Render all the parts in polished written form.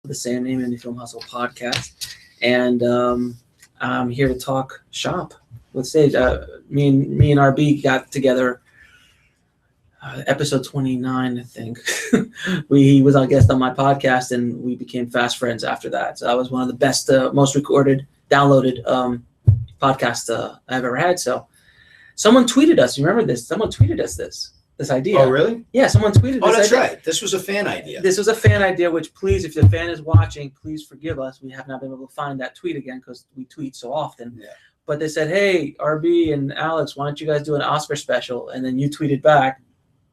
the same name, Indie Film Hustle podcast, and I'm here to talk shop with Sage. Me and RB got together. Episode 29, I think. He was a guest on my podcast, and we became fast friends after that. So that was one of the best, most recorded, downloaded podcasts I've ever had. So someone tweeted us. You remember this? Someone tweeted us this idea. Oh, really? Yeah, someone tweeted Oh, this that's idea. right. This was a fan idea. This was a fan idea, which please, if the fan is watching, please forgive us. We have not been able to find that tweet again because we tweet so often. Yeah. But they said, hey, RB and Alex, why don't you guys do an Oscar special? And then you tweeted back,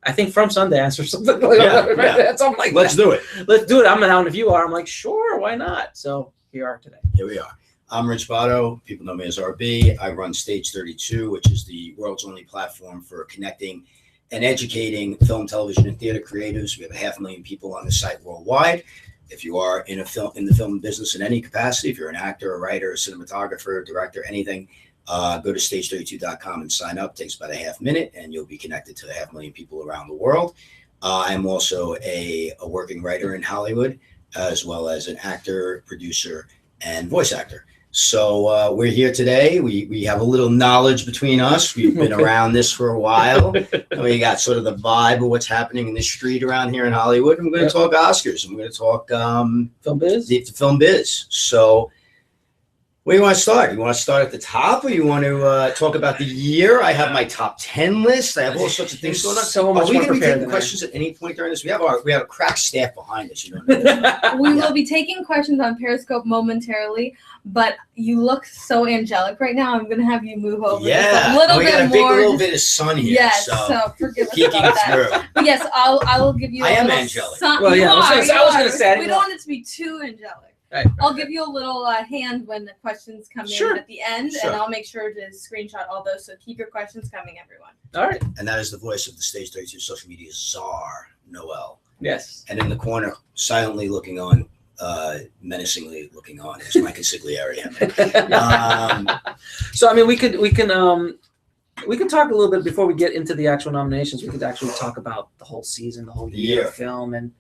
I think from Sundance or something like that. Something like Let's do it. Let's do it. I'm down if you are. I'm like, sure, why not? So here we are today. Here we are. I'm Rich Botto. People know me as RB. I run Stage 32, which is the world's only platform for connecting and educating film, television, and theater creatives. We have 500,000 people on the site worldwide. If you are in the film business in any capacity, if you're an actor, a writer, a cinematographer, director, anything, go to stage32.com and sign up. It takes about a half minute, and you'll be connected to 500,000 people around the world. I'm also a working writer in Hollywood, as well as an actor, producer, and voice actor. So we're here today. We have a little knowledge between us. We've been around this for a while. And we got sort of the vibe of what's happening in the street around here in Hollywood. And we're going to talk Oscars. And we're going to talk film biz. The film biz. So where do you want to start? You want to start at the top, or you want to talk about the year? I have my top 10 list. I have all sorts of things going on. So are we going to be taking questions at any point during this? We have a crack staff behind us. You know. We will be taking questions on Periscope momentarily, but you look so angelic right now. I'm going to have you move over a little bit got a more. little bit of sun here. Yes, so forgive us about that. But yes, I will give you. I am angelic. Well, yeah, I was going to say. We don't want it to be too angelic. Right. I'll give you a little hand when the questions come in at the end, and I'll make sure to screenshot all those. So keep your questions coming, everyone. All right. And that is the voice of the Stage 32 social media czar, Noel. Yes. And in the corner, silently looking on, menacingly looking on, is my consigliere. So I mean, we can talk a little bit before we get into the actual nominations. We could actually talk about the whole season, the whole year of film, and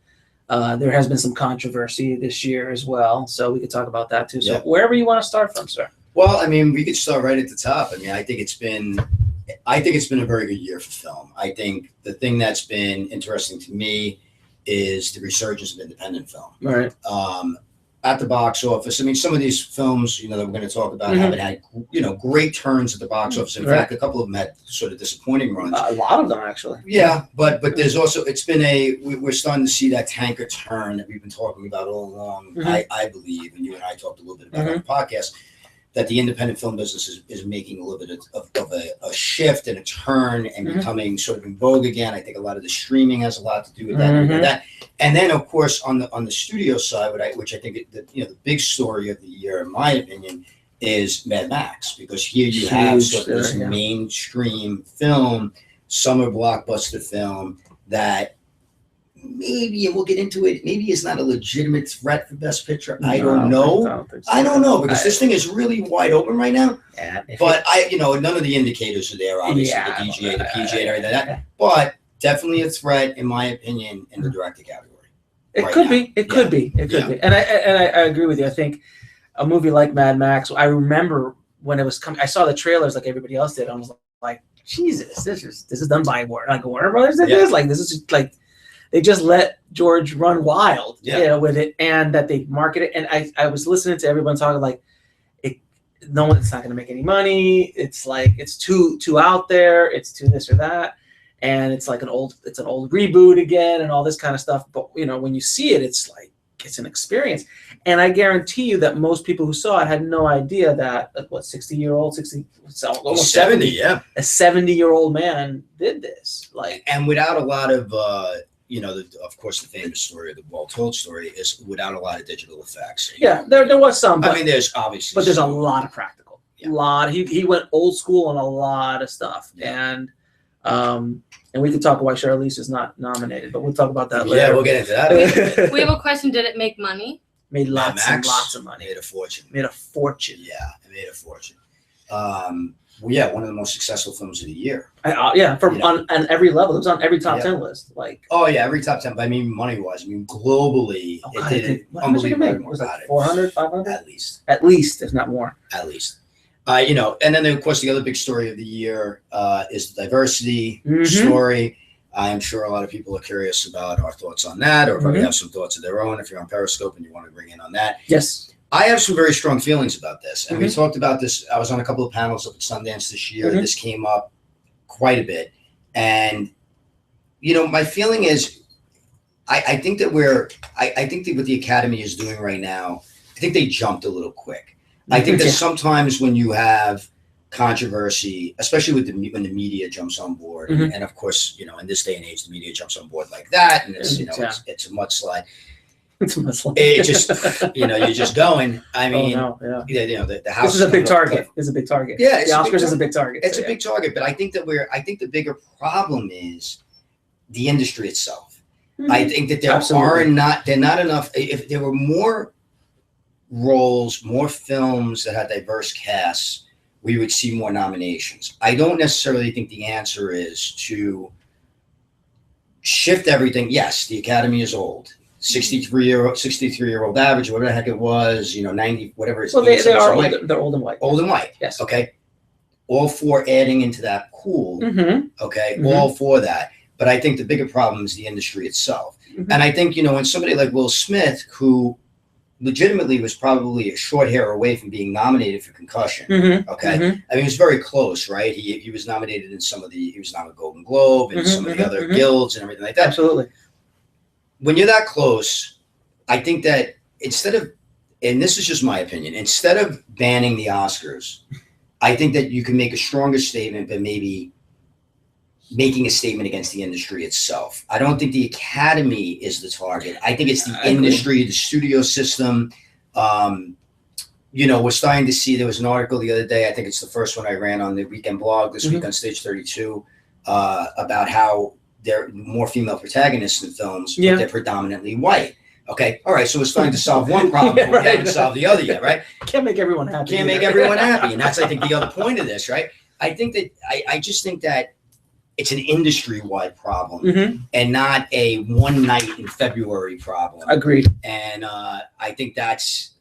there has been some controversy this year as well, so we could talk about that too. So wherever you want to start from, sir. Well, I mean, we could start right at the top. I mean, I think it's been a very good year for film. I think the thing that's been interesting to me is the resurgence of independent film. Right. At the box office. I mean, some of these films, that we're going to talk about haven't had, great turns at the box office. In fact, a couple of them had sort of disappointing runs. A lot of them, actually. Yeah, but there's also, we're starting to see that tanker turn that we've been talking about all along. I believe, and you and I talked a little bit about it on the podcast, that the independent film business is making a little bit of a shift and a turn and becoming sort of in vogue again. I think a lot of the streaming has a lot to do with that. And then, of course, on the studio side, which I think the big story of the year, in my opinion, is Mad Max, because here you have sort of this mainstream film, summer blockbuster film that maybe, and we'll get into it, maybe it's not a legitimate threat for Best Picture. I don't know. I don't know, because this thing is really wide open right now. Yeah, but none of the indicators are there, obviously, the DGA, the PGA, and everything like that. But definitely a threat, in my opinion, in the director category. It could be. It could be. And I agree with you. I think a movie like Mad Max, I remember when it was coming, I saw the trailers like everybody else did. I was like, Jesus, this is done by Warner Brothers did this? Like, this is just like, they just let George run wild with it, and that they market it. And I was listening to everyone talking like, it's not going to make any money. It's like, it's too out there. It's too this or that. And it's like an old reboot again and all this kind of stuff. But, when you see it, it's like, it's an experience. And I guarantee you that most people who saw it had no idea that, 60-year-old, almost 70, a 70-year-old man did this. Like, and without a lot of, of course, the famous story, the well-told story, is without a lot of digital effects. Yeah, there was some. But, I mean, there's obviously, but there's a lot of practical. Yeah. A lot. He went old school on a lot of stuff, and we can talk why Charlize is not nominated, but we'll talk about that later. Yeah, we'll get into that. We have a question. Did it make money? Made lots and lots of money. Made a fortune. Made a fortune. Yeah, it made a fortune. yeah, one of the most successful films of the year. Yeah, on every level. It was on every top 10 list. Like, oh yeah, every top 10. But I mean, money-wise, I mean, globally, it did unbelievable. It was like 400, 500? At least, if not more. At least. You know, and then of course the other big story of the year is the diversity story. I'm sure a lot of people are curious about our thoughts on that, or probably have some thoughts of their own. If you're on Periscope and you want to bring in on that, yes. I have some very strong feelings about this, and we talked about this. I was on a couple of panels up at Sundance this year. This came up quite a bit, and you know, my feeling is, I think that I think that what the Academy is doing right now, I think they jumped a little quick. I think that sometimes when you have controversy, especially with when the media jumps on board, and of course, you know, in this day and age, the media jumps on board like that, and it's, you know, it's a mudslide. It just, you know, you're just going. I mean, you know, the House. This is a big target. It's a big target. Yeah, the Oscars is a big target. It's a big target, but I think that I think the bigger problem is the industry itself. I think that they're not enough. If there were more roles, more films that had diverse casts, we would see more nominations. I don't necessarily think the answer is to shift everything. Yes, the Academy is old. 63-year-old average, whatever the heck it was, you know, 90, whatever it's. Well, they are old, they're old and white. Old and white. Yes. Okay. All for adding into that pool. Okay. All for that. But I think the bigger problem is the industry itself. And I think, you know, when somebody like Will Smith, who legitimately was probably a short hair away from being nominated for Concussion. Okay. I mean, it was very close, right? He was nominated in he was nominated Golden Globe and some of the other guilds and everything like that. Absolutely. When you're that close, I think that instead of, and this is just my opinion, instead of banning the Oscars, I think that you can make a stronger statement, but maybe making a statement against the industry itself. I don't think the Academy is the target. I think it's the industry, the studio system. You know, we're starting to see, there was an article the other day, I think it's the first one I ran on the Weekend Blog this week on Stage 32, about how there are more female protagonists in films, but they're predominantly white. Okay, all right, so we're starting to solve one problem, but we haven't solved the other yet, right? Can't make everyone happy. Can't make everyone happy, and that's, I think, the other point of this, right? I think that, I just think that it's an industry-wide problem and not a one night in February problem. Agreed. And I think that's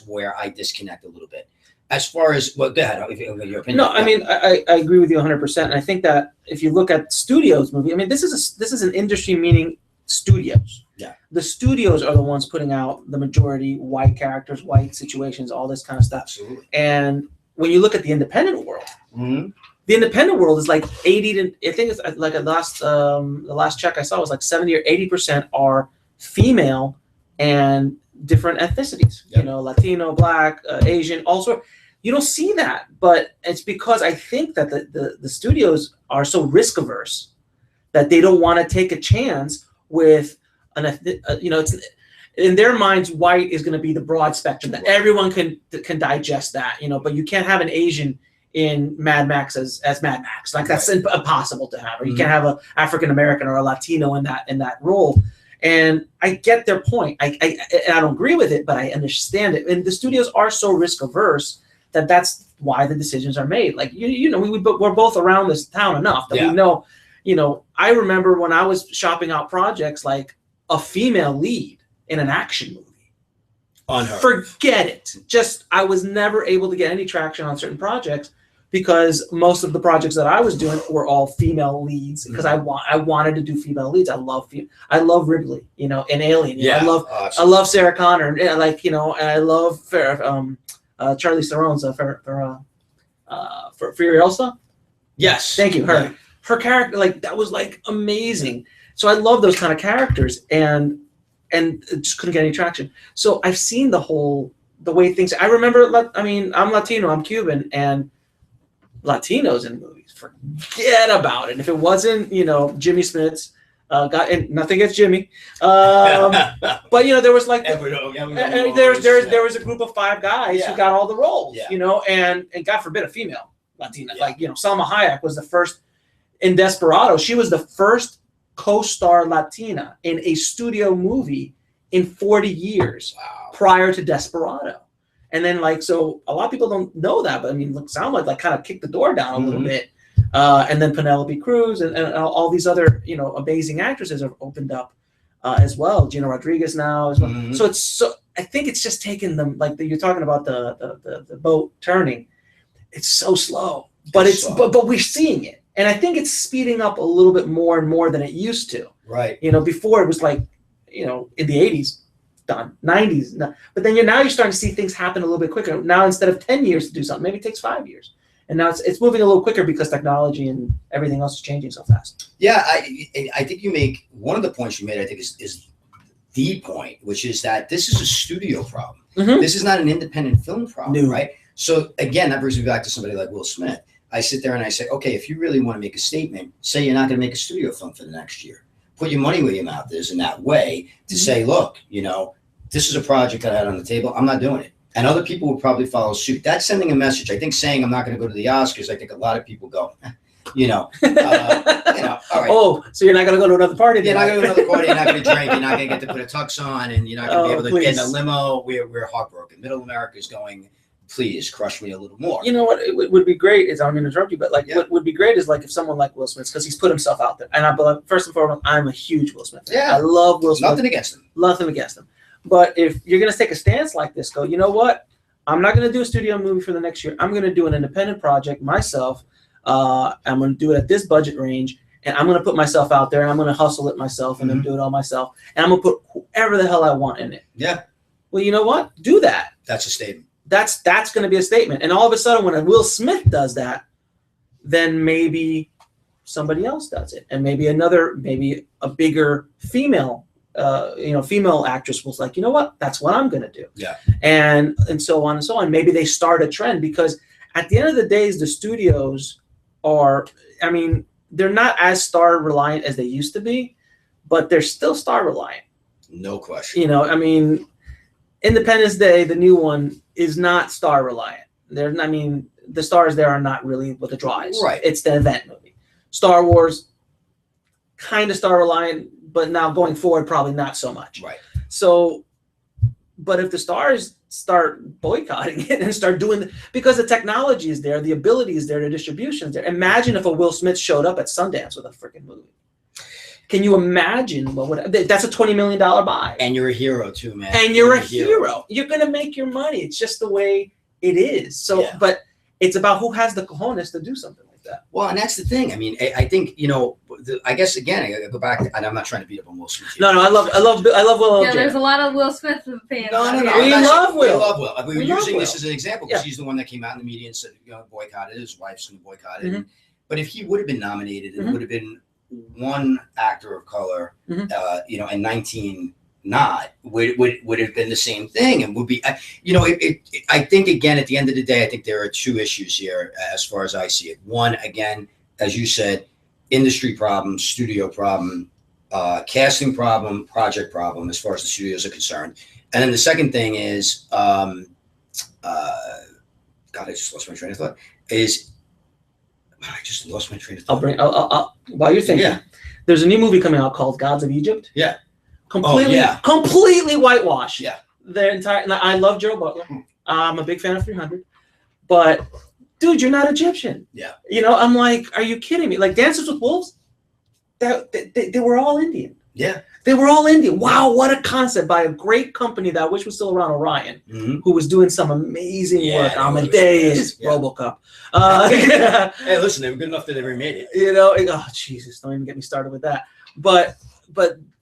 where I disconnect a little bit. As far as, well, go ahead, your opinion. No, I mean, I agree with you 100%. And I think that if you look at studios movie, I mean, this is an industry, meaning studios. Yeah. The studios are the ones putting out the majority white characters, white situations, all this kind of stuff. Absolutely. And when you look at the independent world, the independent world is like 80 to, I think it's like the last check I saw was like 70 or 80% are female and different ethnicities. You know, Latino, Black, Asian, also. You don't see that, but it's because I think that the studios are so risk averse that they don't want to take a chance with you know, it's in their minds, white is going to be the broad spectrum that everyone can digest that, you know, but you can't have an Asian in Mad Max as Mad Max. Like that's impossible to have, or you can't have an African American or a Latino in that role. And I get their point. I don't agree with it, but I understand it. And the studios are so risk averse that's why the decisions are made. Like, you know, we're both around this town enough that we know, you know, I remember when I was shopping out projects, like a female lead in an action movie. On her. Forget it. Just, I was never able to get any traction on certain projects because most of the projects that I was doing were all female leads because I wanted to do female leads. I love Ripley, you know, in Alien. You know, I love Sarah Connor, and like, you know, and I love Charlize Theron's for Furiosa. Yes. Thank you. Her character, like, that was like amazing. So I love those kind of characters, and just couldn't get any traction. So I've seen the way things. I remember. I mean, I'm Latino. I'm Cuban, and Latinos in movies, forget about it. If it wasn't, you know, Jimmy Smits, and nothing against Jimmy, but you know, there was like there was a group of 5 guys who got all the roles, you know, and God forbid a female Latina, like, you know, Salma Hayek was the first in Desperado. She was the first co-star Latina in a studio movie in 40 years prior to Desperado. And then like, so a lot of people don't know that, but I mean, sound like kind of kicked the door down a little bit. And then Penelope Cruz and all these other, you know, amazing actresses have opened up as well. Gina Rodriguez now as well. So I think it's just taken them, like you're talking about the boat turning. It's so slow, but but we're seeing it. And I think it's speeding up a little bit more and more than it used to. Right. You know, before it was like, you know, in the 80s, done, 90s. But then now you're starting to see things happen a little bit quicker. Now, instead of 10 years to do something, maybe it takes 5 years. And now it's moving a little quicker because technology and everything else is changing so fast. Yeah, I think you make, one of the points you made, I think is the point, which is that this is a studio problem. This is not an independent film problem, right? So again, that brings me back to somebody like Will Smith. I sit there and I say, okay, if you really want to make a statement, say you're not going to make a studio film for the next year. Put your money where your mouth is in that way to say, look, you know, this is a project I had on the table. I'm not doing it. And other people would probably follow suit. That's sending a message. I think saying I'm not going to go to the Oscars, I think a lot of people go, you know, all right. Oh, so you're not going to go to another party? You're not going to go to another party. You're not going to drink. You're not going to get to put a tux on, and you're not going to be able to get in a limo. We're heartbroken. Middle America is going, please crush me a little more. You know what it would be great is, I'm going to interrupt you, but like what would be great is like if someone like Will Smith, because he's put himself out there. And I believe, first and foremost, I'm a huge Will Smith fan. Yeah. I love Will Smith. Nothing against him. Nothing against him. But if you're going to take a stance like this, go, you know what? I'm not going to do a studio movie for the next year. I'm going to do an independent project myself. I'm going to do it at this budget range, and I'm going to put myself out there, and I'm going to hustle it myself, and then do it all myself. And I'm going to put whoever the hell I want in it. Yeah. Well, you know what? Do that. That's a statement. That's going to be a statement. And all of a sudden, when Will Smith does that, then maybe somebody else does it, and maybe a bigger female female actress was like, you know what, that's what I'm going to do. Yeah. And so on and so on. Maybe they start a trend, because at the end of the day, the studios are, I mean, they're not as star reliant as they used to be, but they're still star reliant. No question. You know, I mean, Independence Day, the new one, is not star reliant. I mean, the stars there are not really what the draw is. Right. It's the event movie. Star Wars, kind of star reliant, but now going forward, probably not so much. Right. So, but if the stars start boycotting it and start doing, because the technology is there, the ability is there, the distribution is there. Imagine if a Will Smith showed up at Sundance with a freaking movie. Can you imagine what would, that's a $20 million buy. And you're a hero too, man. And you're a hero. You're going to make your money. It's just the way it is. So, but it's about who has the cojones to do something like that. Well, and that's the thing. I mean, I think, you know, I guess again, I go back, and I'm not trying to beat up on Will Smith. No, I love Will. Yeah, there's a lot of Will Smith fans. No. We love Will. We love Will. We were using this as an example because he's the one that came out in the media and said, you know, boycotted. His wife's going to boycott it. But if he would have been nominated, it would have been one actor of color, you know, and 19 not, would have been the same thing, and would be, you know, I think, again, at the end of the day, I think there are two issues here as far as I see it. One, again, as you said, industry problem, studio problem, casting problem, project problem, as far as the studios are concerned. And then the second thing is, God, I just lost my train of thought. I just lost my train of thought. I'll while you're thinking, there's a new movie coming out called Gods of Egypt. Yeah. Completely whitewashed. Yeah. Their entire. I love Joe Butler. I'm a big fan of 300, but dude, you're not Egyptian. Yeah. You know, I'm like, are you kidding me? Like Dances with Wolves, they were all Indian. Yeah. They were all Indian. Wow, what a concept by a great company that I wish was still around, Orion, who was doing some amazing work. Amadeus, RoboCop. Hey, listen, they were good enough that they remade it. You know, oh Jesus, don't even get me started with that. But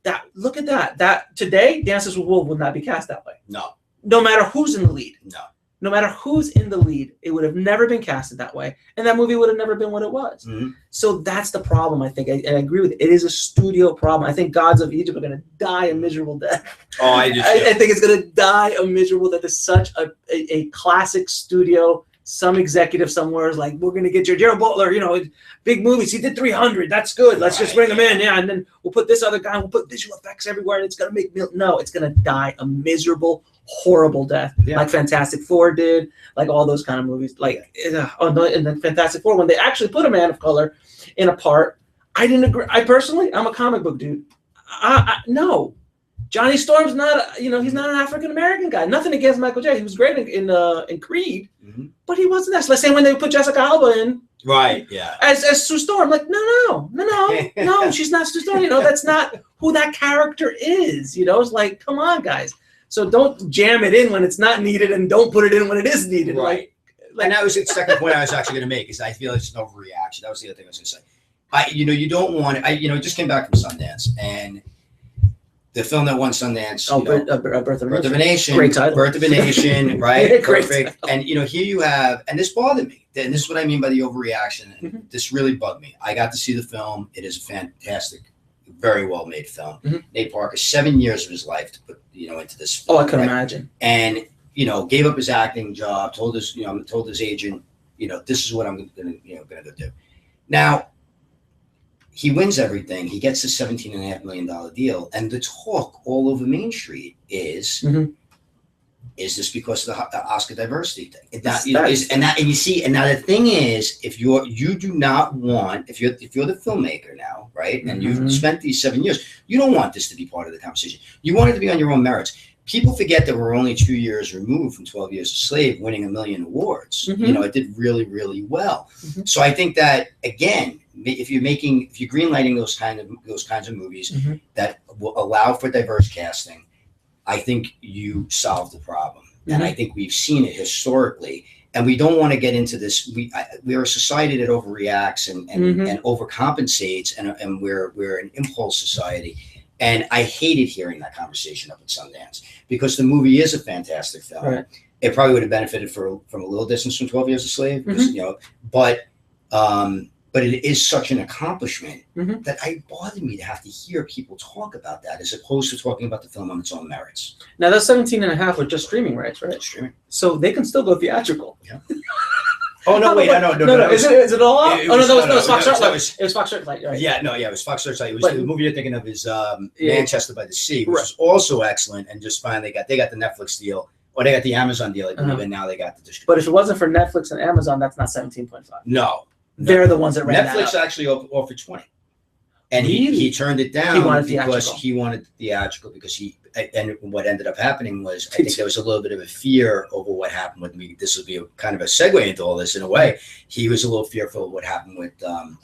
that, look at that. That today, Dances with Wolves would not be cast that way. No. No matter who's in the lead. No. No matter who's in the lead, it would have never been casted that way, and that movie would have never been what it was. So that's the problem, I think. I agree with it. It is a studio problem. I think Gods of Egypt are going to die a miserable death. Oh, I do. I think it's going to die a miserable death. It's such a classic studio. Some executive somewhere is like, we're going to get your Gerald Butler, you know, big movies. He did 300. That's good. Let's just bring him in. Yeah. And then we'll put this other guy, we'll put visual effects everywhere, and it's going to make no, it's going to die a miserable, horrible death. Like Fantastic Four did, like all those kind of movies. Like, and then Fantastic Four, when they actually put a man of color in a part, I didn't agree. I'm a comic book dude. No. Johnny Storm's not, you know, he's not an African American guy. Nothing against Michael J. He was great in Creed, but he wasn't that. So let's say when they put Jessica Alba in, right, yeah, as Sue Storm, like no, she's not Sue Storm. You know, that's not who that character is. You know, it's like, come on, guys. So don't jam it in when it's not needed, and don't put it in when it is needed. Right. And that was the second point I was actually going to make, is I feel it's an overreaction. That was the other thing I was going to say. You don't want. I just came back from Sundance, and the film that won Sundance, Birth of a Nation, great title. Birth of a Nation, right? Great Perfect. title. And here you have, and this bothered me. And this is what I mean by the overreaction. And this really bugged me. I got to see the film. It is a fantastic, very well made film. Nate Parker, 7 years of his life to put into this film. Oh, I can imagine. And gave up his acting job. Told his agent, this is what I'm gonna go do. Now, he wins everything. He gets a $17.5 million deal, and the talk all over Main Street is this because of the Oscar diversity thing? And you see, and now the thing is, if you're the filmmaker now, right, and you've spent these 7 years, you don't want this to be part of the conversation. You want it to be on your own merits. People forget that we're only 2 years removed from 12 Years a Slave winning 1 million awards. It did really, really well. So I think that, again, if you're greenlighting those kinds of movies that will allow for diverse casting, I think you solve the problem. And I think we've seen it historically. And we don't want to get into this. We're a society that overreacts and overcompensates, and we're an impulse society. And I hated hearing that conversation up at Sundance, because the movie is a fantastic film. Right. It probably would have benefited from a little distance from 12 Years a Slave, because, but it is such an accomplishment that it bothered me to have to hear people talk about that, as opposed to talking about the film on its own merits. Now, that's 17.5 with just streaming rights, right? Streaming. So they can still go theatrical. Yeah. Oh no! Wait, no. Is it all out? It was Fox Searchlight. It was Fox Searchlight, right? Yeah, it was Fox Searchlight. The movie you're thinking of is Manchester by the Sea, which was also excellent, and just finally they got the Netflix deal, or they got the Amazon deal, I believe, and now they got the distribution. But if it wasn't for Netflix and Amazon, that's not 17.5. No, they're the ones that ran Netflix actually offered 20, and he turned it down because he wanted theatrical, because and what ended up happening was, I think there was a little bit of a fear over what happened with me. This would be a kind of a segue into all this in a way. He was a little fearful of what happened with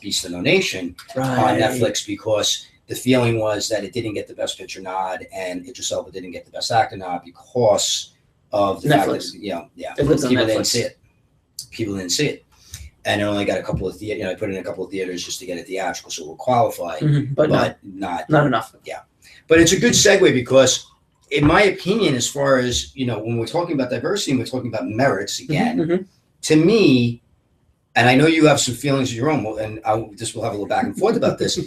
Beast of No Nation on Netflix, because the feeling was that it didn't get the Best Picture nod, and Idris Elba didn't get the Best Actor nod because of the Netflix. fact that people didn't see it. People didn't see it. And it only got a couple of theaters. I put in a couple of theaters just to get it theatrical, so we'll qualify, but not enough. Yeah, but it's a good segue, because, in my opinion, as far as when we're talking about diversity and we're talking about merits again, to me, and I know you have some feelings of your own, and we'll have a little back and forth about this.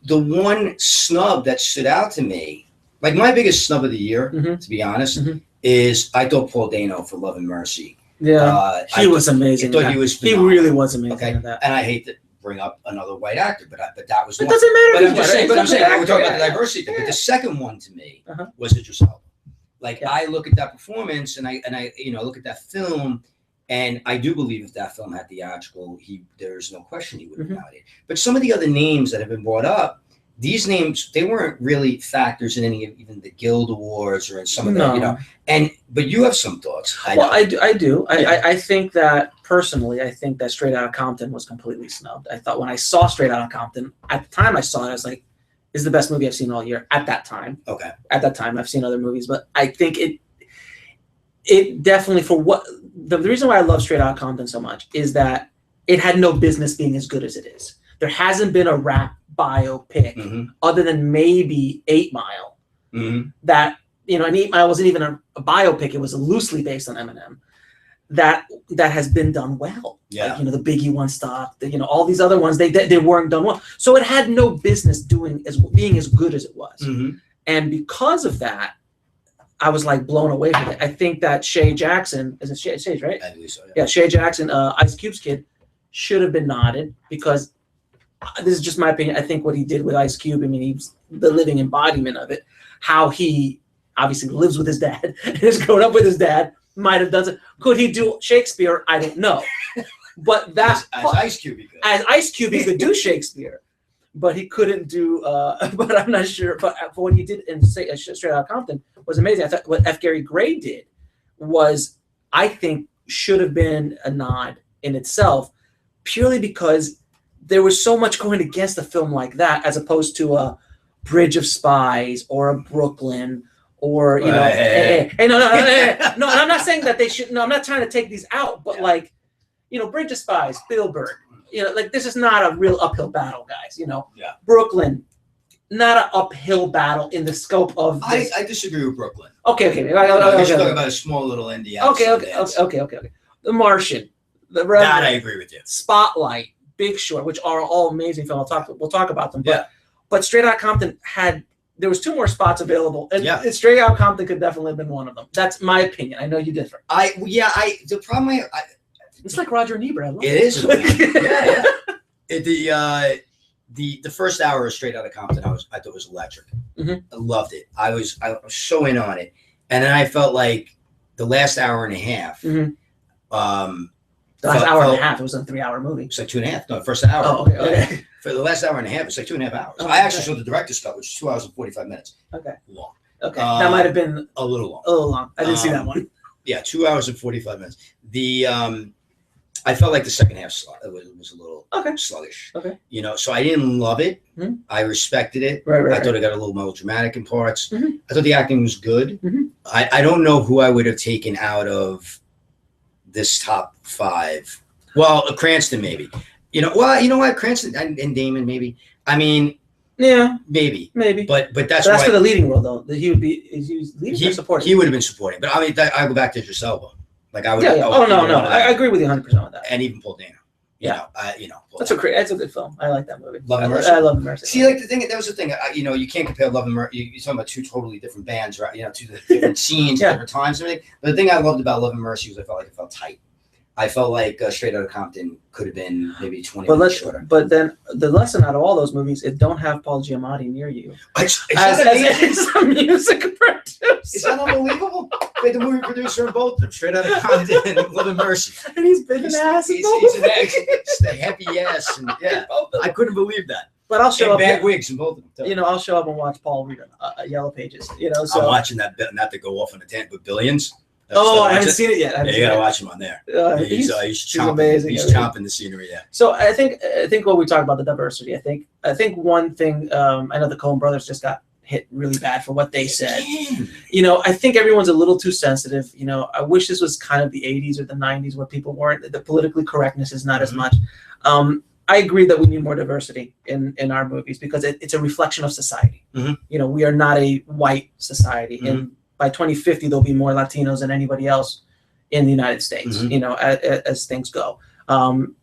The one snub that stood out to me, like my biggest snub of the year, to be honest, is I thought Paul Dano for Love and Mercy. Yeah, he was amazing. I thought he was phenomenal. He really was amazing. Okay, at that. And I hate to bring up another white actor, but that was. It doesn't matter. But I'm just saying. We're talking about the diversity thing. But the second one to me was Idris Elba. Like, I look at that performance, and I look at that film, and I do believe if that film had theatrical, there's no question he would have nominated. But some of the other names that have been brought up, these names, they weren't really factors in any of even the Guild Awards or in some of the, but you have some thoughts. I do. I think that, personally, I think that Straight Outta Compton was completely snubbed. I thought when I saw Straight Outta Compton, at the time I saw it, I was like, this is the best movie I've seen all year at that time. Okay. At that time, I've seen other movies, but I think it definitely, for what, the reason why I love Straight Outta Compton so much is that it had no business being as good as it is. There hasn't been a rap biopic other than maybe 8 Mile that, and 8 Mile wasn't even a biopic. It was loosely based on Eminem that has been done well. Yeah. Like, the Biggie one stopped, all these other ones, they weren't done well. So it had no business being as good as it was. And because of that, I was like blown away with it. I think that Shay Jackson, is it Shay, right? I believe so, yeah. Shay Jackson, Ice Cube's kid, should have been nodded, because this is just my opinion. I think what he did with Ice Cube, he's the living embodiment of it. How he obviously lives with his dad and has grown up with his dad, might have done it. Could he do Shakespeare? I don't know. But that as Ice Cube, he could do Shakespeare. but he couldn't do. But I'm not sure. But for what he did in Straight Outta Compton was amazing. I thought what F. Gary Gray did was, I think, should have been a nod in itself, purely because there was so much going against a film like that, as opposed to a Bridge of Spies or a Brooklyn. Or, you know, no, and I'm not saying that they should. No, I'm not trying to take these out, but like, you know, Bridge of Spies, Spielberg. You know, like, this is not a real uphill battle, guys. You know, Brooklyn, not an uphill battle in the scope of. This. I disagree with Brooklyn. Okay. We should talk about a small little indie. Okay. The Martian, The Revenant, that I agree with you. Spotlight, Big Short, which are all amazing films. We'll talk about them. But Straight Outta Compton there was 2 more spots available, and Straight Outta Compton could definitely have been one of them. That's my opinion. I know you differ. The problem it's like Roger and Ebert. It is. The first hour of Straight Outta Compton, I thought was electric. I loved it. I was so in on it, and then I felt like the last hour and a half. The last hour and a half. It was a 3-hour movie. It's like 2.5. No, the first hour. Oh, okay. For the last hour and a half, it's like 2.5 hours. Oh, I actually saw the director's cut, which is 2 hours and 45 minutes. Okay. Long. Okay. That might have been a little long. I didn't see that one. Yeah, 2 hours and 45 minutes. I felt like the second half was a little sluggish. Okay. You know, so I didn't love it. I respected it. Right. I thought it got a little melodramatic in parts. I thought the acting was good. I don't know who I would have taken out of this top 5. Well, Cranston maybe. You know what? Cranston and Damon maybe. I mean, yeah, maybe. But that's for the leading role though. He would be. He was leading or supporting. He would have been supporting. But I mean, I go back to Idris Elba. Like I would. Yeah. Oh no. I agree with you 100% with that. And even Paul Dano. That's a good film. I like that movie. Love and Mercy. I love Mercy. See, like that was the thing. You can't compare Love and Mercy. You're talking about 2 totally different bands, right? 2 different scenes, different times, and everything. But the thing I loved about Love and Mercy was I felt like it felt tight. I felt like Straight Outta Compton could have been maybe 20 minutes shorter. But then the lesson out of all those movies is don't have Paul Giamatti near you. As a music producer. Is that unbelievable? Like the movie producer in both of them, Straight Outta Compton and Love and Mercy. And he's been an ass. He's an ass. Just a happy ass. And I couldn't believe that. But I'll show up. Bad wigs in both of them. I'll show up and watch Paul read Yellow Pages. So I'm watching that, not to go off on a tangent, but Billions. I haven't seen it yet. You gotta watch him on there. He's chomping, amazing. He's chomping the scenery there. So I think when we talk about the diversity, I think one thing I know the Coen brothers just got hit really bad for what they said. I think everyone's a little too sensitive. I wish this was kind of the 80s or the 90s where people weren't. The politically correctness is not as much. I agree that we need more diversity in our movies because it's a reflection of society. We are not a white society, and by 2050, there'll be more Latinos than anybody else in the United States, as things go.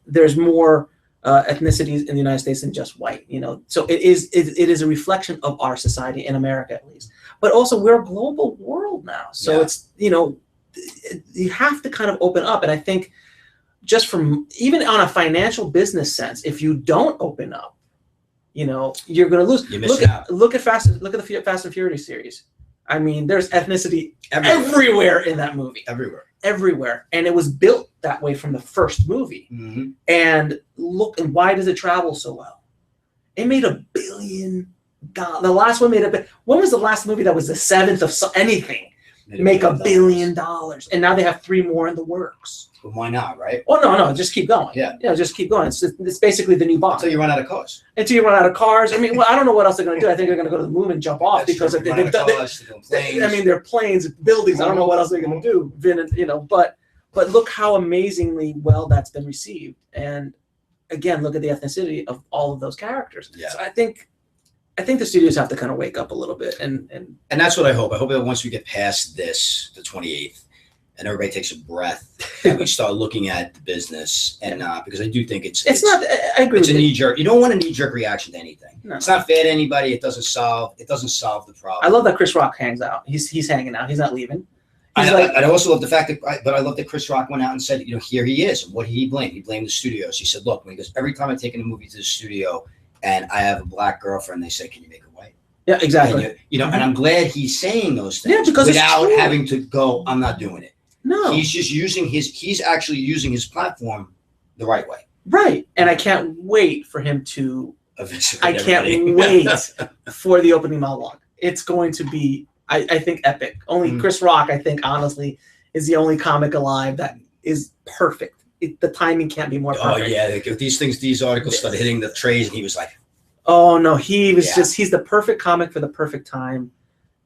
There's more ethnicities in the United States than just white, So it is a reflection of our society in America, at least. But also, we're a global world now. So it's, you have to kind of open up. And I think just from, even on a financial business sense, if you don't open up, you're going to lose. Look at the Fast and Furious series. I mean, there's ethnicity everywhere in that movie. Everywhere. And it was built that way from the first movie. And why does it travel so well? It made $1 billion. The last one made when was the last movie that was the 7th of anything? Make $1 billion. And now they have 3 more in the works. But why not, right? Oh, no, just keep going. Just keep going. It's basically the new Bond. Until you run out of cars. I mean, I don't know what else they're going to do. I think they're going to go to the moon and jump off because they've done. They're planes, buildings. I don't know what else they're going to do. But look how amazingly well that's been received. And again, look at the ethnicity of all of those characters. So I think the studios have to kind of wake up a little bit, and that's what I hope. I hope that once we get past this, the 28th. And everybody takes a breath, and we start looking at the business, and because I do think it's not. I agree. It's a knee jerk. You don't want a knee jerk reaction to anything. No. It's not fair to anybody. It doesn't solve the problem. I love that Chris Rock hangs out. He's hanging out. He's not leaving. I also love the fact that, I love that Chris Rock went out and said, here he is. And what did he blame? He blamed the studios. He said, look, when he goes, every time I'm taking a movie to the studio, and I have a black girlfriend, they say, can you make her white? Yeah, exactly. And I'm glad he's saying those things because without having to go, I'm not doing it. No, he's actually using his platform the right way. Right. And I can't wait for him to eviscerate I can't everybody. wait for the opening monologue. It's going to be, I think, epic. Only Chris Rock, I think, honestly, is the only comic alive that is perfect. The timing can't be more perfect. Oh yeah, like, these articles started hitting the trays, and he was like, "Oh no, he was he's the perfect comic for the perfect time."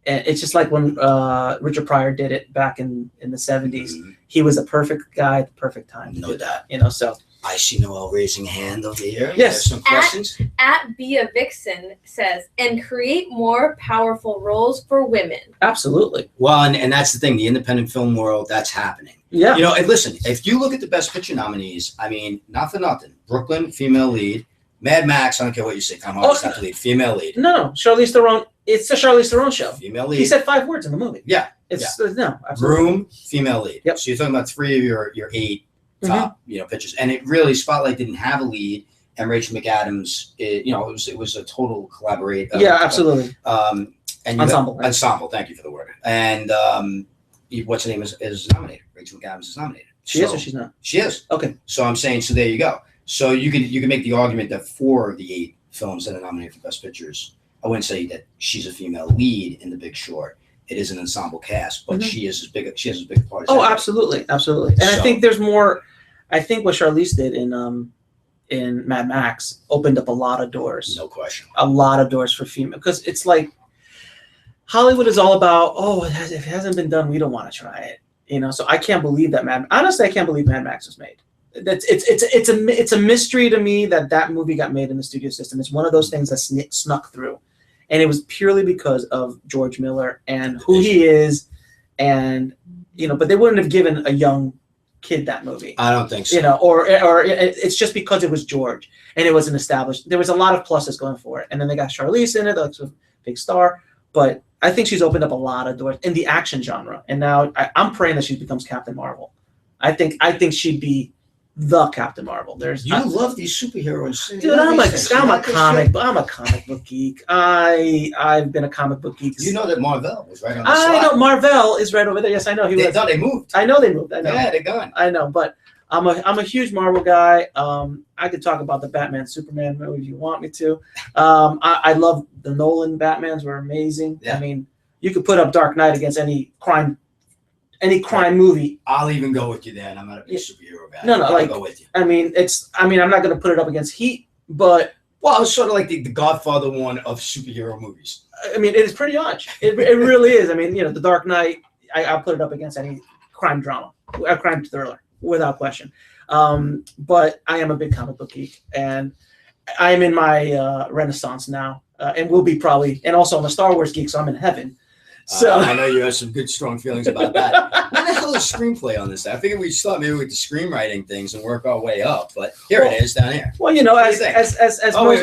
And it's just like when Richard Pryor did it back in the 70s. He was a perfect guy at the perfect time. No doubt. So. I see Noel raising a hand over here. Yes. There's some questions. At Bia Vixen says, and create more powerful roles for women. Absolutely. Well, and that's the thing. The independent film world, that's happening. Yeah. And listen, if you look at the Best Picture nominees, I mean, not for nothing. Brooklyn, female lead. Mad Max, I don't care what you say. Tom Hardy's not the lead. Female lead. No, Charlize Theron. It's a Charlize Theron show. Female lead. He said 5 words in the movie. Yeah. No, absolutely. Room, female lead. Yep. So you're talking about 3 of your 8 top, pictures. And it really, Spotlight didn't have a lead. And Rachel McAdams, it was a total collaborate. Absolutely. And ensemble. Ensemble. Thank you for the word. And what's her name is nominated. Rachel McAdams is nominated. She is or she's not? She is. Okay. So I'm saying, so there you go. So you can make the argument that 4 of the 8 films that are nominated for Best Pictures, I wouldn't say that she's a female lead in The Big Short. It is an ensemble cast, but she has as big a part as anybody. Absolutely. And I think there's more. I think what Charlize did in Mad Max opened up a lot of doors. No question. A lot of doors for female, because it's like Hollywood is all about, if it hasn't been done, we don't want to try it. So I can't believe that honestly, I can't believe Mad Max was made. It's a mystery to me that movie got made in the studio system. It's one of those things that snuck through, and it was purely because of George Miller and who he is, and but they wouldn't have given a young kid that movie. I don't think so. Or it's just because it was George and it wasn't established. There was a lot of pluses going for it, and then they got Charlize in it, that's a big star. But I think she's opened up a lot of doors in the action genre, and now I'm praying that she becomes Captain Marvel. I think she'd be the Captain Marvel. You love these superheroes, dude. I'm a comic book geek. I've been a comic book geek. You know that Marvel was right on the side. I know Marvel is right over there. Yes, I know. They moved. I know they moved. I know. Yeah, they're gone. I know, but I'm a huge Marvel guy. I could talk about the Batman Superman movie if you want me to. I love the Nolan Batmans, were amazing. Yeah. I mean, you could put up Dark Knight against any crime movie. I'll even go with you then. I'm not a big superhero guy. No, I'll go with you. I'm not going to put it up against Heat, but it was sort of like the Godfather one of superhero movies. I mean, it is pretty much. It really is. I mean, the Dark Knight. I'll put it up against any crime drama, a crime thriller, without question. But I am a big comic book geek, and I am in my renaissance now, and will be probably, and also I'm a Star Wars geek, so I'm in heaven. So I know you have some good, strong feelings about that. Where the hell is screenplay on this? I figured we'd start maybe with the screenwriting things and work our way up, but here it is down here. Well, as we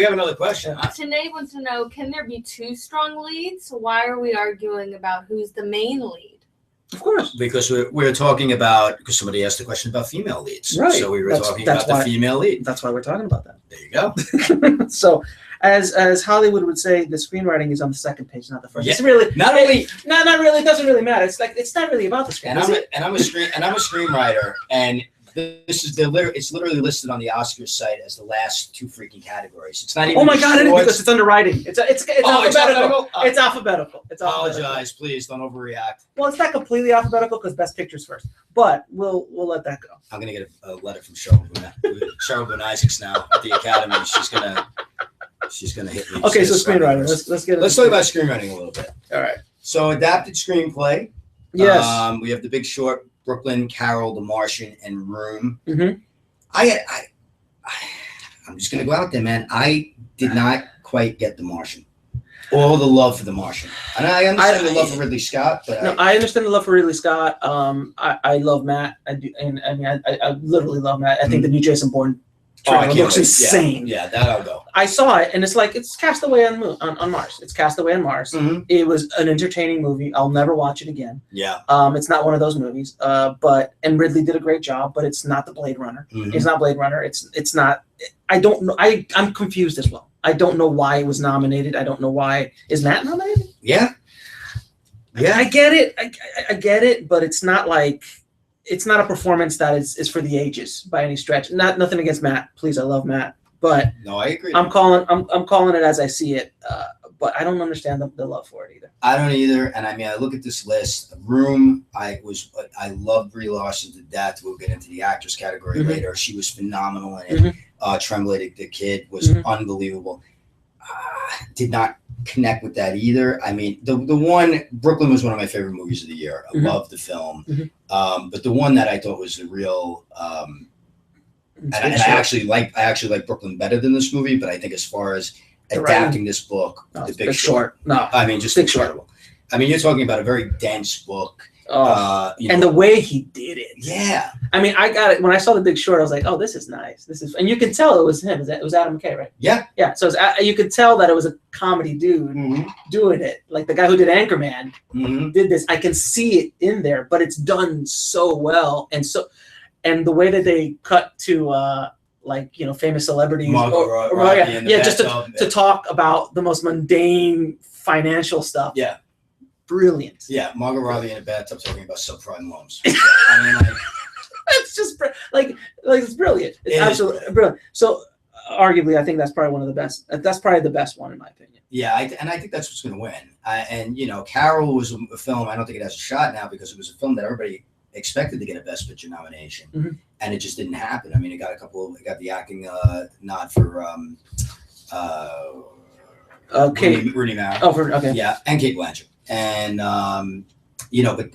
have another question. Tanae wants to know: can there be 2 strong leads? Why are we arguing about who's the main lead? Of course, because we're talking about, because somebody asked a question about female leads, right? So we were talking about the female lead. That's why we're talking about that. There you go. So, as Hollywood would say, the screenwriting is on the second page, not the first. Yeah. It's really not really. Not really. It doesn't really matter. It's not really about the screen. And I'm a screenwriter, and it's literally listed on the Oscars site as the last 2 freaking categories. It's not even. Oh my god! Because it's underwriting. It's alphabetical. It's alphabetical. Apologize, please don't overreact. Well, it's not completely alphabetical because Best Picture's first, but we'll let that go. I'm gonna get a letter from Cheryl Boone Isaacs now at the Academy. She's gonna hit me. Okay, so screenwriting. Let's talk about screenwriting a little bit. All right. So adapted screenplay. Yes. We have The Big Short, Brooklyn, Carol, The Martian, and Room. Mm-hmm. I'm just gonna go out there, man. I did not quite get The Martian. All the love for The Martian, and I understand the love for Ridley Scott, but I understand the love for Ridley Scott. I love Matt. I do, and I mean, I literally love Matt. I think the new Jason Bourne trailer looks insane. Yeah, that I'll go. I saw it, and it's like it's Castaway on Mars. It's Castaway on Mars. Mm-hmm. It was an entertaining movie. I'll never watch it again. Yeah. It's not one of those movies. And Ridley did a great job, but it's not the Blade Runner. Mm-hmm. It's not Blade Runner. It's not. I don't know. I'm confused as well. I don't know why it was nominated. I don't know why. Is Matt nominated? Yeah. I get it. I get it, but it's not like. It's not a performance that is for the ages by any stretch. Nothing against Matt. Please, I love Matt. But no, I agree. I'm calling it as I see it. But I don't understand the love for it either. I don't either. And I mean, I look at this list. Room, I loved Brie Larson to death. We'll get into the actress category later. She was phenomenal in it. Tremblay, the kid, was unbelievable. Did not connect with that either. I mean, the one, Brooklyn was one of my favorite movies of the year. I loved the film. But the one that I thought was the real, and I actually like Brooklyn better than this movie. But I think as far as adapting this book, The Big Short. No, I mean, just incredible. I mean, you're talking about a very dense book. And the way he did it. Yeah. I mean, I got it. When I saw The Big Short, I was like, oh, this is nice. And you could tell it was him. It was Adam McKay, right? Yeah. Yeah. So you could tell that it was a comedy dude doing it. Like the guy who did Anchorman did this. I can see it in there, but it's done so well. And the way that they cut to, famous celebrities, just to talk about the most mundane financial stuff. Yeah, brilliant. Yeah, Margot Robbie in a bathtub talking about subprime loans. I mean, it's just it's brilliant. It's absolutely brilliant. So, arguably, I think that's probably one of the best. That's probably the best one in my opinion. Yeah, I think that's what's going to win. Carol was a film. I don't think it has a shot now because it was a film that everybody expected to get a Best Picture nomination, and it just didn't happen. I mean, it got the acting nod for Rooney Mara. Okay. Yeah, and Kate Blanchett, and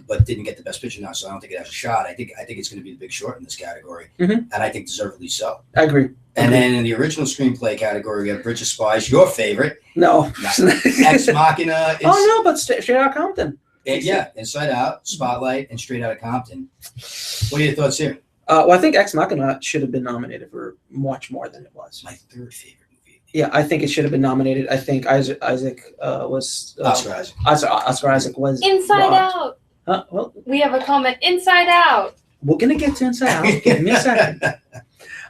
but didn't get the Best Picture nod, so I don't think it has a shot. I think it's going to be The Big Short in this category, and I think deservedly so. I agree. And then in the original screenplay category, we have Bridge of Spies, your favorite. No. Ex Machina. But Straight Outta Compton. Inside Out, Spotlight, and Straight Outta Compton. What are your thoughts here? I think Ex Machina should have been nominated for much more than it was. My third favorite movie. Yeah, I think it should have been nominated. I think Isaac was Oscar Isaac. Oscar Isaac was Inside Out. Well, we have a comment. Inside Out. We're gonna get to Inside Out. Give me a second.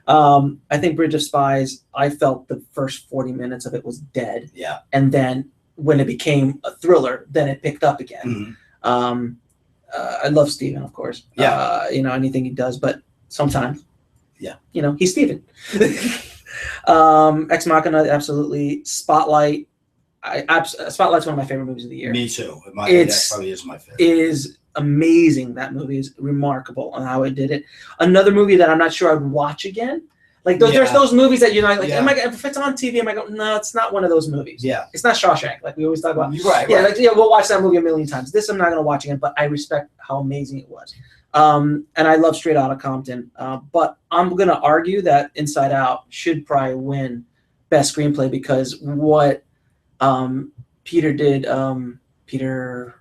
I think Bridge of Spies. I felt the first 40 minutes of it was dead. Yeah, and then when it became a thriller, then it picked up again. I love Steven, of course. Yeah. Anything he does, but sometimes. Yeah. He's Steven. Ex Machina, absolutely. Spotlight. Spotlight's one of my favorite movies of the year. Me too. That probably is my favorite. It is amazing. That movie is remarkable on how it did it. Another movie that I'm not sure I'd watch again. Like there's those movies that if it's on TV, am I going? No, it's not one of those movies. Yeah, it's not Shawshank. Like we always talk about. Right. We'll watch that movie a million times. This I'm not going to watch again, but I respect how amazing it was. And I love Straight Outta Compton. But I'm going to argue that Inside Out should probably win Best Screenplay because what Peter did. Peter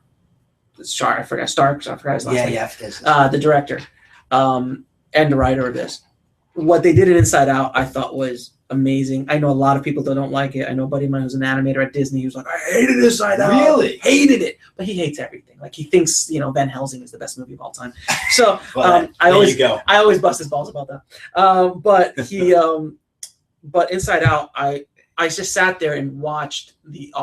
Stark. I forgot his last name. Yeah. The director and the writer of this. What they did in Inside Out, I thought was amazing. I know a lot of people that don't like it. I know a buddy of mine who's an animator at Disney. He was like, I hated Inside Out. Really? Hated it. But he hates everything. Like he thinks, Van Helsing is the best movie of all time. So I always bust his balls about that. But Inside Out, I just sat there and watched the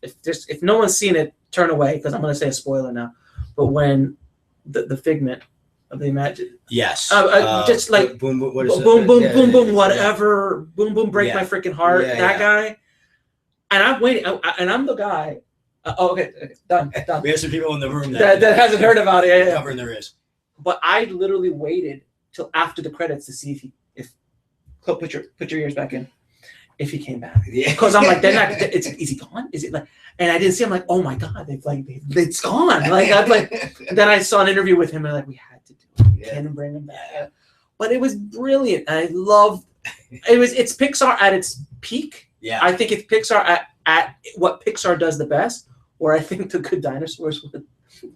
if no one's seen it, turn away because I'm going to say a spoiler now. But when the figment of the imagine. Yes. Just like boom, what is boom, it? boom, boom, whatever. Boom, boom, break my freaking heart. That guy. And I'm waiting. And I'm the guy. Okay. Done. We have some people in the room that hasn't heard about it. Yeah. Covering their ears. But I literally waited till after the credits to see if put your ears back in. If he came back, because I'm like, they're not. Is he gone? Is it like? And I didn't see. I'm like, oh my god, it's gone. Then I saw an interview with him, and we had to do it. Can bring him back. Yeah. But it was brilliant. I loved. It's Pixar at its peak. Yeah. I think it's Pixar at what Pixar does the best. Or I think The Good Dinosaurs with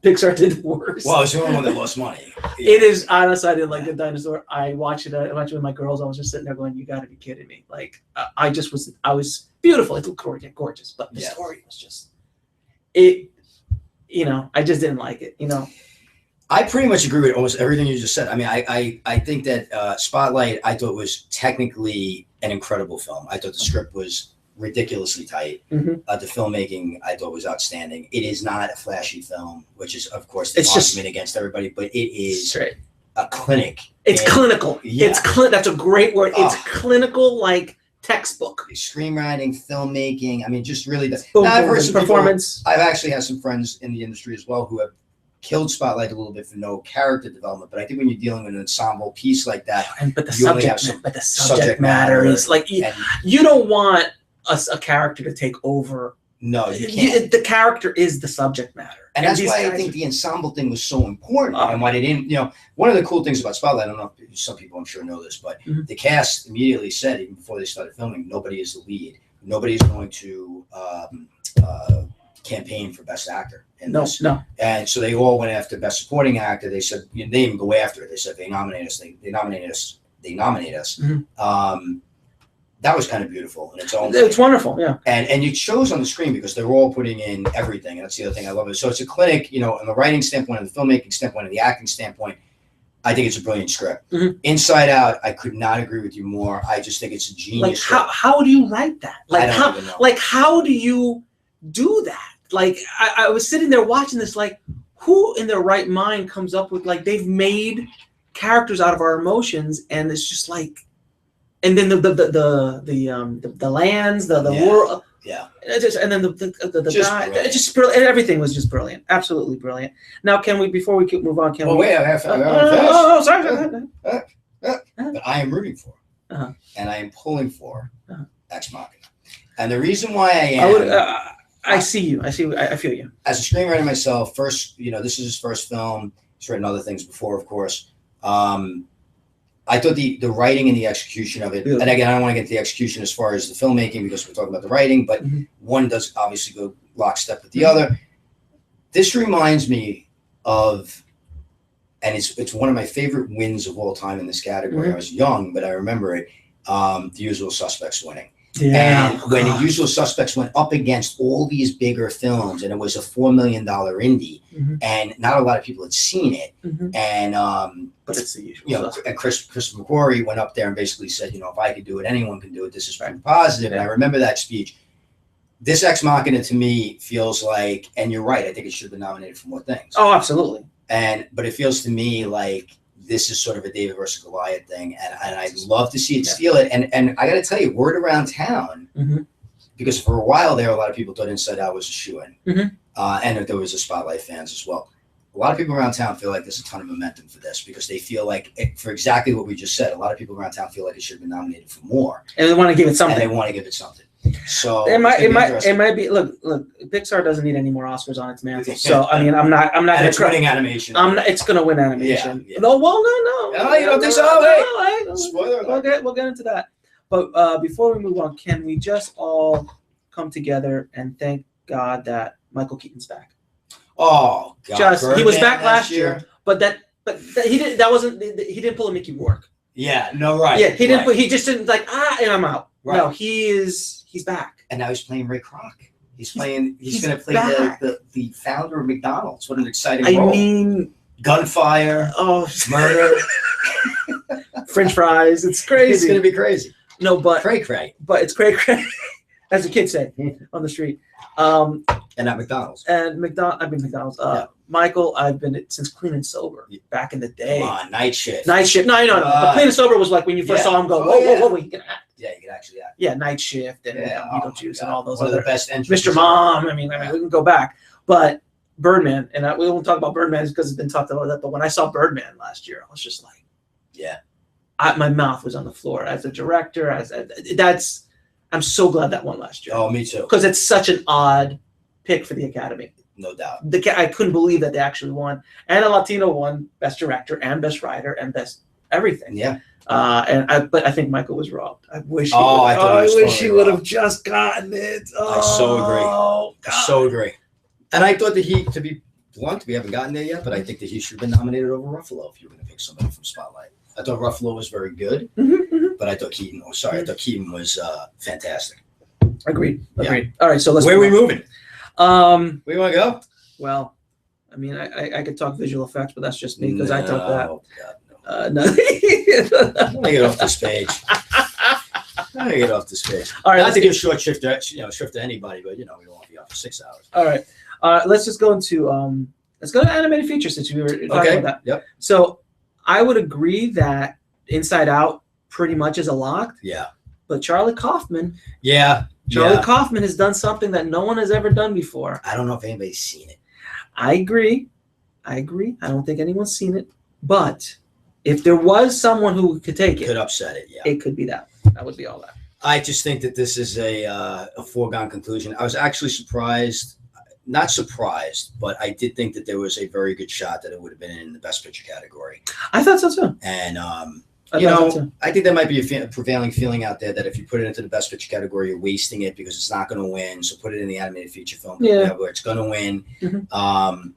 Pixar did worse. Well, it's the only one that lost money. Yeah. It is honestly, I didn't like Good Dinosaur. I watched it with my girls. I was just sitting there going, "You got to be kidding me!" I was beautiful. It looked gorgeous, but the story was just it. I just didn't like it. I pretty much agree with almost everything you just said. I mean, I think that Spotlight I thought was technically an incredible film. I thought the script was ridiculously tight. The filmmaking I thought was outstanding. It is not a flashy film, which is of course the argument against everybody, but it is a clinic. It's clinical. Yeah. That's a great word. It's clinical, like textbook. Screenwriting, filmmaking. I mean, just really the Boom, I've boom, heard some performance. I've actually had some friends in the industry as well who have killed Spotlight a little bit for no character development. But I think when you're dealing with an ensemble piece like that, But the subject matter is like you don't want a character to take over. No, you can't. The character is the subject matter. And that's why I think the ensemble thing was so important and why they didn't, one of the cool things about Spotlight, I don't know if some people I'm sure know this, but the cast immediately said, even before they started filming, nobody is the lead. Nobody is going to campaign for Best Actor. No. And so they all went after Best Supporting Actor. They said, they didn't even go after it. They said, they nominate us. They nominate us. That was kind of beautiful in its own way. It's wonderful, yeah. And it shows on the screen because they're all putting in everything. And that's the other thing I love. So it's a clinic, on the writing standpoint, and the filmmaking standpoint, and the acting standpoint. I think it's a brilliant script. Inside Out, I could not agree with you more. I just think it's a genius. Like how do you write that? I don't even know. Like how do you do that? Like I was sitting there watching this, like who in their right mind comes up with like they've made characters out of our emotions, and it's just like. And then the lands, the world, and then the guy, it's just brilliant. Everything was just brilliant, absolutely brilliant. Now, can we before we move on? Can we? Wait, I have sorry. But I am rooting for, and I am pulling for Ex Machina, and the reason why I am, I see you. I feel you. As a screenwriter myself, first, this is his first film. He's written other things before, of course. I thought the writing and the execution of it, and again, I don't want to get to the execution as far as the filmmaking because we're talking about the writing, but one does obviously go lockstep with the other. This reminds me of, and it's one of my favorite wins of all time in this category. I was young, but I remember it, The Usual Suspects winning. Yeah. And when The Usual Suspects went up against all these bigger films, and it was a $4 million indie, and not a lot of people had seen it, and but it's The Usual Suspects. And Christopher McQuarrie went up there and basically said, if I could do it, anyone can do it. This is pretty positive. And I remember that speech. This Ex Machina to me feels like, and you're right, I think it should have been nominated for more things. Oh, absolutely. But it feels to me like this is sort of a David versus Goliath thing, and I'd love to see it steal it. And I got to tell you, word around town, because for a while there, a lot of people thought Inside Out was a shoo-in, and that there was a Spotlight fans as well. A lot of people around town feel like there's a ton of momentum for this because they feel like, for exactly what we just said, a lot of people around town feel like it should have been nominated for more, and they want to give it something. So it might be. Look, Pixar doesn't need any more Oscars on its mantle. So I mean, I'm not. It's winning animation. It's going to win animation. Yeah. No, well, no. Oh, you don't think so? Wait. Spoiler alert. We'll get into that. But before we move on, can we just all come together and thank God that Michael Keaton's back? Oh, God. He was back last year, but he didn't. That wasn't. He didn't pull a Mickey Rourke. Yeah. No. Right. Yeah. He didn't. He just didn't like and I'm out. Right. No. He's back. And now he's playing Ray Kroc. He's going to play the founder of McDonald's. What an exciting role. I mean, gunfire. Oh, murder. French fries. It's crazy. It's going to be crazy. No, but cray. But it's cray, as the kids say on the street. And at McDonald's. McDonald's. Michael, I've been since Clean and Sober back in the day. Come on, Night Shift. No. But Clean and Sober was like when you first saw him go, whoa, you can act. Yeah, you can actually act. Yeah, Night Shift and Beetlejuice and all those One other. of the best entries. Mr. Mom. I mean, we can go back. But Birdman, and we won't talk about Birdman because it's been talked about that. But when I saw Birdman last year, I was just like, my mouth was on the floor as a director. I'm so glad that won last year. Oh, me too. Because it's such an odd pick for the Academy. No doubt. I couldn't believe that they actually won, and a Latino won Best Director and Best Writer and Best everything. Yeah. But I think Michael was robbed. I wish. He would have just gotten it. I so agree. And I thought that to be blunt, we haven't gotten there yet, but I think that he should have been nominated over Ruffalo if you were going to pick somebody from Spotlight. I thought Ruffalo was very good, but I thought Keaton. I thought Keaton was fantastic. Agreed. Yeah. All right, so let's. Where are we moving? Where you want to go? Well, I mean, I could talk visual effects, but that's just me because I took that. Oh God, no. No. I'm gonna get off this page. All right, not to give short shift to anybody, but we don't want to be off for 6 hours. All right, let's just go into animated features since we were talking about that. Yep. So I would agree that Inside Out pretty much is a lock. Yeah. but Charlie Kaufman. Charlie Kaufman has done something that no one has ever done before. I don't know if anybody's seen it. I agree. I don't think anyone's seen it. But if there was someone who could take it, could upset it. Yeah, it could be that. That would be all that. I just think that this is a foregone conclusion. I was actually surprised, not surprised, but I did think that there was a very good shot that it would have been in the Best Picture category. I thought so too. And I think there might be a prevailing feeling out there that if you put it into the Best Picture category, you're wasting it because it's not going to win. So put it in the animated feature film where it's going to win. Mm-hmm.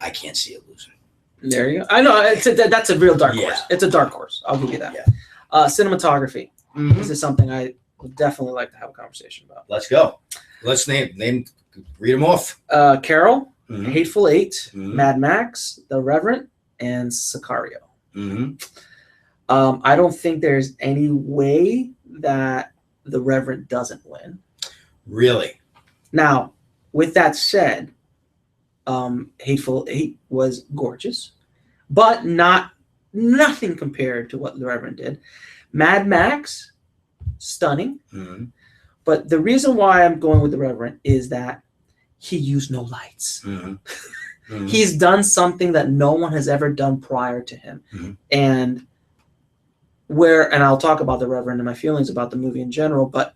I can't see it losing. There you go. I know that's a real dark horse. It's a dark horse. I'll give you that. Yeah. Cinematography. Mm-hmm. This is something I would definitely like to have a conversation about. Let's go. Let's name. Read them off. Carol, mm-hmm. Hateful Eight, mm-hmm. Mad Max, The Revenant, and Sicario. Mm-hmm. I don't think there's any way that The Revenant doesn't win. Really? Now, with that said, Hateful Eight was gorgeous, but nothing compared to what The Revenant did. Mad Max, stunning. Mm-hmm. But the reason why I'm going with The Revenant is that he used no lights. Mm-hmm. Mm-hmm. He's done something that no one has ever done prior to him. Mm-hmm. And I'll talk about The Revenant and my feelings about the movie in general, but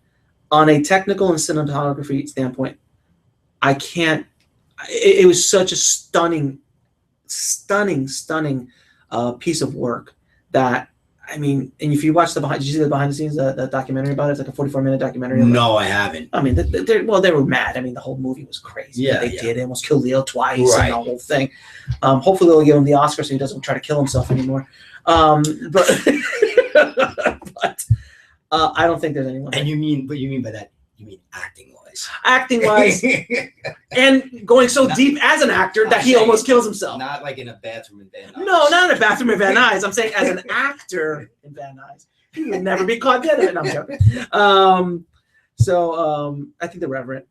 on a technical and cinematography standpoint, I can't. It was such a stunning piece of work that, I mean, and if you watch did you see the behind the scenes, the documentary about it? It's like a 44-minute documentary. No, I haven't. I mean, they were mad. I mean, the whole movie was crazy. Yeah, they did. It almost killed Leo twice right. and the whole thing. Hopefully they'll give him the Oscar so he doesn't try to kill himself anymore. But I don't think there's anyone. And you mean by that? You mean acting wise? Acting wise, and going so deep as an actor that he almost kills himself. Not like in a bathroom in Van Nuys. No, not in a bathroom in Van Nuys. I'm saying as an actor in Van Nuys, he would never be caught dead of it. No, I'm joking. I think The Revenant.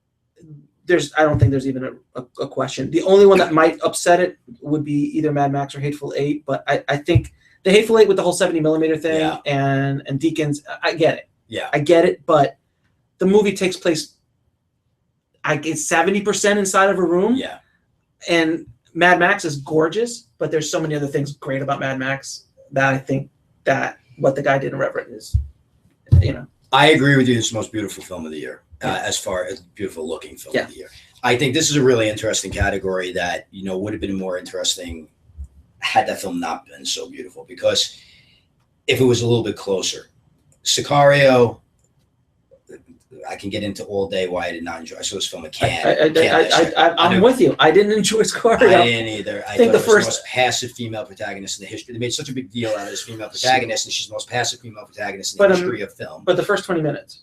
I don't think there's even a question. The only one that might upset it would be either Mad Max or Hateful Eight. But I think the Hateful Eight with the whole 70mm thing and Deacons, I get it. Yeah, I get it, but the movie takes place, I guess, 70% inside of a room. Yeah. And Mad Max is gorgeous, but there's so many other things great about Mad Max that I think that what the guy did in Revenant is, I agree with you. It's the most beautiful film of the year, as far as beautiful looking film of the year. I think this is a really interesting category that, would have been more interesting had that film not been so beautiful, because if it was a little bit closer. Sicario, I can get into all day why I did not enjoy. I saw this film at Cannes. I'm with you. I didn't enjoy Sicario. I didn't either. I think it was the most passive female protagonist in the history. They made such a big deal out of this female protagonist, and she's the most passive female protagonist in the history of film. But the first 20 minutes.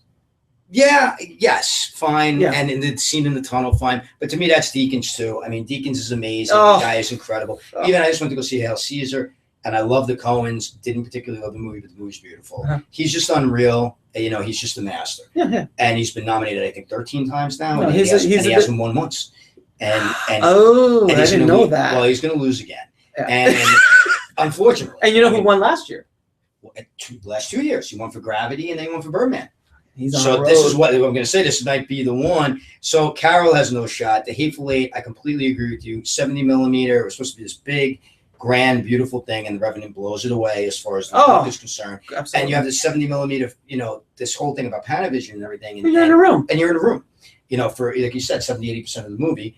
Yeah, yes, fine. Yeah. And in the scene in the tunnel, fine. But to me, that's Deakins too. I mean, Deakins is amazing. The guy is incredible. Even I just went to go see Hail Caesar, and I love the Coens. Didn't particularly love the movie, but the movie's beautiful. Uh-huh. He's just unreal. He's just a master. Yeah. And he's been nominated, I think, 13 times now. No, and he hasn't won once. And I didn't know that. Well, he's going to lose again. Yeah. And unfortunately. And who won last year? Last 2 years. He won for Gravity, and then he won for Birdman. He's on so the road. This is what I'm going to say. This might be the one. So Carol has no shot. The Hateful Eight, I completely agree with you. 70mm. It was supposed to be this big, grand, beautiful thing, and The Revenant blows it away as far as the book is concerned. Absolutely. And you have this 70mm, this whole thing about Panavision and everything. And you're in a room. And you're in a room. For, like you said, 70-80% of the movie.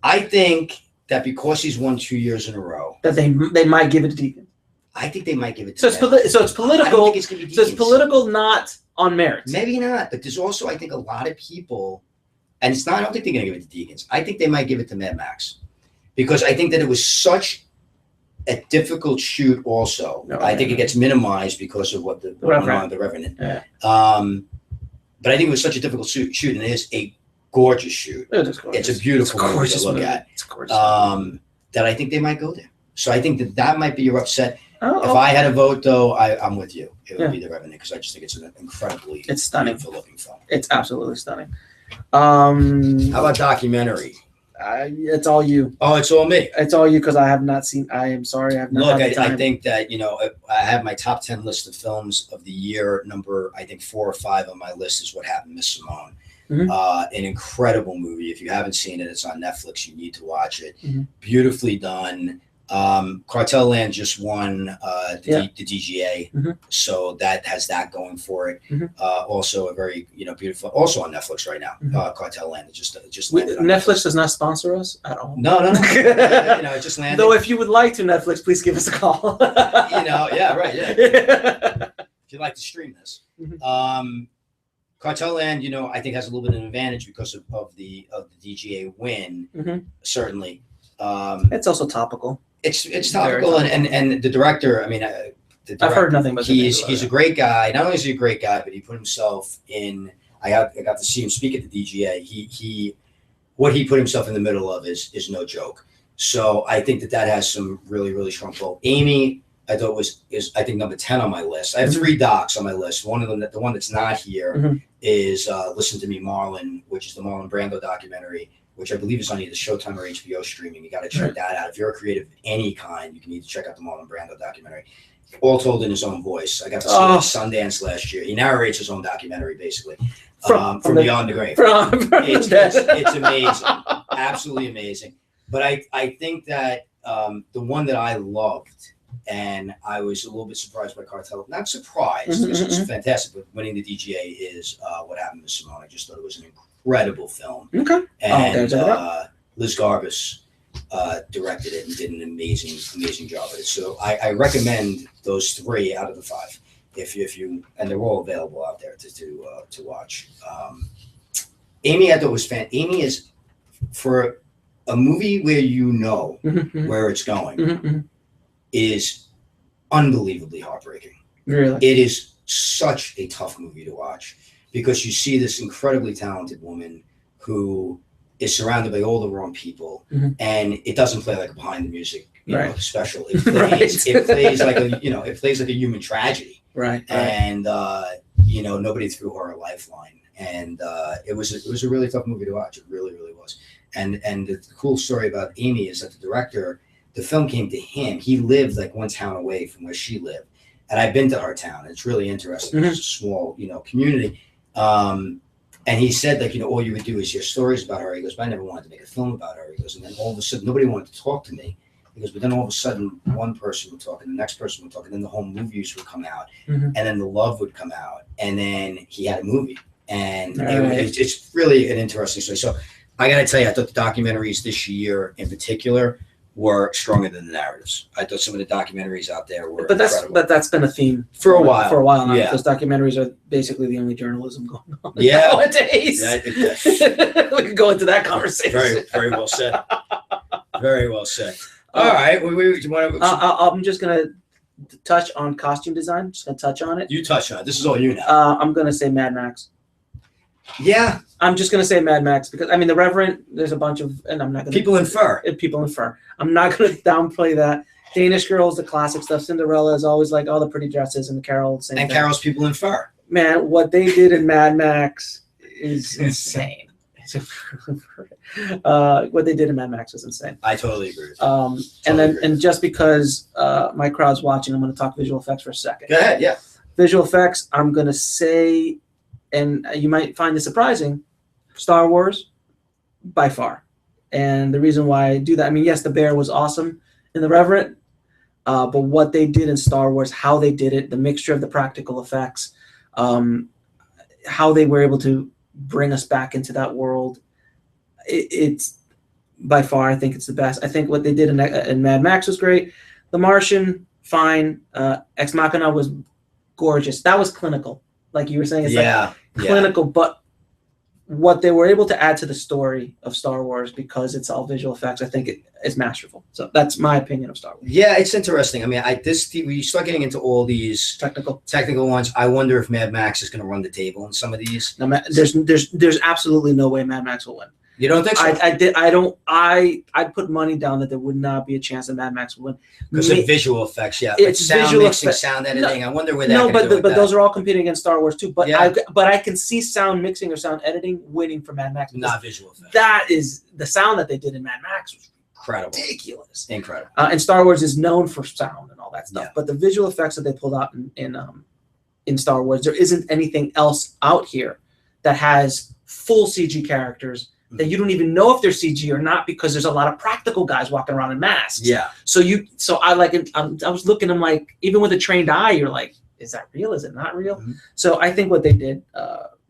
I think that because he's won 2 years in a row, that they might give it to Deacon. I think they might give it to so it's political. I don't think it's going to be Deakins. So it's political, not on merit. Maybe not, but there's also, I think, a lot of people, and it's not. I don't think they're going to give it to Deakins. I think they might give it to Mad Max, because I think that it was such a difficult shoot. Also, I think it gets minimized because of what went on with The Revenant. Yeah. But I think it was such a difficult shoot, and it is a gorgeous shoot. It's a beautiful movie to look at. It's gorgeous. That I think they might go there. So I think that might be your upset. If I had a vote, though, I'm with you. It would be The Revenant, because I just think it's an incredibly stunning beautiful looking film. It's absolutely stunning. How about documentary? It's all you. Oh, it's all me. It's all you because I have not seen. I am sorry, I have not. Look, had the time. I think that, you know, I have my top 10 list of films of the year. Number, I think 4 or 5 on my list is What Happened to Miss Simone. An incredible movie. If you haven't seen it, it's on Netflix. You need to watch it. Beautifully done. Cartel Land just won the DGA, so that has that going for it. Also a very, you know, beautiful, also on Netflix right now. Cartel Land, it just Netflix does not sponsor us at all. No. You know, it just landed. Though if you would like to, Netflix, please give us a call. You know, yeah, right, yeah. If you'd like to stream this. Cartel Land, you know, I think has a little bit of an advantage because of the DGA win, certainly. It's also topical. It's topical, and the director. I mean, the director, I've heard nothing but he's a great guy. Not only is he a great guy, but he put himself in. I got to see him speak at the DGA. He what he put himself in the middle of is no joke. So I think that has some really strong pull. Amy, I thought is I think number 10 on my list. I have 3 docs on my list. One of them, the one that's not here, is Listen to Me, Marlon, which is the Marlon Brando documentary, which I believe is on either Showtime or HBO streaming. You got to check that out. If you're a creative of any kind, you can need to check out the Marlon Brando documentary. All told in his own voice. I got to see it at Sundance last year. He narrates his own documentary, basically, from Beyond the Grave. It's amazing, absolutely amazing. But I think that the one that I loved, and I was a little bit surprised by Cartel. Not surprised, because it's fantastic, but winning the DGA is What Happened to Simone. I just thought it was an incredible film. And Liz Garbus directed it and did an amazing job of it. So I recommend those 3 out of the 5 if you, and they're all available out there to watch. Amy, I thought was Amy is, for a movie where you know where it's going, is unbelievably heartbreaking. Really, it is such a tough movie to watch, because you see this incredibly talented woman who is surrounded by all the wrong people, and it doesn't play like a behind the music special. It plays, it plays like a human tragedy. And you know, nobody threw her a lifeline, and it was a really tough movie to watch. It really was. And the cool story about Amy is that the director, the film came to him. He lived like one town away from where she lived, and I've been to her town. And it's really interesting. It's a small, you know, community. And he said, like, you know, all you would do is hear stories about her. He goes, but I never wanted to make a film about her. He goes, and then all of a sudden, nobody wanted to talk to me. He goes, but then all of a sudden, one person would talk, and the next person would talk, and then the home movies would come out, and then the love would come out, and then he had a movie. And it's really an interesting story. So I got to tell you, I thought the documentaries this year in particular were stronger than the narratives. I thought some of the documentaries out there were incredible. That's been a theme for a while now. Those documentaries are basically the only journalism going on nowadays. We could go into that conversation. Very well said. Very well said. All right. I'm just gonna touch on costume design. Just gonna touch on it. You touch on it. This is all you now. I'm gonna say Mad Max. Yeah, I'm just gonna say Mad Max because I mean the Reverend. There's a bunch of, and I'm not gonna people in fur. I'm not gonna downplay that. Danish Girls, the classic stuff. Cinderella is always like all the pretty dresses, and the Carol. Same thing. Carol's people in fur. Man, what they did in Mad Max is insane. What they did in Mad Max was insane. I totally agree. And just because my crowd's watching, I'm going to talk visual effects for a second. Go ahead. Yeah. Visual effects. I'm going to say, and you might find this surprising, Star Wars, by far. And the reason why I do that, I mean, yes, the bear was awesome in The Revenant, but what they did in Star Wars, how they did it, the mixture of the practical effects, how they were able to bring us back into that world, it's by far, I think it's the best. I think what they did in Mad Max was great. The Martian, fine. Ex Machina was gorgeous. That was clinical, like you were saying. It's clinical, but what they were able to add to the story of Star Wars, because it's all visual effects, I think it is masterful. So that's my opinion of Star Wars. Yeah, it's interesting. I mean, when you start getting into all these technical ones, I wonder if Mad Max is going to run the table in some of these. No, there's absolutely no way Mad Max will win. You don't think so? I'd put money down that there would not be a chance that Mad Max would win. Because of visual effects, yeah. It's sound visual mixing, sound editing. I wonder where that. No, but those are all competing against Star Wars too. But yeah. I can see sound mixing or sound editing winning for Mad Max. Not visual effects. That is the sound that they did in Mad Max was incredible, ridiculous, incredible. And Star Wars is known for sound and all that stuff. Yeah. But the visual effects that they pulled out in Star Wars, there isn't anything else out here that has full CG characters that you don't even know if they're CG or not, because there's a lot of practical guys walking around in masks. Yeah. So I was looking, I'm like, even with a trained eye, you're like, is that real? Is it not real? Mm-hmm. So I think what they did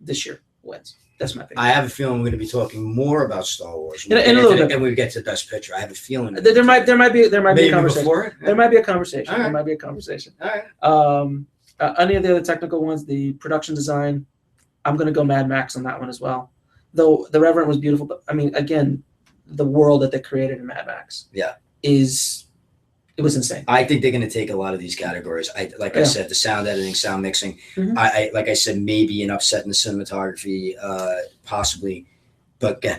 this year wins. That's my thing. I have a feeling we're going to be talking more about Star Wars in a little bit, and we get to Best Picture. I have a feeling there might be a conversation. Before it? There might be a conversation. Right. There might be a conversation. All right. Any of the other technical ones, the production design, I'm going to go Mad Max on that one as well. Though The Revenant was beautiful, but I mean, again, the world that they created in Mad Max, it was insane. I think they're going to take a lot of these categories. I said, the sound editing, sound mixing. Mm-hmm. I like I said, maybe an upset in the cinematography, possibly, but again,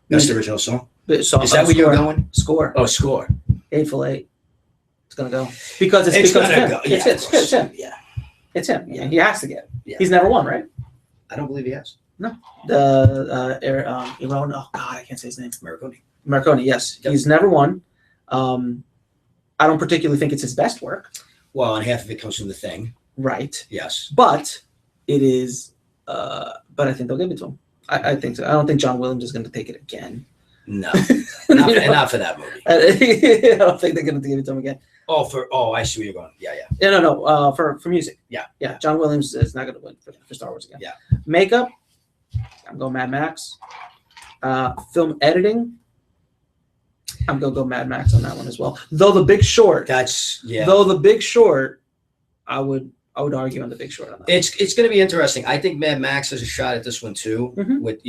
best original song. Is that where you're going? Score. Oh, score. Hateful Eight. It's going to go because it's him. Go. It's him. Yeah. It's him. Yeah. He has to get it. Yeah. He's never won, right? I don't believe he has. No. Iran. Oh God, I can't say his name. Marconi. Yes, yep. He's never won. I don't particularly think it's his best work. Well, and half of it comes from The Thing. Right. Yes. But it is. But I think they'll give it to him. I think so. I don't think John Williams is going to take it again. No, not for that movie. I don't think they're going to give it to him again. Oh, I see where you're going. Yeah. No. For music. Yeah. John Williams is not going to win for Star Wars again. Yeah. Makeup. I'm going Mad Max. Film editing. I'm going to go Mad Max on that one as well. Though The Big Short. Though The Big Short, I would argue on The Big Short on that. It's going to be interesting. I think Mad Max has a shot at this one too. Mm-hmm. With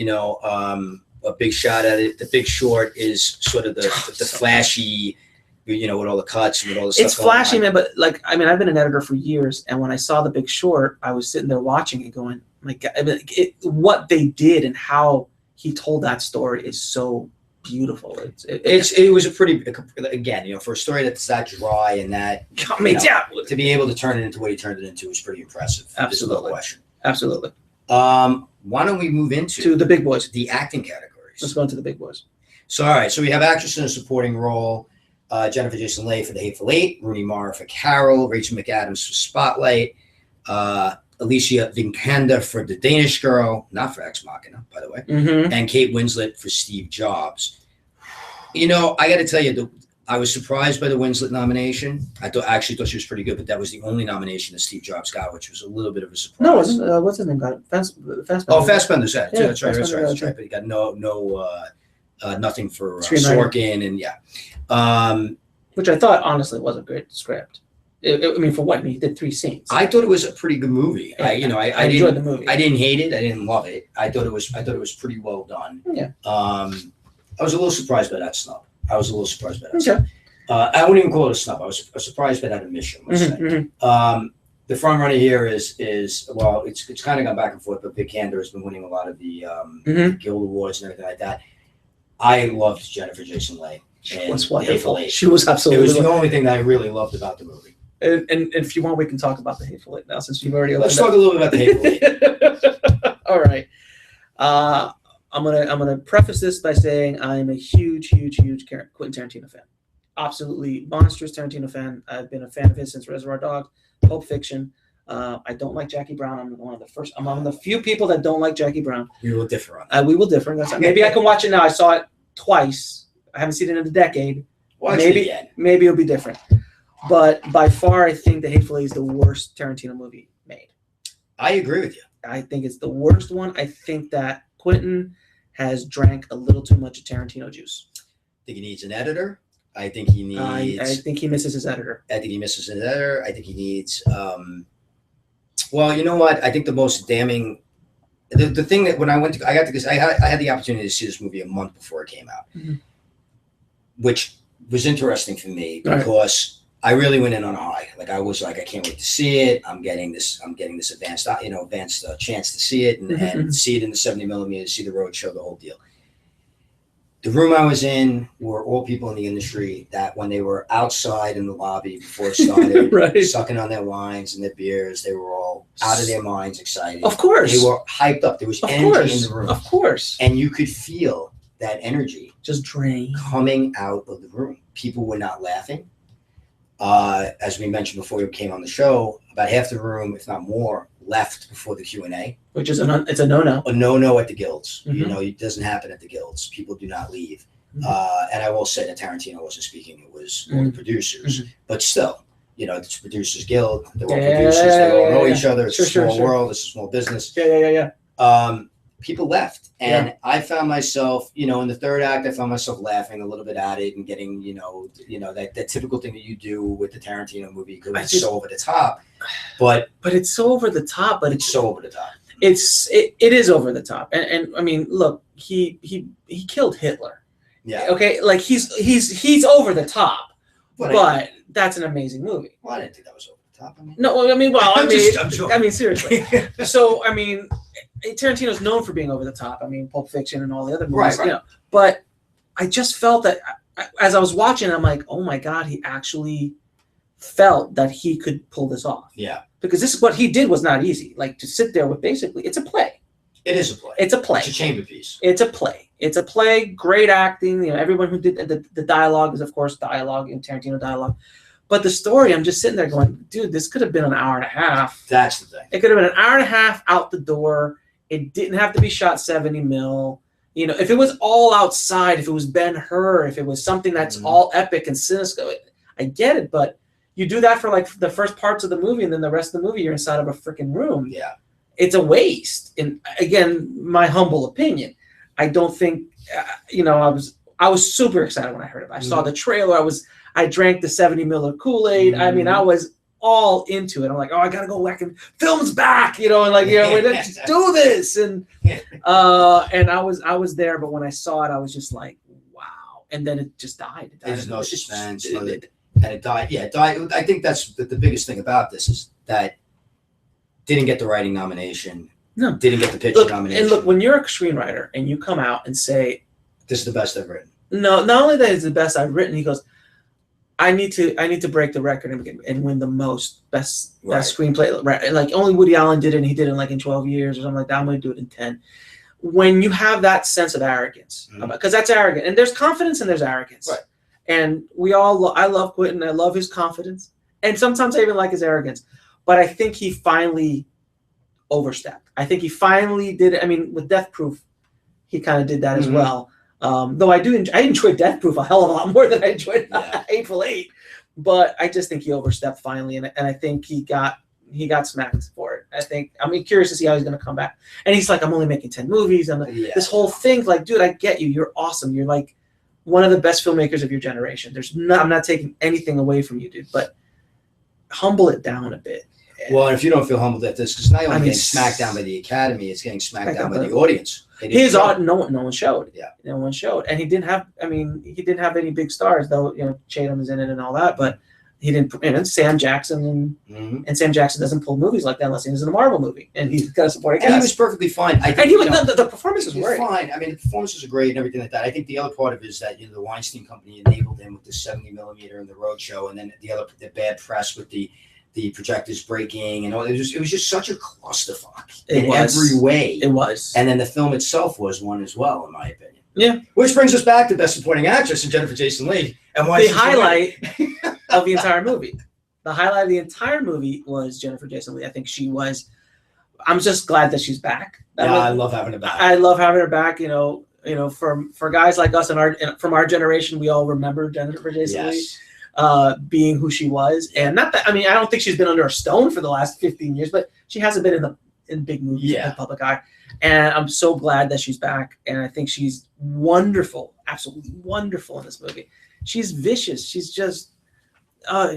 a big shot at it. The Big Short is sort of the flashy, with all the cuts and with all the stuff. It's flashy, man. But I've been an editor for years, and when I saw The Big Short, I was sitting there watching it, going, "My God!" What they did and how he told that story is so beautiful. It was a pretty, again, for a story that's that dry and that, to be able to turn it into what he turned it into was pretty impressive. Absolutely. There's no question. Absolutely. Why don't we move into the big boys, the acting categories? Let's go into the big boys. So, all right. So we have actress in a supporting role: Jennifer Jason Leigh for The Hateful Eight, Rooney Mara for Carol, Rachel McAdams for Spotlight, Alicia Vikander for The Danish Girl, not for Ex Machina, by the way, mm-hmm. and Kate Winslet for Steve Jobs. I got to tell you, I was surprised by the Winslet nomination. I actually thought she was pretty good, but that was the only nomination that Steve Jobs got, which was a little bit of a surprise. No, it wasn't. What's his name got it? Fassbender. Oh, Fassbender's got it too. Yeah, That's right. But he got nothing for Sorkin, and which I thought honestly was a great script. For what? He did 3 scenes. I thought it was a pretty good movie. I enjoyed the movie. I didn't hate it. I didn't love it. I thought it was pretty well done. Yeah. I was a little surprised by that snub. Okay. I wouldn't even call it a snub. I was surprised by that admission. Let's say. Mm-hmm. The front runner here is well, it's kind of gone back and forth, but Vikander has been winning a lot of the Guild Awards and everything like that. I loved Jennifer Jason Leigh. She was wonderful. She was absolutely. It was the only thing that I really loved about the movie. And if you want, we can talk about The Hateful Eight now, since you've already. Let's talk a little bit about The Hateful Eight. All right. I'm gonna preface this by saying I'm a huge Quentin Tarantino fan. Absolutely monstrous Tarantino fan. I've been a fan of his since Reservoir Dogs, Pulp Fiction. I don't like Jackie Brown. I'm one of the few people that don't like Jackie Brown. We will differ on that. We will differ. Maybe I can watch it now. I saw it twice. I haven't seen it in a decade. Maybe it'll be different. But by far, I think The Hateful Eight is the worst Tarantino movie made. I agree with you. I think it's the worst one. I think that Quentin has drank a little too much of Tarantino juice. I think he needs an editor. I think he needs. I think he misses his editor. I think he misses an editor. I think he needs. Well, you know what? I think the most damning. The thing that when I went to, I had the opportunity to see this movie a month before it came out, mm-hmm. which was interesting for me because I really went in on a high. I was like, I can't wait to see it. I'm getting this advanced chance to see it and see it in the 70 millimeter, see the road show, the whole deal. The room I was in were all people in the industry that when they were outside in the lobby before it started, right. sucking on their wines and their beers, they were all out of their minds, excited. Of course. They were hyped up. There was of energy course. in the room. Of course. And you could feel that energy just drain coming out of the room. People were not laughing. As we mentioned before we came on the show, about half the room, if not more, left before the Q&A. Which is it's a no-no. A no-no at the guilds. Mm-hmm. You know, it doesn't happen at the guilds. People do not leave. Mm-hmm. And I will say that Tarantino wasn't speaking. It was all the producers. Mm-hmm. But still, you know, it's Producers Guild. They're all producers. They all know each other. It's a small world. It's a small business. Yeah. People left. And I found myself, you know, in the third act, I found myself laughing a little bit at it and getting, you know, that typical thing that you do with the Tarantino movie because it's so over the top. But it's so over the top. But it's so over the top. It is over the top. And I mean, look, he killed Hitler. Yeah. Okay. Like he's over the top. But that's an amazing movie. Well, I didn't think that was over the top. I mean, no, I mean, well, I'm sure. I mean, seriously. So, I mean, Tarantino's known for being over the top. I mean, Pulp Fiction and all the other movies, right. You know. But I just felt that as I was watching, I'm like, oh my God, he actually felt that he could pull this off. Yeah. Because this is what he did was not easy. Like to sit there with basically, it's a play. It is a play. It's a play. It's a chamber piece. It's a play. It's a play. Great acting. You know, everyone who did the dialogue is of course dialogue and Tarantino dialogue. But the story, I'm just sitting there going, dude, this could have been an hour and a half. That's the thing. It could have been an hour and a half out the door. It didn't have to be shot 70 mil. You know, if it was all outside, if it was Ben-Hur, if it was something that's all epic and sinister, I get it. But you do that for like the first parts of the movie, and then the rest of the movie, you're inside of a freaking room. Yeah. It's a waste. And again, my humble opinion, I don't think, you know, I was super excited when I heard it. I saw the trailer. I drank the 70 miller Kool-Aid. I mean, I was all into it. I'm like, oh, I gotta go back and film's back, you know, and like, you know, let's do this. And I was there, but when I saw it, I was just like, wow. And then it just died. There's no suspense. And it died. Yeah, it died. I think that's the biggest thing about this is that didn't get the writing nomination. No. Didn't get the picture nomination. And look, when you're a screenwriter and you come out and say, this is the best I've written. No, not only that it's the best I've written, he goes, I need to break the record and win the most best screenplay. Like only Woody Allen did it, and he did it like in 12 years or something like that. I'm going to do it in 10. When you have that sense of arrogance, because that's arrogant, and there's confidence and there's arrogance. Right. And I love Quentin. I love his confidence, and sometimes I even like his arrogance. But I think he finally overstepped. I think he finally did it. I mean, with Death Proof, he kind of did that as well. Though I enjoyed Death Proof a hell of a lot more than I enjoyed Hateful Eight, but I just think he overstepped finally, and I think he got smacked for it. I'm curious to see how he's going to come back. And he's like, I'm only making 10 movies, and this whole thing, like, dude, I get you. You're awesome. You're like one of the best filmmakers of your generation. I'm not taking anything away from you, dude, but humble it down a bit. Well, and if you don't feel humbled at this, because not only getting smacked down by the Academy, it's getting smacked down by the audience. No one showed. Yeah, no one showed, and he didn't have any big stars though. You know, Chatham is in it and all that, but he didn't. And Sam Jackson and Sam Jackson doesn't pull movies like that unless he's in a Marvel movie, and he's got a supporting cast. And he was perfectly fine. I think, the performances were fine. I mean, the performances are great and everything like that. I think the other part of it is that the Weinstein Company enabled him with the 70 millimeter in the roadshow, and then the bad press with the projectors breaking and all. It was just such a clusterfuck in every way. It was. And then the film itself was one as well, in my opinion. Yeah. Which brings us back to Best Supporting Actress and Jennifer Jason Leigh. And why the highlight of the entire movie. The highlight of the entire movie was Jennifer Jason Leigh. I think she was. I'm just glad that she's back. I love having her back. I love having her back. You know, for guys like us from our generation, we all remember Jennifer Jason Leigh. Being who she was, and not that I don't think she's been under a stone for the last 15 years, but she hasn't been in big movies in the public eye, and I'm so glad that she's back, and I think she's wonderful, absolutely wonderful in this movie. She's vicious. She's just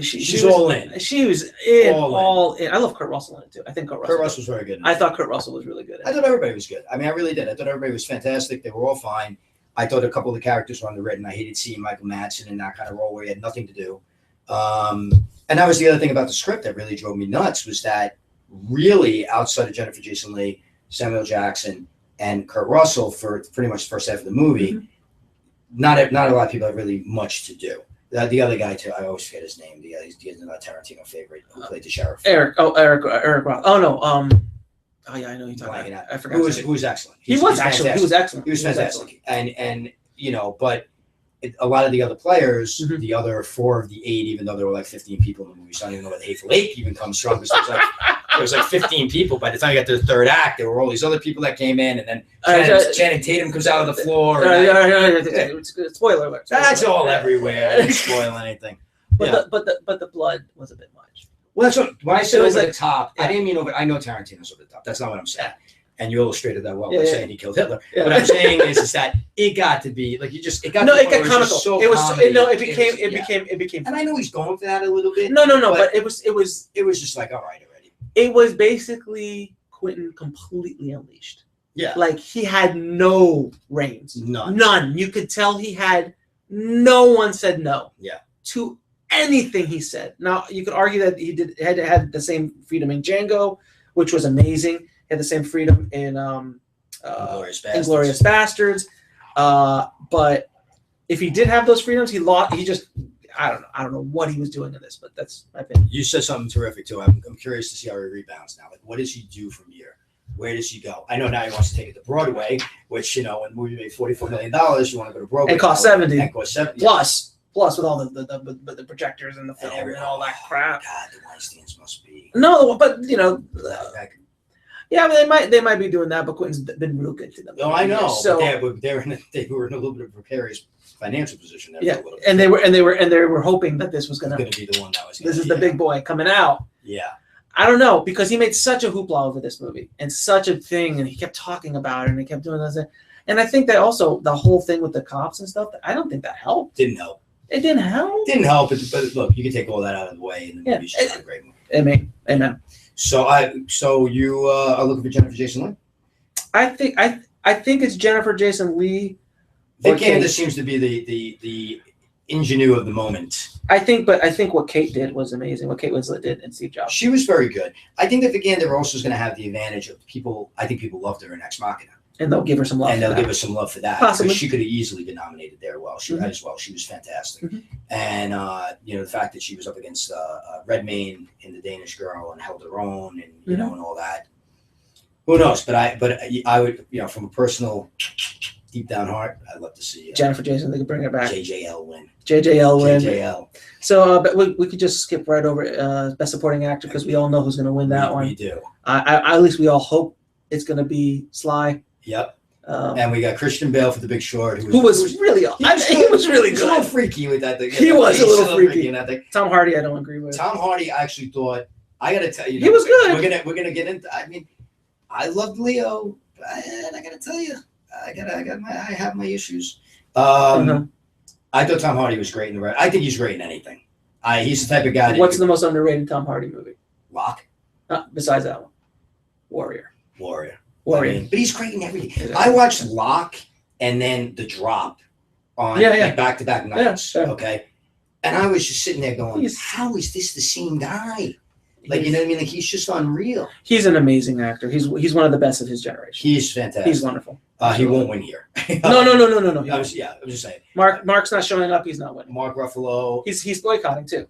she's all in. She was all in. I love Kurt Russell in it too. I think Kurt Russell was very good. I thought Kurt Russell was really good. I thought everybody was good. I mean, I really did. I thought everybody was fantastic. They were all fine. I thought a couple of the characters were underwritten. I hated seeing Michael Madsen in that kind of role where he had nothing to do. And that was the other thing about the script that really drove me nuts was that really outside of Jennifer Jason Leigh, Samuel Jackson, and Kurt Russell for pretty much the first half of the movie, not a lot of people have really much to do. The other guy too, I always forget his name. He's a Tarantino favorite who played the sheriff. Eric Roth. Oh no. Oh yeah, I know you're talking about. I forgot. Who was excellent. He was excellent. He was fantastic. And but a lot of the other players, the other 4 of the 8, even though there were like 15 people in the movie, so I don't even know where the Hateful Eight even comes from. Because there was like 15 people. By the time you got to the third act, there were all these other people that came in, and then Channing Tatum comes out of the floor. Spoiler alert. That's all everywhere. I didn't spoil anything. But the blood was a bit much. Well, that's what when I said it was over the top. I didn't mean over. I know Tarantino's over the top. That's not what I'm saying. And you illustrated that well by saying he killed Hitler. What I'm saying is that it got to be like it got comical. So it became. And I know he's going for that a little bit. No, but it was just like, all right already. It was basically Quentin completely unleashed. Yeah, like he had no reins, none. You could tell he had. No one said no. Yeah. To anything he said. Now you could argue that he had the same freedom in Django, which was amazing. He had the same freedom in Inglourious Bastards. But if he did have those freedoms, he lost. He just I don't know what he was doing in this, but that's my opinion. You said something terrific too. I'm curious to see how he rebounds now. Like, what does he do from here? Where does he go? I know now he wants to take it to Broadway, which when the movie made $44 million, you want to go to Broadway. And cost 70. And cost 70. Plus with all the projectors and the film and all that crap. God, the Weinsteins must be. No, but yeah, but they might be doing that. But Quentin's been real good to them. Oh, I know. So they were in a little bit of a precarious financial position there. Yeah, and they were hoping that this was going to be the one that was. This is the big boy coming out. Yeah. I don't know, because he made such a hoopla over this movie and such a thing, and he kept talking about it and he kept doing this. And I think that also the whole thing with the cops and stuff, I don't think that helped. Didn't help. It didn't help. Didn't help, but look, you can take all that out of the way, and the movie's just not a great movie. Amen. So you are looking for Jennifer Jason Leigh? I think it's Jennifer Jason Leigh. Vic Candace seems to be the ingenue of the moment. I think what Kate did was amazing. What Kate Winslet did and Steve Jobs. She was very good. I think that Vic Candace also is going to have the advantage of people. I think people loved her in Ex Machina. And they'll give her some love. And they'll give her some love for that. Possibly. Because she could have easily been nominated there as well. She was fantastic. And the fact that she was up against Redmayne in The Danish Girl and held her own and and all that. Who knows? But I would from a personal deep down heart, I'd love to see Jennifer Jason. They could bring her back. JJL win. JJL. So, but we could just skip right over Best Supporting Actor because we all know who's going to win that one. We do. At least we all hope it's going to be Sly. Yep. And we got Christian Bale for The Big Short, who was really good. He was really good. He was a little freaky with that thing. He was a little freaky in that thing. Tom Hardy, I don't agree with. Tom Hardy, I actually thought. I got to tell you, he was good. We're gonna get into. I mean, I loved Leo, and I got to tell you, I have my issues. I thought Tom Hardy was great in the. I think he's great in anything. He's the type of guy. What's the most underrated Tom Hardy movie? Locke. Besides that one, Warrior. I mean, but he's great in everything. I watched Locke and then The Drop on back-to-back nights. Okay, and I was just sitting there going, "How is this the same guy?" Like, you know what I mean? Like, he's just unreal. He's an amazing actor. He's one of the best of his generation. He's fantastic. He's wonderful. He won't win here. No. I was just saying. Mark's not showing up. He's not winning. Mark Ruffalo. He's boycotting too.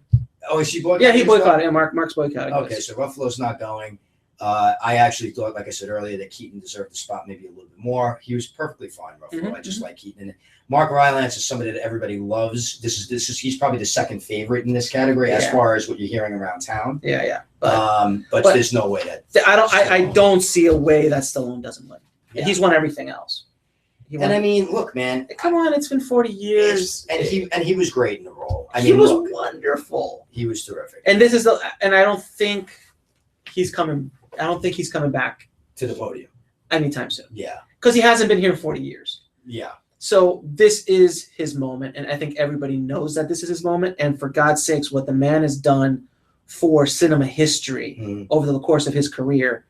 Oh, is he boycotting? Yeah, he boycotted. Yeah, Mark's boycotting. Okay, so Ruffalo's not going. I actually thought, like I said earlier, that Keaton deserved the spot maybe a little bit more. He was perfectly fine, Ruffalo. I just like Keaton. And Mark Rylance is somebody that everybody loves. He's probably the second favorite in this category as far as what you're hearing around town. Yeah. But there's no way that I don't see a way that Stallone doesn't win. Yeah. He's won everything else. I mean, look, man. Come on, it's been 40 years. And he was great in the role. He was wonderful. He was terrific. And I don't think he's coming. I don't think he's coming back to the podium anytime soon. Yeah, because he hasn't been here in 40 years. Yeah. So this is his moment, and I think everybody knows that this is his moment. And for God's sakes, what the man has done for cinema history over the course of his career,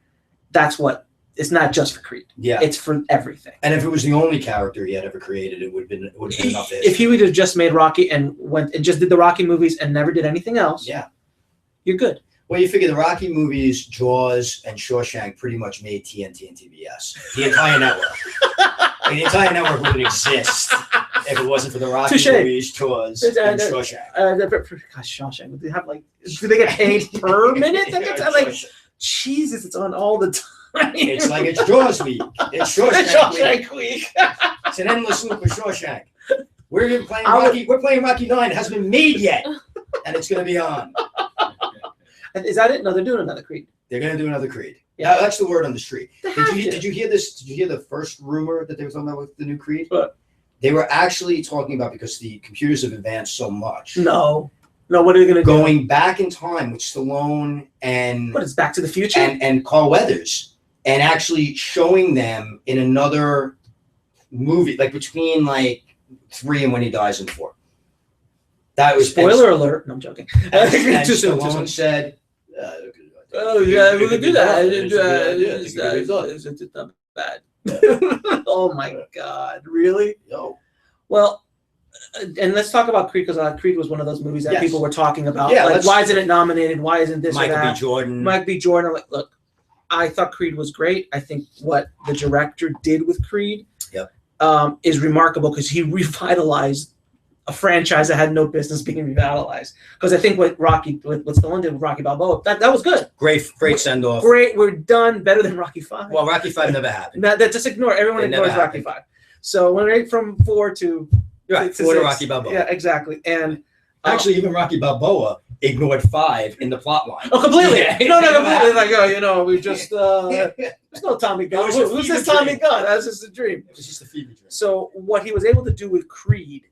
that's what. It's not just for Creed. Yeah, it's for everything. And if it was the only character he had ever created, it would have been enough. If he would have just made Rocky and went and just did the Rocky movies and never did anything else, you're good. Well, you figure the Rocky movies, Jaws, and Shawshank pretty much made TNT and TBS, the entire network. The entire network wouldn't exist if it wasn't for the Rocky Touche. movies, Tours, and Shawshank. Gosh, Shawshank. Do they have like? Do they get paid per minute? Like, Jesus, it's on all the time. It's like it's Jaws week. It's Shawshank week. week. It's an endless loop of Shawshank. We're even playing Rocky. We're playing Rocky 9. It hasn't been made yet, and it's going to be on. Is that it? No, they're doing another Creed. They're going to do another Creed. Yeah, that's the word on the street. Did you hear this? Did you hear the first rumor that they were talking about with the new Creed? What? They were actually talking about, because the computers have advanced so much. No. What are they going to do? Going back in time with Stallone and What is Back to the Future and Carl Weathers, and actually showing them in another movie, like between like 3 and when he dies in 4. That was spoiler alert. No, I'm joking. And Stallone said, "Oh yeah, we could do that. It's not bad." Oh my God, really? No. Well, and let's talk about Creed, because Creed was one of those movies that people were talking about. Yeah, like, why isn't it nominated? Why isn't this Michael or that? B. Jordan? Mike B. Jordan. Like, look, I thought Creed was great. I think what the director did with Creed, is remarkable, because he revitalized a franchise that had no business being revitalized. Because I think what Stallone did with Rocky Balboa, that was good. Great send off. Great, we're done. Better than Rocky 5. Well, Rocky 5 never happened. That just ignore. Everyone ignores Rocky 5. So when we're from 4 to 4 to Rocky Balboa. Yeah, exactly. And actually, even Rocky Balboa ignored 5 in the plot line. Oh, completely. Yeah. No, completely. Like, we just there's no Tommy Gunn. Who's this Tommy Gunn? That's just a dream. It was just a fever dream. So what he was able to do with Creed,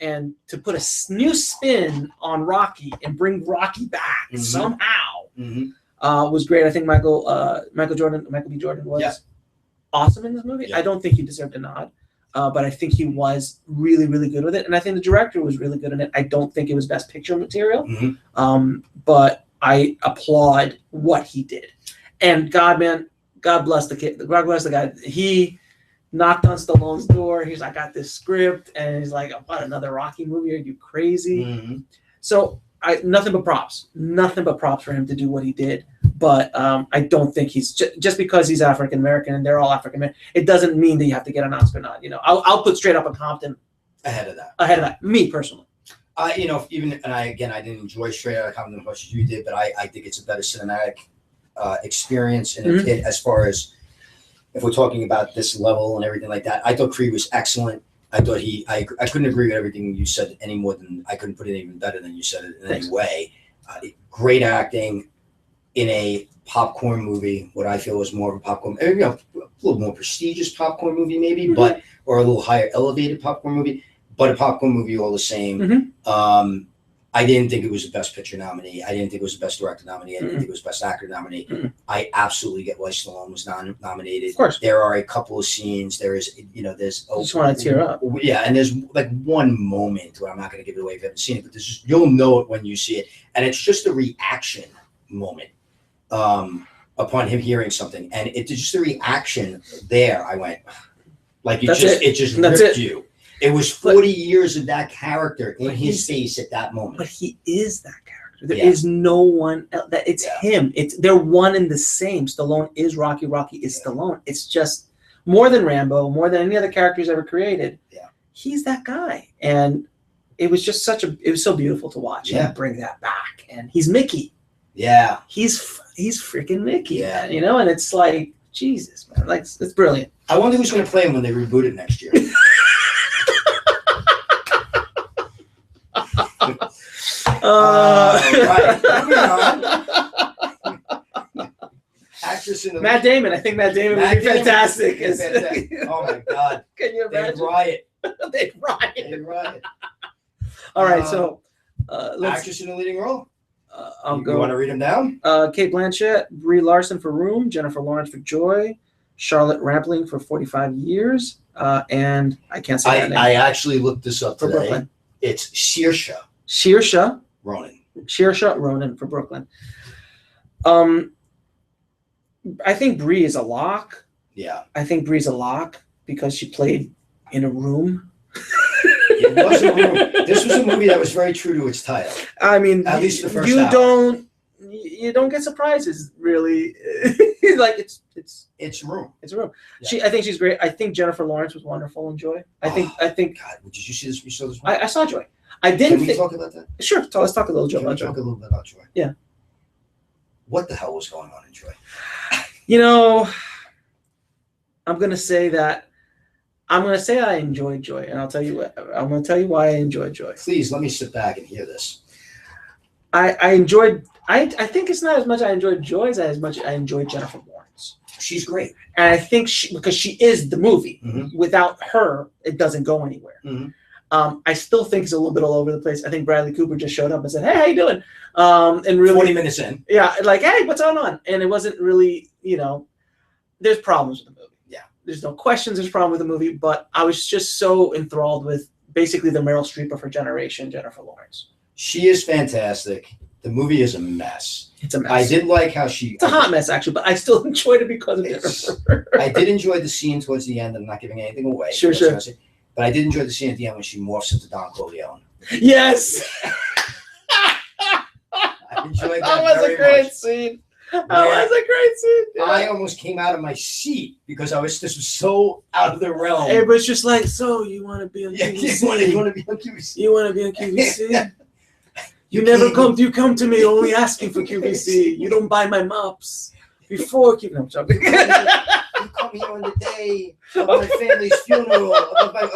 and to put a new spin on Rocky and bring Rocky back somehow, was great. I think Michael B. Jordan was awesome in this movie. Yeah. I don't think he deserved a nod, but I think he was really, really good with it. And I think the director was really good in it. I don't think it was Best Picture material, but I applaud what he did. And God bless the kid. God bless the guy. He knocked on Stallone's door. He's like, I got this script, and he's like, what, another Rocky movie? Are you crazy? So nothing but props for him to do what he did. But I don't think he's just because he's African American and they're all African American, it doesn't mean that you have to get an Oscar nod. I'll put Straight Up a Compton ahead of that. Me personally. I didn't enjoy Straight Outta Compton as much as you did, but I think it's a better cinematic experience, and as far as if we're talking about this level and everything like that, I thought Creed was excellent. I thought I couldn't agree with everything you said any more than I couldn't put it even better than you said it in any way. Great acting in a popcorn movie, what I feel was more of a popcorn, a little more prestigious popcorn movie maybe, or a little higher elevated popcorn movie, but a popcorn movie all the same. I didn't think it was the Best Picture nominee. I didn't think it was the Best Director nominee. I didn't think it was Best Actor nominee. I absolutely get why Stallone was nominated. Of course. There are a couple of scenes. There's. I just want to tear up. Yeah, and there's like one moment where I'm not going to give it away if you haven't seen it, but you'll know it when you see it, and it's just a reaction moment upon him hearing something, and it's just a reaction there. I went like it just ripped you. It was 40 years of that character in his face at that moment. But he is that character. There is no one else. It's him. They're one and the same. Stallone is Rocky. Rocky is Stallone. It's just more than Rambo, more than any other character he's ever created. Yeah. He's that guy. And it was just it was so beautiful to watch him bring that back. And he's Mickey. Yeah. He's freaking Mickey. Yeah. Man, and it's like, Jesus, man. Like, it's brilliant. I wonder who's going to play him when they reboot it next year. Right. Actress in the Matt Damon. I think Matt Damon would be fantastic. Oh my God! Can you imagine? They'd riot. All right, so actress in the leading role. I'll go. You want to read them down? Kate Blanchett, Brie Larson for Room, Jennifer Lawrence for Joy, Charlotte Rampling for 45 Years, and I can't say that name. I actually looked this up today. Brooklyn. It's Saoirse Ronan for Brooklyn. I think Brie is a lock. Yeah. I think Brie's a lock because she played in a room. It was a room. This was a movie that was very true to its title. I mean, at least the first hour. you don't get surprises really. Like it's Room. It's a room. Yeah. I think she's great. I think Jennifer Lawrence was wonderful in Joy. I think. God, did you see this? You saw this one? I saw Joy. I didn't. Can we talk about that? Sure. Let's talk a little Can we about Joy. talk a little bit about Joy? Yeah. What the hell was going on in Joy? You know, I'm gonna say I enjoyed Joy, and I'm gonna tell you why I enjoyed Joy. Please let me sit back and hear this. I enjoyed. I think it's not as much I enjoyed Joy as much I enjoyed Jennifer Lawrence. She's great, and I think because she is the movie. Mm-hmm. Without her, it doesn't go anywhere. Mm-hmm. I still think it's a little bit all over the place. I think Bradley Cooper just showed up and said, "Hey, how you doing?" And really, 40 minutes in, yeah, like, "Hey, what's going on?" And it wasn't really, there's problems with the movie. Yeah, there's no questions. There's a problem with the movie, but I was just so enthralled with basically the Meryl Streep of her generation, Jennifer Lawrence. She is fantastic. The movie is a mess. It's a mess. I did like how It's a hot mess, actually, but I still enjoyed it because of Jennifer. I did enjoy the scene towards the end. I'm not giving anything away. Sure. But I did enjoy the scene at the end when she morphs into Don Corleone. Yes. I enjoyed that. That was very a great much. scene. That was a great scene. Yeah. I almost came out of my seat because this was so out of the realm. It was just like, so you want to be on Yeah, QVC? you want to be on QVC? You want to be on QVC? Yeah. You never come. You come to me only asking for QVC. You don't buy my mops before QVC. No, I'm joking. You come here on the day of my family's funeral, of my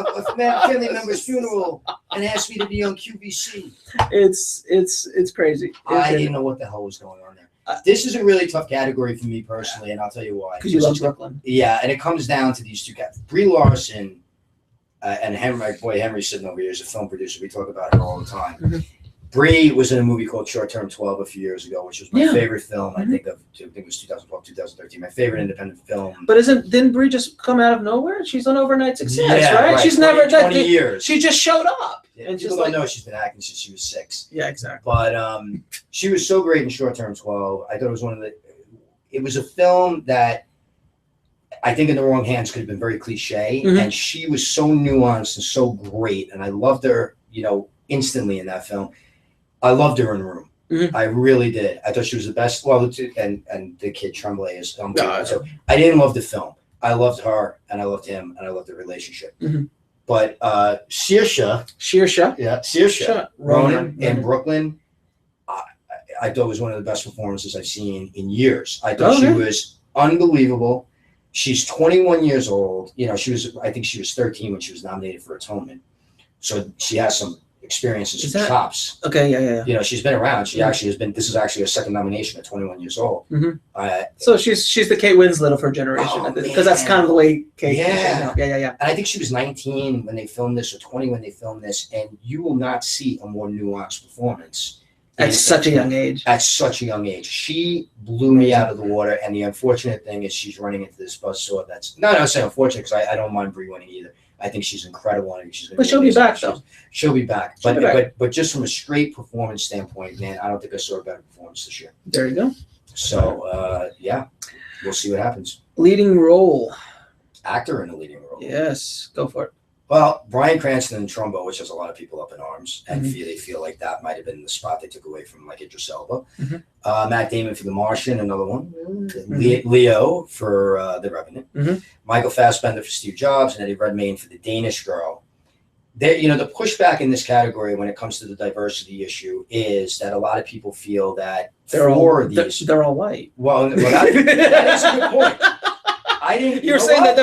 family member's funeral, and ask me to be on QVC. It's crazy. I didn't know what the hell was going on there. This is a really tough category for me personally, and I'll tell you why. Because you love Brooklyn. Yeah, and it comes down to these two guys. Brie Larson and Henry, my boy Henry's sitting over here is a film producer. We talk about her all the time. Mm-hmm. Brie was in a movie called Short Term 12 a few years ago, which was my favorite film. I think it was 2012, 2013. My favorite independent film. But didn't Brie just come out of nowhere? She's on overnight success, Yeah, right? She's 20, never 20 years. She just showed up. Yeah, and people just don't know she's been acting since she was 6. Yeah, exactly. But she was so great in Short Term 12. I thought it was a film that I think in the wrong hands could have been very cliche. Mm-hmm. And she was so nuanced and so great. And I loved her, instantly in that film. I loved her in Room. Mm-hmm. I really did. I thought she was the best. Well, and the kid Tremblay is No, so I didn't love the film. I loved her and I loved him and I loved the relationship. Mm-hmm. But Saoirse, Ronan in Brooklyn, I thought was one of the best performances I've seen in years. I thought she was unbelievable. She's 21 years old. I think she was 13 when she was nominated for Atonement. So she has some experiences and chops. Okay, yeah. She's been around. She actually has been. This is actually her second nomination at 21 years old. Mm-hmm. So she's the Kate Winslet of her generation, because that's kind of the way Kate. Yeah. And I think she was 19 when they filmed this, or 20 when they filmed this, and you will not see a more nuanced performance. At such a young age. At such a young age, she blew me out of the water. And the unfortunate thing is, she's running into this buzzsaw. That's not. I say unfortunate because I don't mind Brie winning either. I think she's incredible. But she'll be back, though. She'll be back. But just from a straight performance standpoint, man, I don't think I saw a better performance this year. There you go. So, we'll see what happens. Leading role. Actor in a leading role. Yes, go for it. Well, Bryan Cranston in Trumbo, which has a lot of people up in arms, and they feel like that might have been the spot they took away from, like, Idris Elba. Mm-hmm. Matt Damon for The Martian, another one. Mm-hmm. Leo for The Revenant. Mm-hmm. Michael Fassbender for Steve Jobs, and Eddie Redmayne for The Danish Girl. The pushback in this category when it comes to the diversity issue is that a lot of people feel that they're all white. Well, that is a good point. You're saying that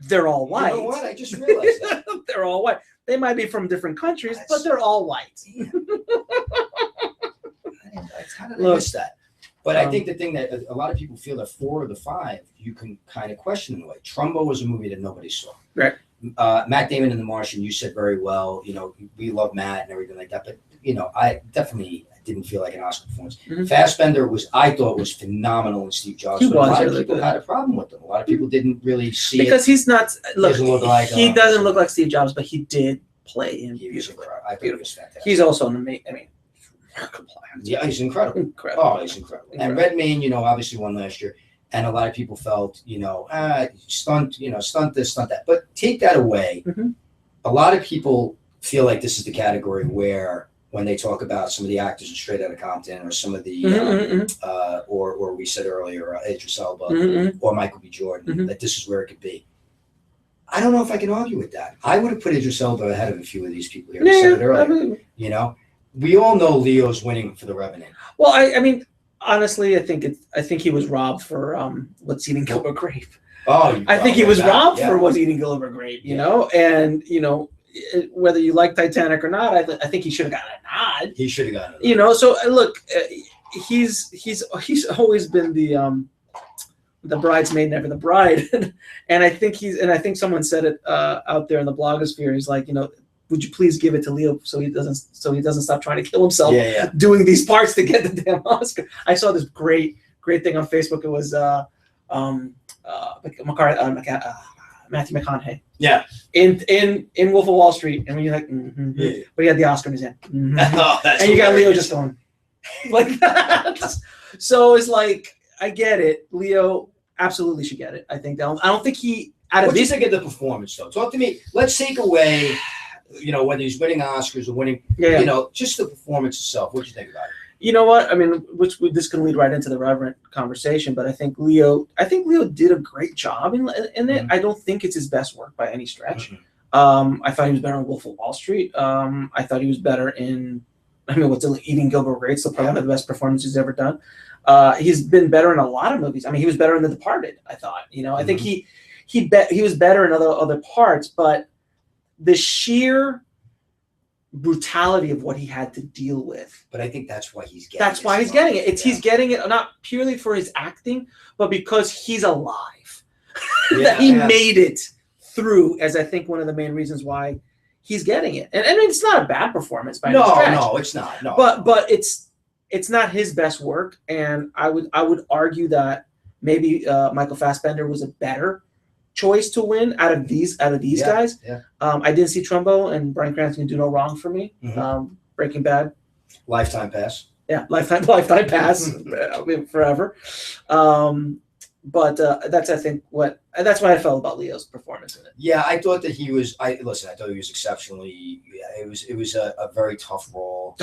they're all white. You know what? I just realized that. They're all white. They might be from different countries, but they're all white. How did I miss that? But I think the thing that a lot of people feel that 4 of the 5, you can kind of question in a way. Trumbo was a movie that nobody saw. Right. Matt Damon in The Martian, you said very well, we love Matt and everything like that. But, I definitely didn't feel like an Oscar performance. Mm-hmm. Fassbender I thought was phenomenal in Steve Jobs. But a lot of people had a problem with him. A lot of people didn't really see because he's not. Look, he doesn't look like Steve Jobs, but he did play him. He was incredible. I thought he was fantastic. He's also yeah, he's incredible. Oh, he's incredible. And Redmayne, obviously won last year. And a lot of people felt, stunt this, stunt that. But take that away. Mm-hmm. A lot of people feel like this is the category where when they talk about some of the actors in Straight Outta Compton, or some of the, or we said earlier, Idris Elba, or Michael B. Jordan, that this is where it could be. I don't know if I can argue with that. I would have put Idris Elba ahead of a few of these people here. I said it earlier. You know, we all know Leo's winning for The Revenant. Well, I mean, honestly, I think he was robbed for What's Eating Gilbert Grape. Oh, I think he was robbed for What's Eating Gilbert Grape. You know, and you know, whether you like Titanic or not, I think he should have gotten a nod. He should have gotten a nod. You know, so look, he's always been the bridesmaid, never the bride, and I think someone said it out there in the blogosphere. He's like, you know, would you please give it to Leo so he doesn't stop trying to kill himself doing these parts to get the damn Oscar. I saw this great thing on Facebook. It was Matthew McConaughey. Yeah. In Wolf of Wall Street, and when you're like, but he had the Oscar in his hand, Oh, and you got Leo just going like that. So it's like, I get it. Leo absolutely should get it. I don't think he What do you think of the performance, though? Talk to me. Let's take away, you know, whether he's winning Oscars or winning, you know, just the performance itself. What do you think about it? You know what? I mean, this can lead right into the Reverend conversation, but I think Leo did a great job in it. I don't think it's his best work by any stretch. I thought he was better in Wolf of Wall Street. I thought he was better in, What's Eating Gilbert Grape, so probably one of the best performances he's ever done. He's been better in a lot of movies. I mean, he was better in The Departed, I thought. You know, I think he was better in other parts, but the sheer brutality of what he had to deal with. But I think that's why he's getting That's why he's getting it. He's getting it not purely for his acting, but because he's alive. That he made it through, as I think one of the main reasons why he's getting it. And it's not a bad performance by any stretch. No, it's not. No. But it's not his best work, and I would argue that maybe Michael Fassbender was a better choice to win out of these guys. Yeah. I didn't see Trumbo, and Bryan Cranston can do no wrong for me. Breaking Bad, lifetime pass. Yeah, lifetime pass, forever. But that's that's why I felt about Leo's performance in it. Yeah, I thought that he was. I thought he was exceptionally. Yeah, it was a very tough role.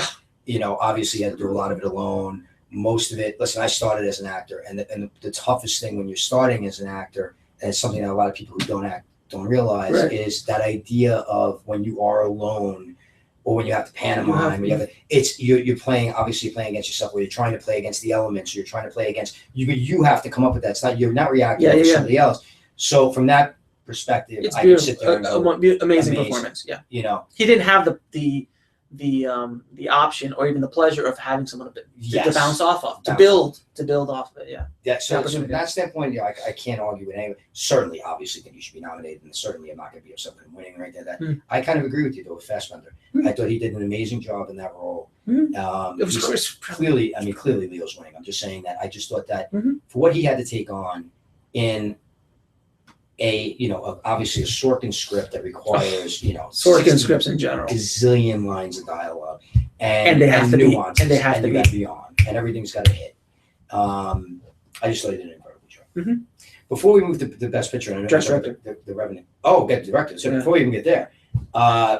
You know, obviously, he had to do a lot of it alone. Most of it. Listen, I started as an actor, and the toughest thing when you're starting as an actor, and it's something that a lot of people who don't act don't realize, is that idea of when you are alone, or when you have to pantomime. You're playing against yourself, where you're trying to play against the elements. You're trying to play against you. You have to come up with that. You're not reacting to somebody else. So from that perspective, it's I can sit there and go, amazing performance. Yeah, you know, he didn't have the option or even the pleasure of having someone to bounce off of, to build off of it. Yeah. So from that standpoint, I can't argue with anyone. Certainly, obviously, think you should be nominated, and certainly I'm not going to be upset with him winning right there. That I kind of agree with you though with Fassbender. I thought he did an amazing job in that role. It was clearly Leo's winning. I'm just saying that I just thought that for what he had to take on in obviously a Sorkin script that requires, Sorkin scripts in general, gazillion lines of dialogue, and they have to nuance, be, and they have to be on, and everything's got to hit. I just thought he did an incredible job. Before we move to the best picture, and I know director, the Revenant. Oh, get the director. So before we even get there,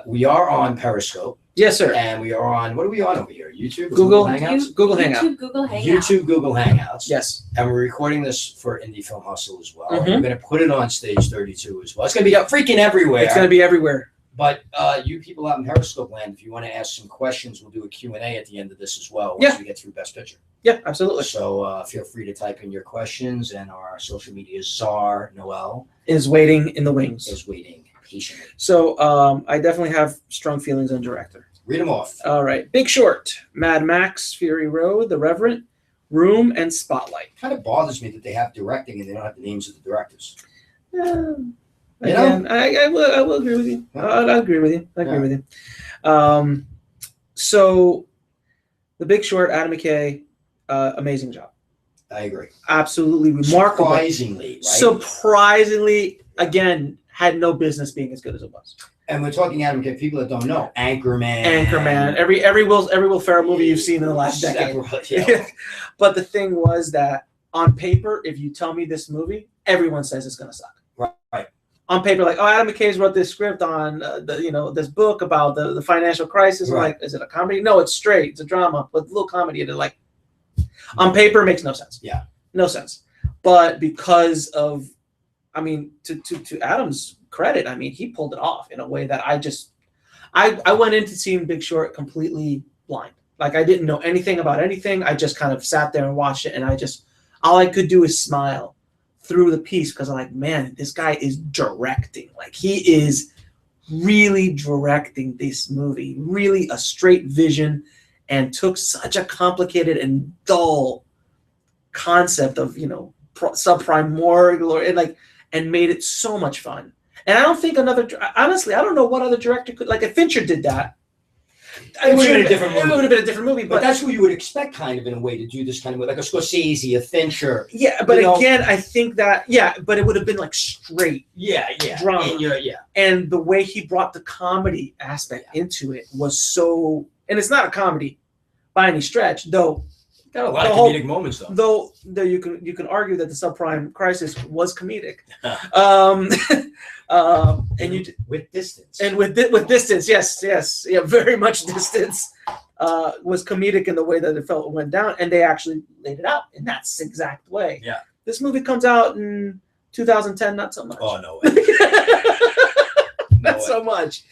we are on Periscope. Yes, sir. And we are on. What are we on over here? YouTube, Google Hangouts, Google Hangouts. YouTube, Google Hangouts. Yes. And we're recording this for Indie Film Hustle as well. We're going to put it on Stage 32 as well. It's going to be freaking everywhere. It's going to be everywhere. But you people out in Periscope land, if you want to ask some questions, we'll do a Q&A at the end of this as well once we get through Best Picture. Yeah, absolutely. So feel free to type in your questions, and our social media czar, Noel, is waiting in the wings. Is waiting patiently. So I definitely have strong feelings on director. Read them off. All right. Big Short, Mad Max, Fury Road, The Reverend, Room, and Spotlight. Kind of bothers me that they have directing and they don't have the names of the directors. Again, I will agree with you. I agree with you. I agree with you. So, The Big Short, Adam McKay, amazing job. I agree. Absolutely remarkable. Surprisingly, right? Surprisingly, again, had no business being as good as it was. And we're talking Adam McKay. People that don't know, Anchorman. Every Will Ferrell movie you've seen in the last decade. But the thing was that on paper, if you tell me this movie, everyone says it's going to suck. Right. on paper, like, oh, Adam McKay's wrote this script on this book about the financial crisis. Right. Like, is it a comedy? No, it's straight. It's a drama with a little comedy in it. Like, on paper, it makes no sense. Yeah. No sense. But because of, I mean, to Adam's credit, I mean, he pulled it off in a way that I went into seeing Big Short completely blind. Like, I didn't know anything about anything. I just kind of sat there and watched it, and all I could do is smile through the piece because I'm like, man, this guy is directing. Like, he is really directing this movie, really a straight vision, and took such a complicated and dull concept of, subprime mortgage and made it so much fun. And I don't think honestly, I don't know what other director could, like, if Fincher did that, it would have been a different movie. It would have been a different movie, but that's what you would expect, kind of, in a way, to do this kind of way, like a Scorsese, a Fincher. Yeah, but again, I think that but it would have been like straight drama. And the way he brought the comedy aspect into it was so, and it's not a comedy by any stretch, though. Got a lot of comedic moments, though you can argue that the subprime crisis was comedic. And with distance. And with distance, yes, yeah, very much distance was comedic in the way that it went down, and they actually laid it out in that exact way. Yeah. This movie comes out in 2010, not so much. Oh, no way. Not so much.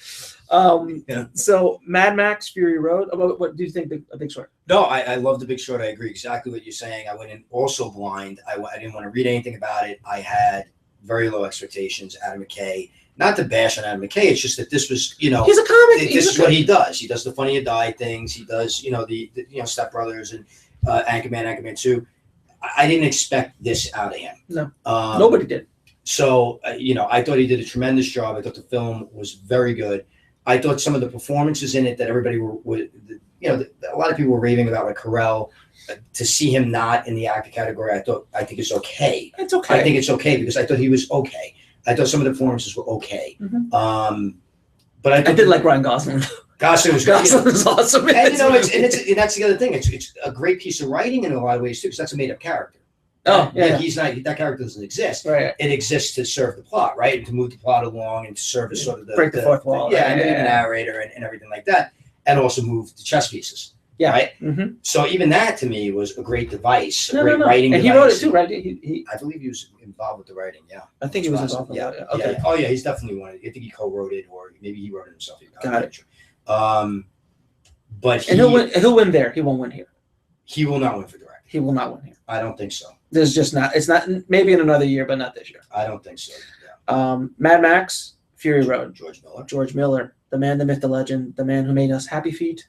So Mad Max Fury Road. What do you think of Big Short? No, I love The Big Short. I agree exactly what you're saying. I went in also blind. I didn't want to read anything about it. I had very low expectations. Adam McKay. Not to bash on Adam McKay. It's just that this was, he's a comic. This is what he does. He does the Funny or Die things. He does, the Step Brothers and Anchorman 2. I didn't expect this out of him. No, nobody did. So I thought he did a tremendous job. I thought the film was very good. I thought some of the performances in it that everybody a lot of people were raving about, like Carell. To see him not in the actor category, I think it's okay. It's okay. I think it's okay because I thought he was okay. I thought some of the performances were okay. Mm-hmm. But I did like Ryan Gosling. Gosling was Gosling was awesome. And that's the other thing. It's a great piece of writing in a lot of ways too, because that's a made-up character. Oh, yeah. He's not. That character doesn't exist. Right. It exists to serve the plot, right, and to move the plot along and to serve as sort of break the fourth wall. The narrator and everything like that, and also move the chess pieces. Yeah. Right. Mm-hmm. So even that to me was a great device, great writing. And device. he wrote it too, right? He I believe he was involved with the writing. Yeah. I think he was involved with it. Okay. Yeah. Oh yeah, he's definitely one. I think he co-wrote it, or maybe he wrote it himself. Got it. But he'll win there. He won't win here. He will not win for directing. He will not win here. I don't think so. There's just not. It's not. Maybe in another year, but not this year. I don't think so. Yeah. Mad Max Fury Road. George Miller, the man, the myth, the legend, the man who made us Happy Feet,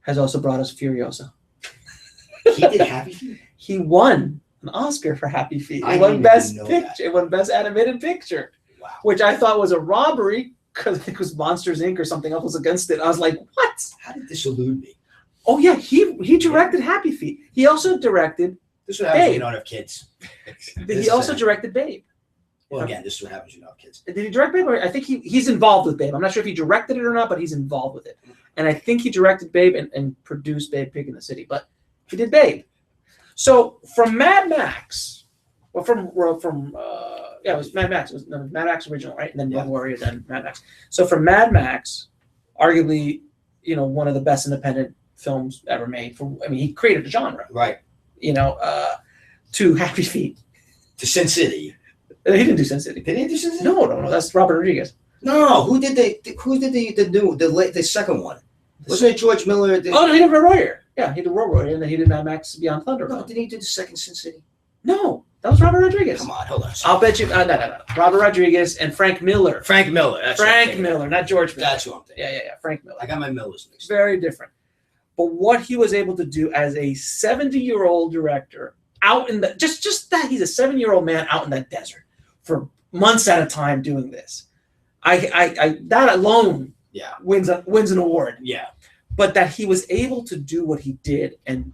has also brought us Furiosa. He did Happy Feet? He won an Oscar for Happy Feet. He won Best Picture. It won Best Animated Picture. Wow. Which I thought was a robbery because I think it was Monsters Inc. or something else was against it. I was like, what? How did this elude me? Oh yeah, he directed Happy Feet. He also directed. This is what happens when you don't have kids. He also directed Babe. Well, again, this is what happens when you don't have kids. Did he direct Babe? Or I think he's involved with Babe. I'm not sure if he directed it or not, but he's involved with it. And I think he directed Babe and produced Babe Pig in the City. But he did Babe. So from Mad Max, it was Mad Max. It was Mad Max original, right? And then Road Warrior, then Mad Max. So from Mad Max, arguably, one of the best independent films ever made. He created a genre, right? To Happy Feet, to Sin City. He didn't do Sin City. Did he do Sin City? No. That's Robert Rodriguez. No. Who did the second one? Wasn't it George Miller? No, he did Road Warrior. Yeah, he did Road Warrior, and then he did Mad Max Beyond Thunder. No, did he do the second Sin City? No, that was Robert Rodriguez. Come on, hold on. I'll bet you. No. Robert Rodriguez and Frank Miller. Frank Miller. Frank Miller, not George Miller. That's who I'm thinking. Yeah. Frank Miller. I got my Millers mixed. Very different. But what he was able to do as a 70-year-old director out in the just that he's a 7-year-old man out in that desert for months at a time doing this. I that alone wins an award. Yeah. But that he was able to do what he did and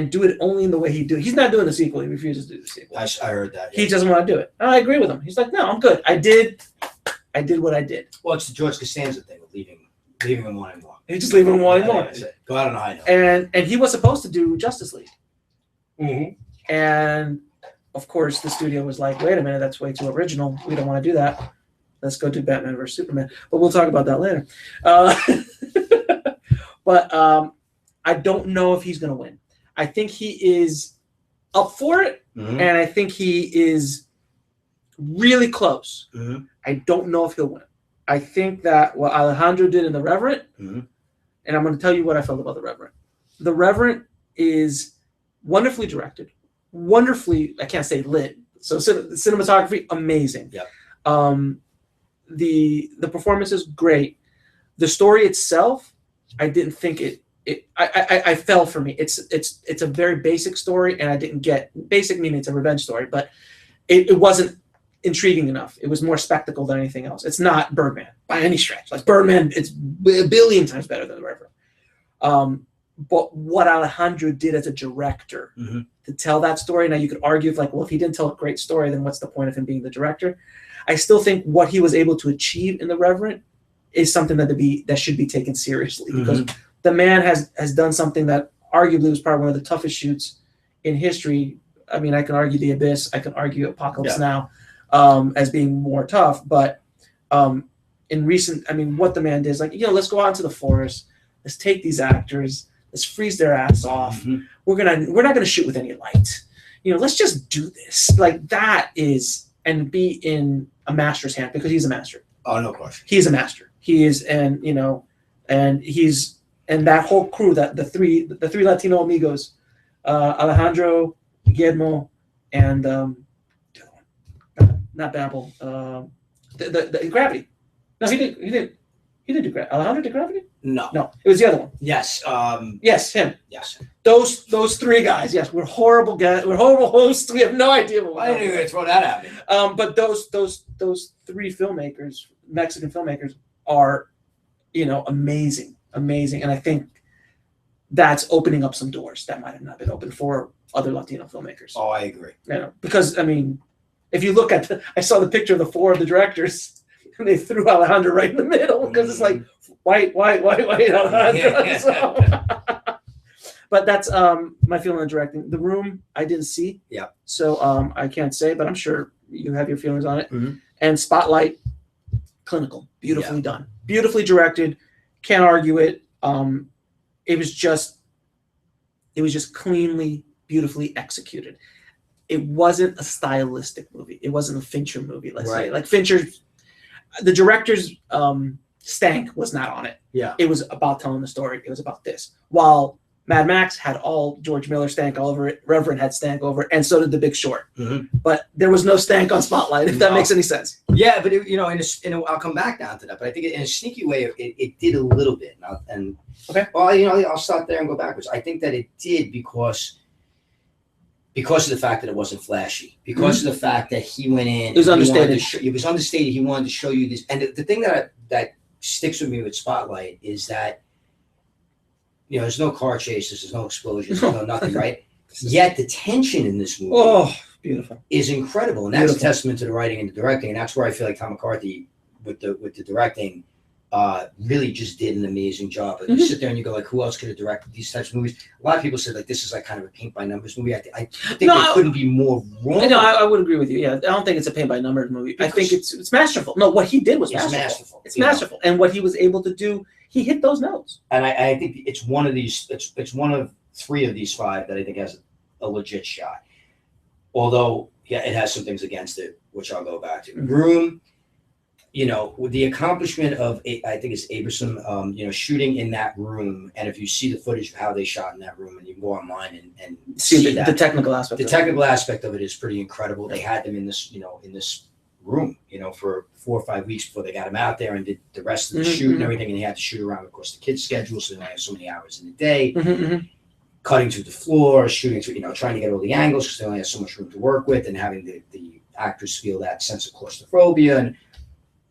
do it only in the way he did. He's not doing the sequel. He refuses to do the sequel. I heard that. He doesn't want to do it. I agree with him. He's like, no, I'm good. I did what I did. Well, it's the George Costanza thing of leaving him wanting more. He's just leaving him wanting more. Go out on a high note. And he was supposed to do Justice League. Mm-hmm. And of course, the studio was like, wait a minute, that's way too original. We don't want to do that. Let's go do Batman versus Superman. But we'll talk about that later. But I don't know if he's going to win. I think he is up for it, and I think he is really close. I don't know if he'll win. I think that what Alejandro did in The Reverend, and I'm going to tell you what I felt about The Reverend. The Reverend is wonderfully directed, wonderfully, I can't say lit. So cinematography, amazing. Yep. The performance is great. The story itself, I didn't think I fell for me. It's a very basic story, and I didn't get basic meaning it's a revenge story, but it wasn't intriguing enough. It was more spectacle than anything else. It's not Birdman by any stretch. Like Birdman, it's a billion times better than The Reverend. But what Alejandro did as a director to tell that story, now you could argue if he didn't tell a great story, then what's the point of him being the director? I still think what he was able to achieve in The Reverend is something that should be taken seriously, because the man has done something that arguably was probably one of the toughest shoots in history. I mean, I can argue The Abyss, I can argue Apocalypse Now as being more tough, but in recent, I mean, what the man did is like, let's go out into the forest, let's take these actors, let's freeze their ass off. We're not gonna shoot with any light. Let's just do this. Like that is, and be in a master's hand, because he's a master. Oh, no question. He's a master. He is, and that whole crew, that the three Latino amigos, Alejandro, Guillermo, and not Babel, the Gravity. No, he didn't do Gravity. Alejandro did Gravity? No, it was the other one. Yes. Yes, him. Yes. Those three guys. Yes, we're horrible guys. We're horrible hosts. We have no idea what. I didn't even throw that at me. But those three filmmakers, Mexican filmmakers, are, amazing, and I think that's opening up some doors that might have not been open for other Latino filmmakers. Oh, I agree. Because I mean, if you look at I saw the picture of the four of the directors, and they threw Alejandro right in the middle, because it's like white Alejandro. So. But that's my feeling on directing. The Room, I didn't see. Yeah. So I can't say, but I'm sure you have your feelings on it. And Spotlight, clinical, beautifully done, beautifully directed. Can't argue it. It was just cleanly, beautifully executed. It wasn't a stylistic movie. It wasn't a Fincher movie. Let's say, like Fincher, the director's stank was not on it. Yeah. It was about telling the story. It was about this. While Mad Max had all George Miller stank all over it, Reverend had stank over it, and so did The Big Short. But there was no stank on Spotlight, if that makes any sense. Yeah, but I'll come back down to that. But I think in a sneaky way, it did a little bit. Okay. Well, I'll start there and go backwards. I think that it did because of the fact that it wasn't flashy, because of the fact that he went in. It was understated. It was understated. He wanted to show you this, and the thing that sticks with me with Spotlight is that there's no car chases, there's no explosions, there's no nothing, right? Yet the tension in this movie, beautiful, is incredible, and that's a testament to the writing and the directing, and that's where I feel like Tom McCarthy with the directing really just did an amazing job. Like, you sit there and you go like, who else could have directed these types of movies? A lot of people said like this is like kind of a paint by numbers movie. I think it couldn't be more wrong. No, I would agree with you. Yeah, I don't think it's a paint by numbers movie. I think it's masterful. No, what he did was masterful. It's masterful, and what he was able to do, he hit those notes. And I think it's one of these. It's one of three of these five that I think has a legit shot. Although, it has some things against it, which I'll go back to. Room, with the accomplishment of, I think it's Aberson, shooting in that room, and if you see the footage of how they shot in that room, and you can go online and see the technical aspect. The technical aspect of it is pretty incredible. They had them in this, in this room, for 4 or 5 weeks before they got him out there and did the rest of the shoot and everything, and he had to shoot around, of course, the kids' schedule, so they only have so many hours in the day. Cutting through the floor, shooting through, trying to get all the angles because they only have so much room to work with, and having the actors feel that sense of claustrophobia, and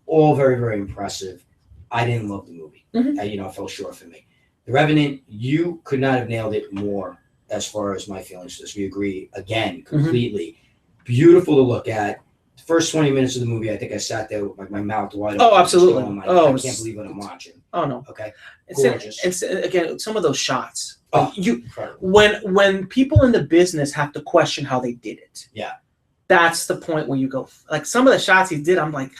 all very, very impressive. I didn't love the movie. It fell short for me. The Revenant, you could not have nailed it more as far as my feelings for this. We agree again completely. Beautiful to look at. The first 20 minutes of the movie, I think I sat there with my mouth wide open. Oh, absolutely. I can't believe what I'm watching. Oh no. Okay. Gorgeous. It's again, some of those shots. Oh, when people in the business have to question how they did it. Yeah. that's the point where you go. Like some of the shots he did, I'm like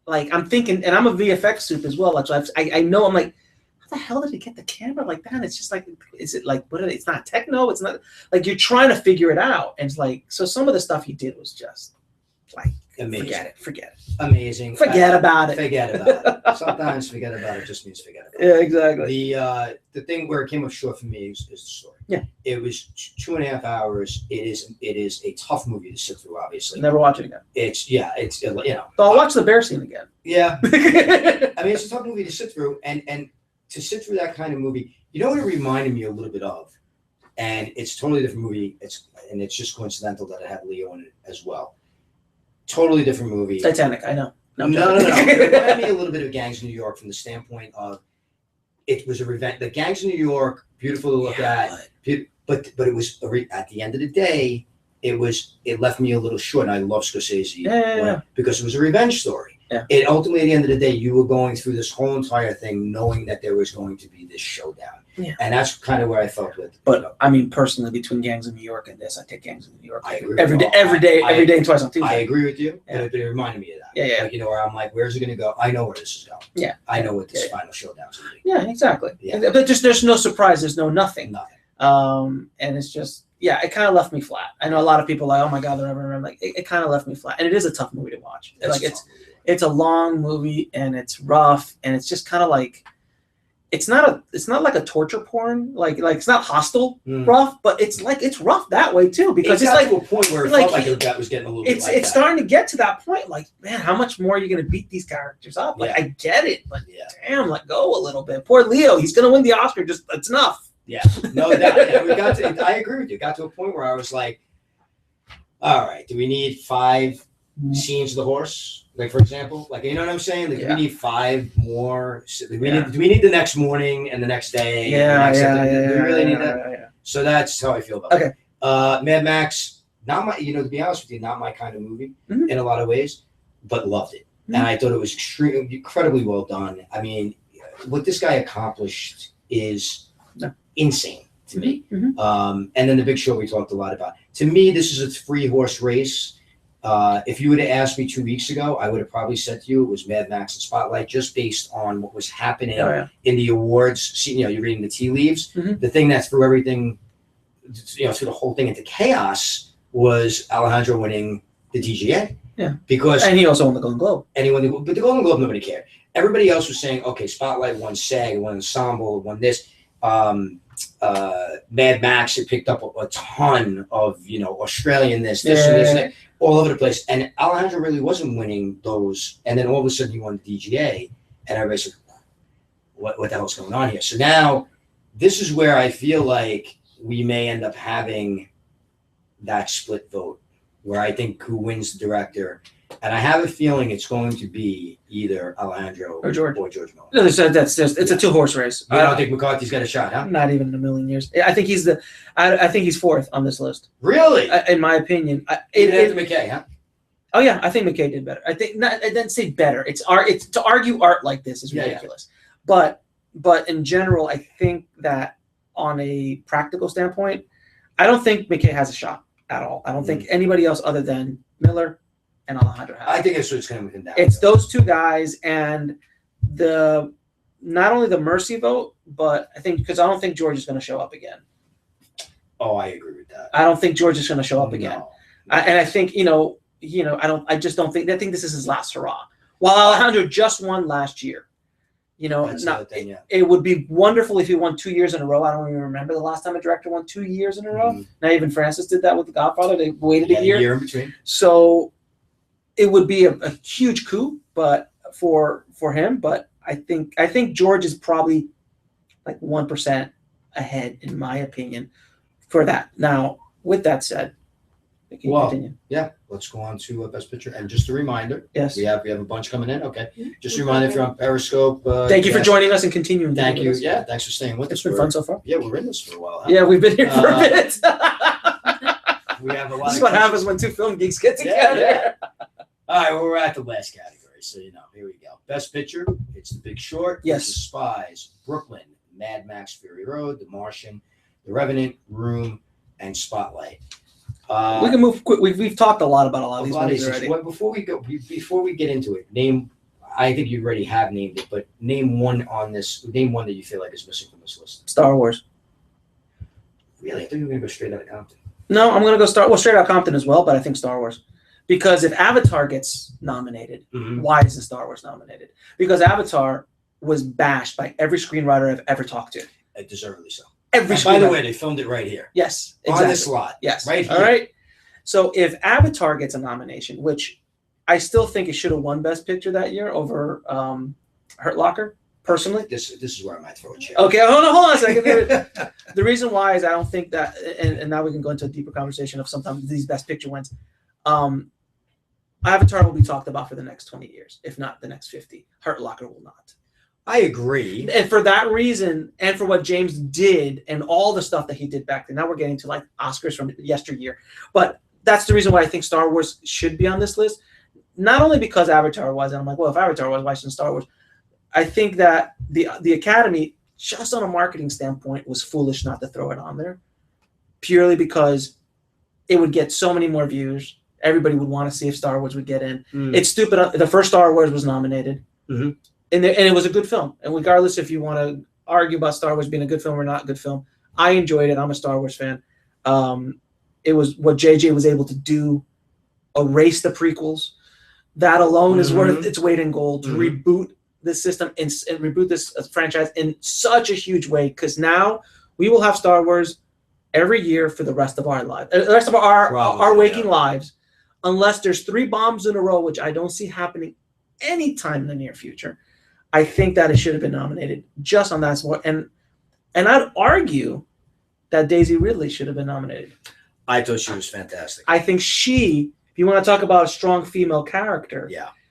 I'm thinking, and I'm a VFX soup as well. Like so I know I'm like, how the hell did he get the camera like that? And it's just like, is it like what? It's not techno. It's not like you're trying to figure it out. And it's like so some of the stuff he did was just like amazing. Forget it. Amazing. Forget about it. Forget about it. Sometimes forget about it just means forget about it. Yeah, exactly. The thing where it came up short for me is the story. Yeah. It was 2.5 hours. It is a tough movie to sit through, obviously. Never watch it again. It's you know. So I'll watch the bear scene again. Yeah. I mean, it's a tough movie to sit through, and to sit through that kind of movie, you know what it reminded me a little bit of? And it's a totally different movie. It's just coincidental that it had Leo in it as well. Totally different movie. Titanic, I know. No. It reminded me a little bit of Gangs of New York from the standpoint of it was a revenge. The Gangs of New York, beautiful to look at, but it was at the end of the day, it left me a little short. And I love Scorsese because it was a revenge story. Yeah. It ultimately, at the end of the day, you were going through this whole entire thing knowing that there was going to be this showdown. Yeah. And that's kind of where I felt with. But I mean, personally, between Gangs of New York and this, I take Gangs of New York I agree every day, and twice on Tuesday. I agree with you, but it reminded me of that. Yeah. Like, you know, where I'm like, where's it going to go? I know where this is going. Yeah. I know what this final showdown's going to be. Yeah, exactly. Yeah. But just there's no surprise. There's no nothing. Nothing. And it's just, it kind of left me flat. I know a lot of people are like, oh my God, they're never remember. Like, it kind of left me flat. And it is a tough movie to watch. It's a long movie and it's rough and it's just kind of like, it's not like a torture porn. Like it's not Hostel rough, but it's rough that way too, because it's like to a point where it felt like that was getting a little bit like it's starting to get to that point. Like, man, how much more are you going to beat these characters up? Like, I get it, but damn, let go a little bit. Poor Leo, he's going to win the Oscar. Just it's enough. Yeah, no, I agree with you. Got to a point where I was like, all right, do we need 5 scenes of the horse? Like, for example, like, you know what I'm saying? Like, we need 5 more. Do we need the next morning and the next day? Do we really need that? Yeah. So that's how I feel about it. Mad Max, to be honest with you, not my kind of movie in a lot of ways, but loved it. And I thought it was incredibly well done. I mean, what this guy accomplished is insane to me. And then The Big Show we talked a lot about. To me, this is a 3-horse race. If you would have asked me 2 weeks ago, I would have probably said to you it was Mad Max and Spotlight, just based on what was happening in the awards. See, you're reading the tea leaves. The thing that threw everything, threw the whole thing into chaos was Alejandro winning the DGA. Yeah, and he also won the Golden Globe. But the Golden Globe, nobody cared. Everybody else was saying, okay, Spotlight won SAG, won Ensemble, won this. Mad Max had picked up a ton of Australian this and this all over the place, and Alejandro really wasn't winning those, and then all of a sudden he won the DGA, and everybody said, what the hell's going on here? So now this is where I feel like we may end up having that split vote where I think who wins the director. And I have a feeling it's going to be either Alejandro or George Miller. No, it's a 2-horse race. I don't think McCarthy's got a shot, huh? Not even in a million years. I think he's I think he's 4th on this list. Really? In my opinion. McKay, huh? Oh yeah, I think McKay did better. I didn't say better. It's to argue art like this is ridiculous. Yeah. But in general, I think that on a practical standpoint, I don't think McKay has a shot at all. I don't think anybody else other than Miller and Alejandro. I think it's what's going to come down. It's those 2 guys, and not only the mercy vote, but I think because I don't think George is going to show up again. Oh, I agree with that. I don't think George is going to show up again, and I think I just don't think. I think this is his last hurrah. While Alejandro just won last year, it would be wonderful if he won 2 years in a row. I don't even remember the last time a director won 2 years in a row. Not even Francis did that with The Godfather. They waited a year in between. So it would be a huge coup, but for him. But I think George is probably like 1% ahead, in my opinion, for that. Now, with that said, continue. Yeah, let's go on to Best Picture. And just a reminder, we have a bunch coming in. Okay, just a reminder if you're on Periscope. Thank you for joining us and continuing. Thank you. Yeah, thanks for staying with us. It's been fun so far. Yeah, we're in this for a while. Huh? Yeah, we've been here for a bit. We have a lot. This is what happens when 2 film geeks get together. Yeah. All right, well, we're at the last category, so here we go. Best Picture, it's The Big Short, The Spies, Brooklyn, Mad Max Fury Road, The Martian, The Revenant, Room, and Spotlight. We can move quick. We've talked a lot about a lot of these movies already. Before we get into it, name. I think you already have named it, but name one on this. Name one that you feel like is missing from this list. Star Wars. Really, I thought you were gonna go straight out of Compton. No, I'm gonna go straight out Compton as well, but I think Star Wars, because if Avatar gets nominated, why isn't Star Wars nominated? Because Avatar was bashed by every screenwriter I've ever talked to. Deservedly so. By the way, they filmed it right here. Yes, exactly. On this lot. Yes, right here. All right. So if Avatar gets a nomination, which I still think it should have won Best Picture that year over Hurt Locker, personally. This is where I might throw a chair. Okay, hold on a second. The reason why is I don't think that, and now we can go into a deeper conversation of sometimes these Best Picture wins. Avatar will be talked about for the next 20 years, if not the next 50. Hurt Locker will not. I agree. And for that reason, and for what James did and all the stuff that he did back then, now we're getting to like Oscars from yesteryear. But that's the reason why I think Star Wars should be on this list. Not only because Avatar was, and I'm like, well, if Avatar was, why shouldn't Star Wars? I think that the Academy, just on a marketing standpoint, was foolish not to throw it on there, purely because it would get so many more views. Everybody would want to see if Star Wars would get in. It's stupid. The first Star Wars was nominated. And it was a good film. And regardless if you want to argue about Star Wars being a good film or not a good film, I enjoyed it. I'm a Star Wars fan. It was what JJ was able to do, erase the prequels. That alone is worth its weight in gold to reboot this system and reboot this franchise in such a huge way. Because now we will have Star Wars every year for the rest of our lives, the rest of our waking lives, unless there's 3 bombs in a row, which I don't see happening anytime in the near future. I think that it should have been nominated just on that sport. And I'd argue that Daisy Ridley should have been nominated. I thought she was fantastic. I think if you want to talk about a strong female character,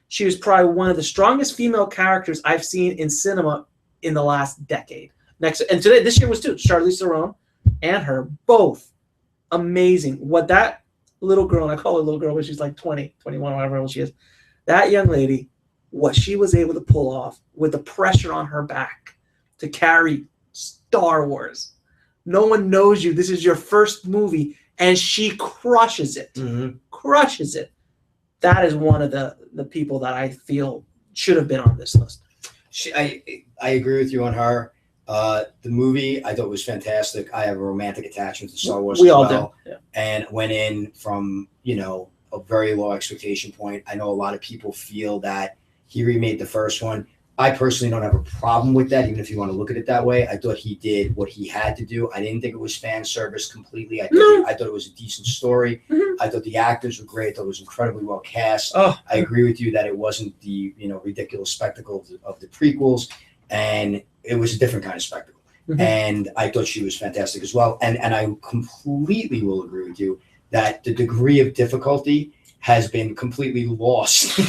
she was probably one of the strongest female characters I've seen in cinema in the last decade. This year was too. Charlize Theron and her, both amazing. What that little girl, and I call her little girl, but she's like 20, 21, whatever else she is, that young lady, what she was able to pull off with the pressure on her back to carry Star Wars. No one knows you. This is your first movie, and she crushes it. Crushes it. That is one of the people that I feel should have been on this list. I agree with you on her. The movie I thought was fantastic. I have a romantic attachment to Star Wars. We all do. Yeah. And went in from a very low expectation point. I know a lot of people feel that he remade the first one. I personally don't have a problem with that, even if you want to look at it that way. I thought he did what he had to do. I didn't think it was fan service completely. I thought it was a decent story. I thought the actors were great. I thought it was incredibly well cast. I agree with you that it wasn't the ridiculous spectacle of the prequels, and it was a different kind of spectacle. And I thought she was fantastic as well. And I completely will agree with you that the degree of difficulty has been completely lost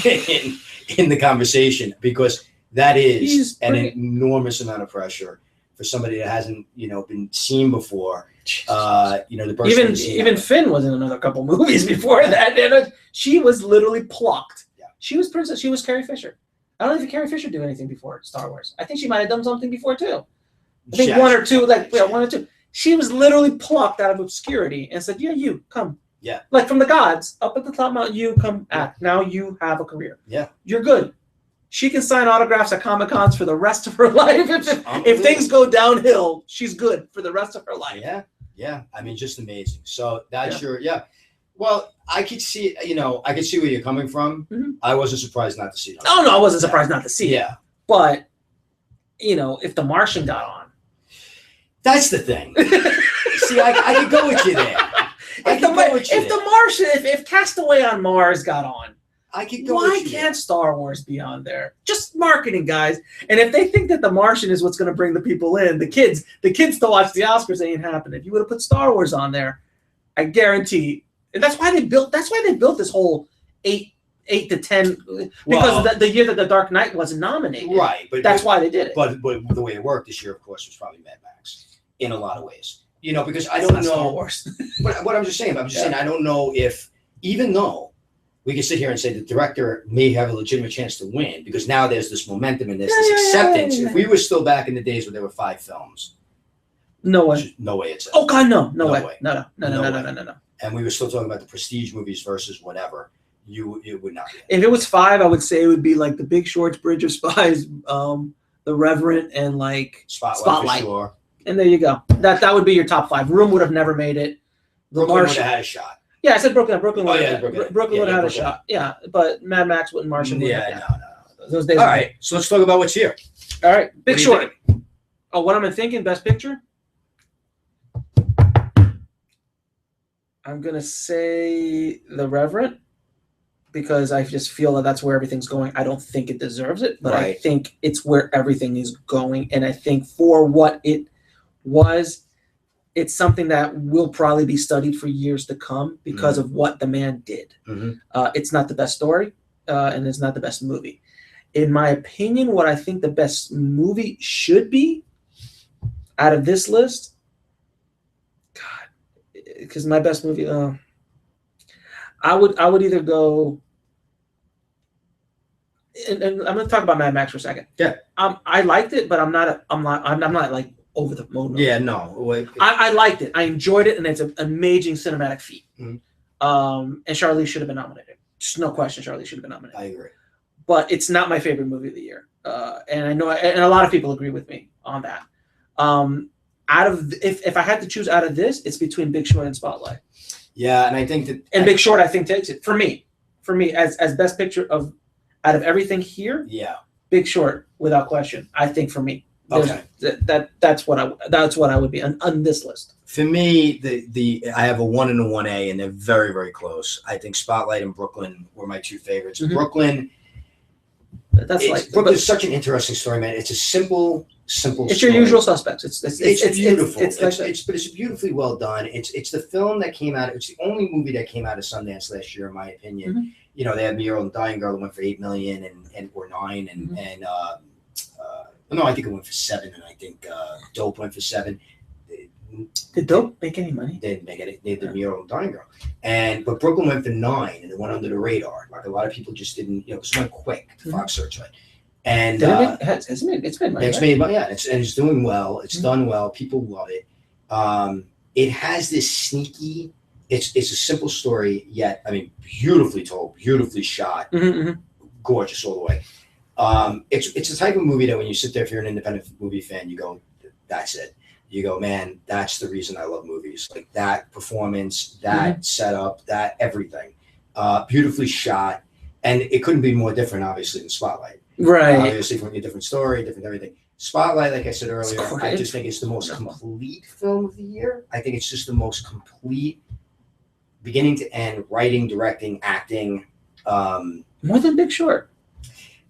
in the conversation, because that is an enormous amount of pressure for somebody that hasn't, been seen before. The person even Finn was in another couple movies before that. And she was literally plucked. Yeah. She was Princess. She was Carrie Fisher. I don't know if Carrie Fisher did anything before Star Wars. I think she might have done something before too. I think one or two. She was literally plucked out of obscurity and said, "Yeah, you come." Yeah. Like from the gods, up at the top mountain, you come act. Now you have a career. Yeah. You're good. She can sign autographs at Comic-Cons for the rest of her life. If things go downhill, she's good for the rest of her life. Yeah. Yeah. I mean, just amazing. So that's well, I could see, I could see where you're coming from. I wasn't surprised not to see it. Oh, no, I wasn't surprised not to see it. Yeah. But, if The Martian got on. That's the thing. See, I could go with you there. If Castaway on Mars got on, I could go. Why can't Star Wars be on there? Just marketing, guys. And if they think that The Martian is what's going to bring the people in, the kids to watch the Oscars ain't happening. If you would have put Star Wars on there, I guarantee. And that's why they built this whole 8 to 10, because the year that The Dark Knight wasn't nominated. Right, but that's why they did it. But the way it worked this year, of course, was probably Mad Max in a lot of ways. Because I don't know. Star Wars. But what I'm just saying, I don't know if, even though we can sit here and say the director may have a legitimate chance to win, because now there's this momentum and there's this acceptance. If we were still back in the days where there were 5 films, no way. No way it's. Oh God, no way. No. and we were still talking about the prestige movies versus whatever, it would not be. If it was 5, I would say it would be like The Big Shorts, Bridge of Spies, The Reverend, and like Spotlight. For sure. And there you go. That would be your top 5. Room would have never made it. Brooklyn would have had a shot. Yeah, I said Brooklyn. Brooklyn would have had a shot. Yeah, but Mad Max wouldn't. Martian wouldn't. Yeah, no. Those days. All right, so let's talk about what's here. All right, Big Short. Oh, what am I thinking? Best Picture? I'm going to say The Reverend because I just feel that that's where everything's going. I don't think it deserves it, but I think it's where everything is going. And I think for what it was, it's something that will probably be studied for years to come because of what the man did. It's not the best story, and it's not the best movie. In my opinion, what I think the best movie should be out of this list, God, because my best movie, I would either go, and I'm going to talk about Mad Max for a second. Yeah, I liked it, but I'm not like over the moon. Yeah, no. I liked it. I enjoyed it, and it's an amazing cinematic feat. And Charlize should have been nominated. Just no question, Charlize should have been nominated. I agree. But it's not my favorite movie of the year, and I know, and a lot of people agree with me on that. If I had to choose out of this, it's between Big Short and Spotlight. Yeah, and I think that Big Short, I think, takes it for me as best picture out of everything here. Yeah, Big Short without question. I think for me, okay, that's what I would be on this list. For me, I have a 1 and a 1A, and they're very, very close. I think Spotlight and Brooklyn were my 2 favorites. Brooklyn. Brooklyn's such an interesting story, man. It's a simple story. It's your usual suspects. It's beautiful. But it's beautifully well done. It's the film that came out. It's the only movie that came out of Sundance last year, in my opinion. You know, they had Muriel and Dying Girl that went for $8 million and or 9, and no, I think it went for 7, and I think Dope went for 7. Did Dope make any money? They didn't make it. They did Muriel and Dying Girl, but Brooklyn went for 9, and it went under the radar. Like a lot of people just didn't, because it went quick to Fox Searchlight. And it's made money. It's made money, yeah. And it's doing well. It's done well. People love it. It has this sneaky. It's a simple story, yet beautifully told, beautifully shot, gorgeous all the way. It's the type of movie that when you sit there, if you're an independent movie fan, you go, that's it. You go, man, that's the reason I love movies. Like that performance, that setup, that everything. Beautifully shot. And it couldn't be more different, obviously, than Spotlight. Right. Obviously, from a different story, different everything. Spotlight, like I said earlier, I just think it's the most complete film of the year. I think it's just the most complete, beginning to end, writing, directing, acting. More than Big Short.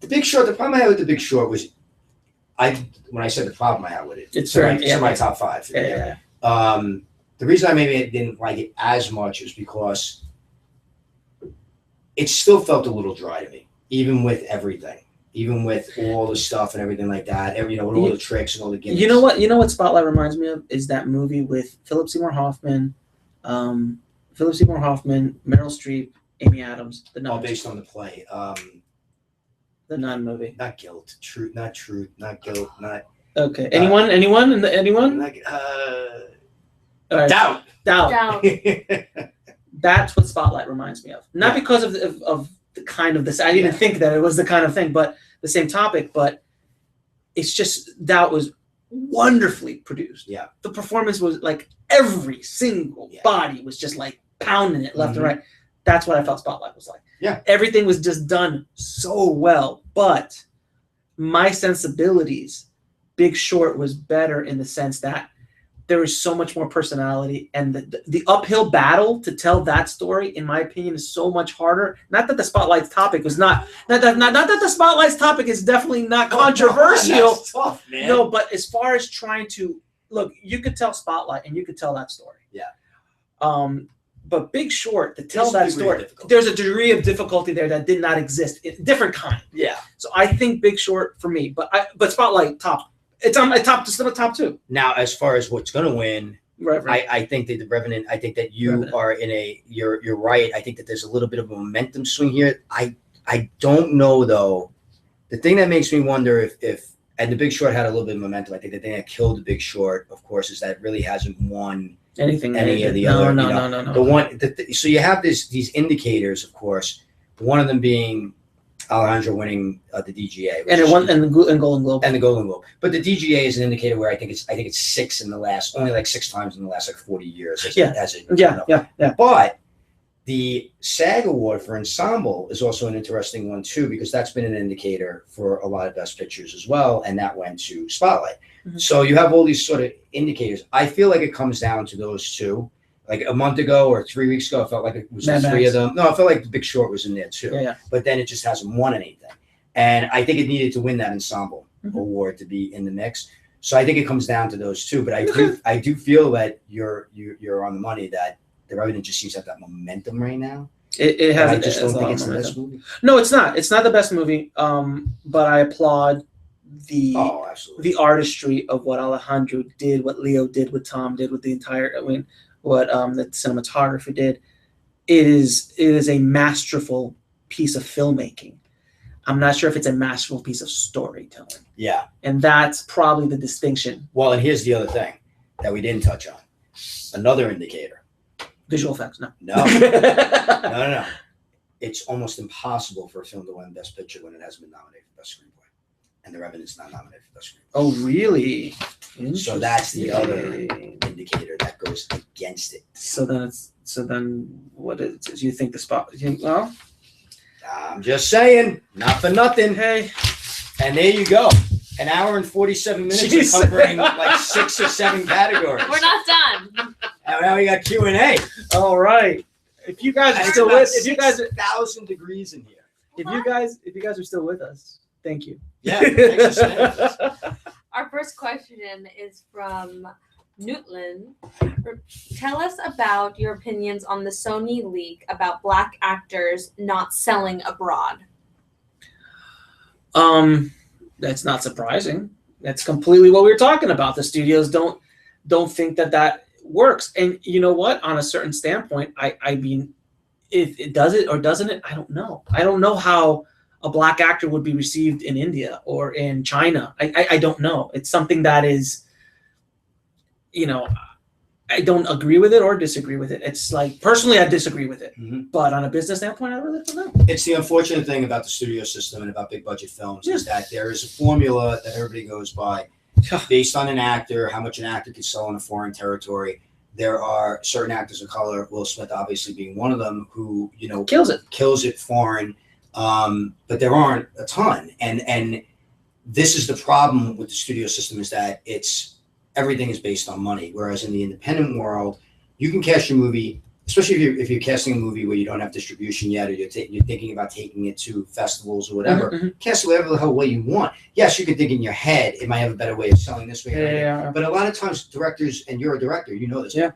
The Big Short, the problem I had with The Big Short was, when I said the problem I had with it, it's my top 5. Yeah. The reason I maybe didn't like it as much is because it still felt a little dry to me, even with everything, even with all the stuff and everything like that. With all the tricks and all the gimmicks. You know what Spotlight reminds me of is that movie with Philip Seymour Hoffman, Meryl Streep, Amy Adams. The Nun. All based on the play. The Nun movie. Not Guilt. Truth. Not Guilt. Not. Okay. Anyone? Anyone? Right. Doubt. That's what Spotlight reminds me of. Not because of the kind of this. I didn't think that it was the kind of thing, but the same topic. But it's just Doubt was wonderfully produced. Yeah. The performance was like every single body was just like pounding it left and right. That's what I felt Spotlight was like. Yeah. Everything was just done so well. But my sensibilities, Big Short was better in the sense that there was so much more personality, and the uphill battle to tell that story, in my opinion, is so much harder. Not that the Spotlight's topic was not that the Spotlight's topic is definitely not controversial. That's tough, man. No, but as far as trying to look, you could tell Spotlight and you could tell that story. Yeah. But Big Short, to tell that story, there's a degree of difficulty there that did not exist. Different kind. Yeah. So I think Big Short for me, but Spotlight top. It's on my top, just on the top 2. Now, as far as what's going to win, I think that The Revenant. I think that you are in a. You're right. I think that there's a little bit of a momentum swing here. I don't know though. The thing that makes me wonder and The Big Short had a little bit of momentum. I think the thing that killed The Big Short, of course, is that it really hasn't won any of the other. No. The one, so you have these indicators, of course. One of them being Alejandro winning the DGA, and the Golden Globe, and the Golden Globe. But the DGA is an indicator where I think it's six in the last, only like 6 times in the last like 40 years. Yeah. But the SAG award for ensemble is also an interesting one too, because that's been an indicator for a lot of best pictures as well, and that went to Spotlight. Mm-hmm. So you have all these sort of indicators. I feel like it comes down to those two. Like a month ago or 3 weeks ago, I felt like it was the 3 of them. No, I felt like The Big Short was in there too. Yeah. But then it just hasn't won anything. And I think it needed to win that ensemble award to be in the mix. So I think it comes down to those two. But I do feel that you're on the money, that the Revenant just seems to have that momentum right now. It has. I just don't think it's the best movie. No, it's not. It's not the best movie. But I applaud the artistry of what Alejandro did, what Leo did, what Tom did, with the entire. What the cinematography did. It is a masterful piece of filmmaking. I'm not sure if it's a masterful piece of storytelling. Yeah. And that's probably the distinction. Well, and here's the other thing that we didn't touch on. Another indicator. Visual effects, no. No. It's almost impossible for a film to win Best Picture when it hasn't been nominated for Best Screenplay. And The Revenant's not nominated for Best Screenplay. Oh, really? So that's the other indicator that goes against it. So then what is? Do you think the spot? Well, I'm just saying, not for nothing. Hey, and there you go. An hour and 47 minutes of covering like 6 or 7 categories. We're not done. And now we got Q&A. All right. If you guys are still with, 1,000 degrees in here. If you guys are still with us, thank you. Yeah. Thanks for saying. Our first question is from Newtland. Tell us about your opinions on the Sony leak about Black actors not selling abroad. That's not surprising. That's completely what we were talking about. The studios don't think that works. And you know what? On a certain standpoint, I mean, if it does it or doesn't it, I don't know. I don't know how a Black actor would be received in India or in China. I don't know. It's something that is, I don't agree with it or disagree with it. It's like, personally, I disagree with it. Mm-hmm. But on a business standpoint, I really don't know. It's the unfortunate thing about the studio system and about big budget films is that there is a formula that everybody goes by based on an actor, how much an actor can sell in a foreign territory. There are certain actors of color, Will Smith obviously being one of them, who, kills it foreign. But there aren't a ton. And this is the problem with the studio system, is that everything is based on money. Whereas in the independent world, you can cast your movie, especially if you're casting a movie where you don't have distribution yet, or you're thinking about taking it to festivals or whatever. Mm-hmm. Cast it whatever the hell way you want. Yes, you can think in your head, it might have a better way of selling this way. Yeah. But a lot of times directors, and you're a director, you know this. Yeah.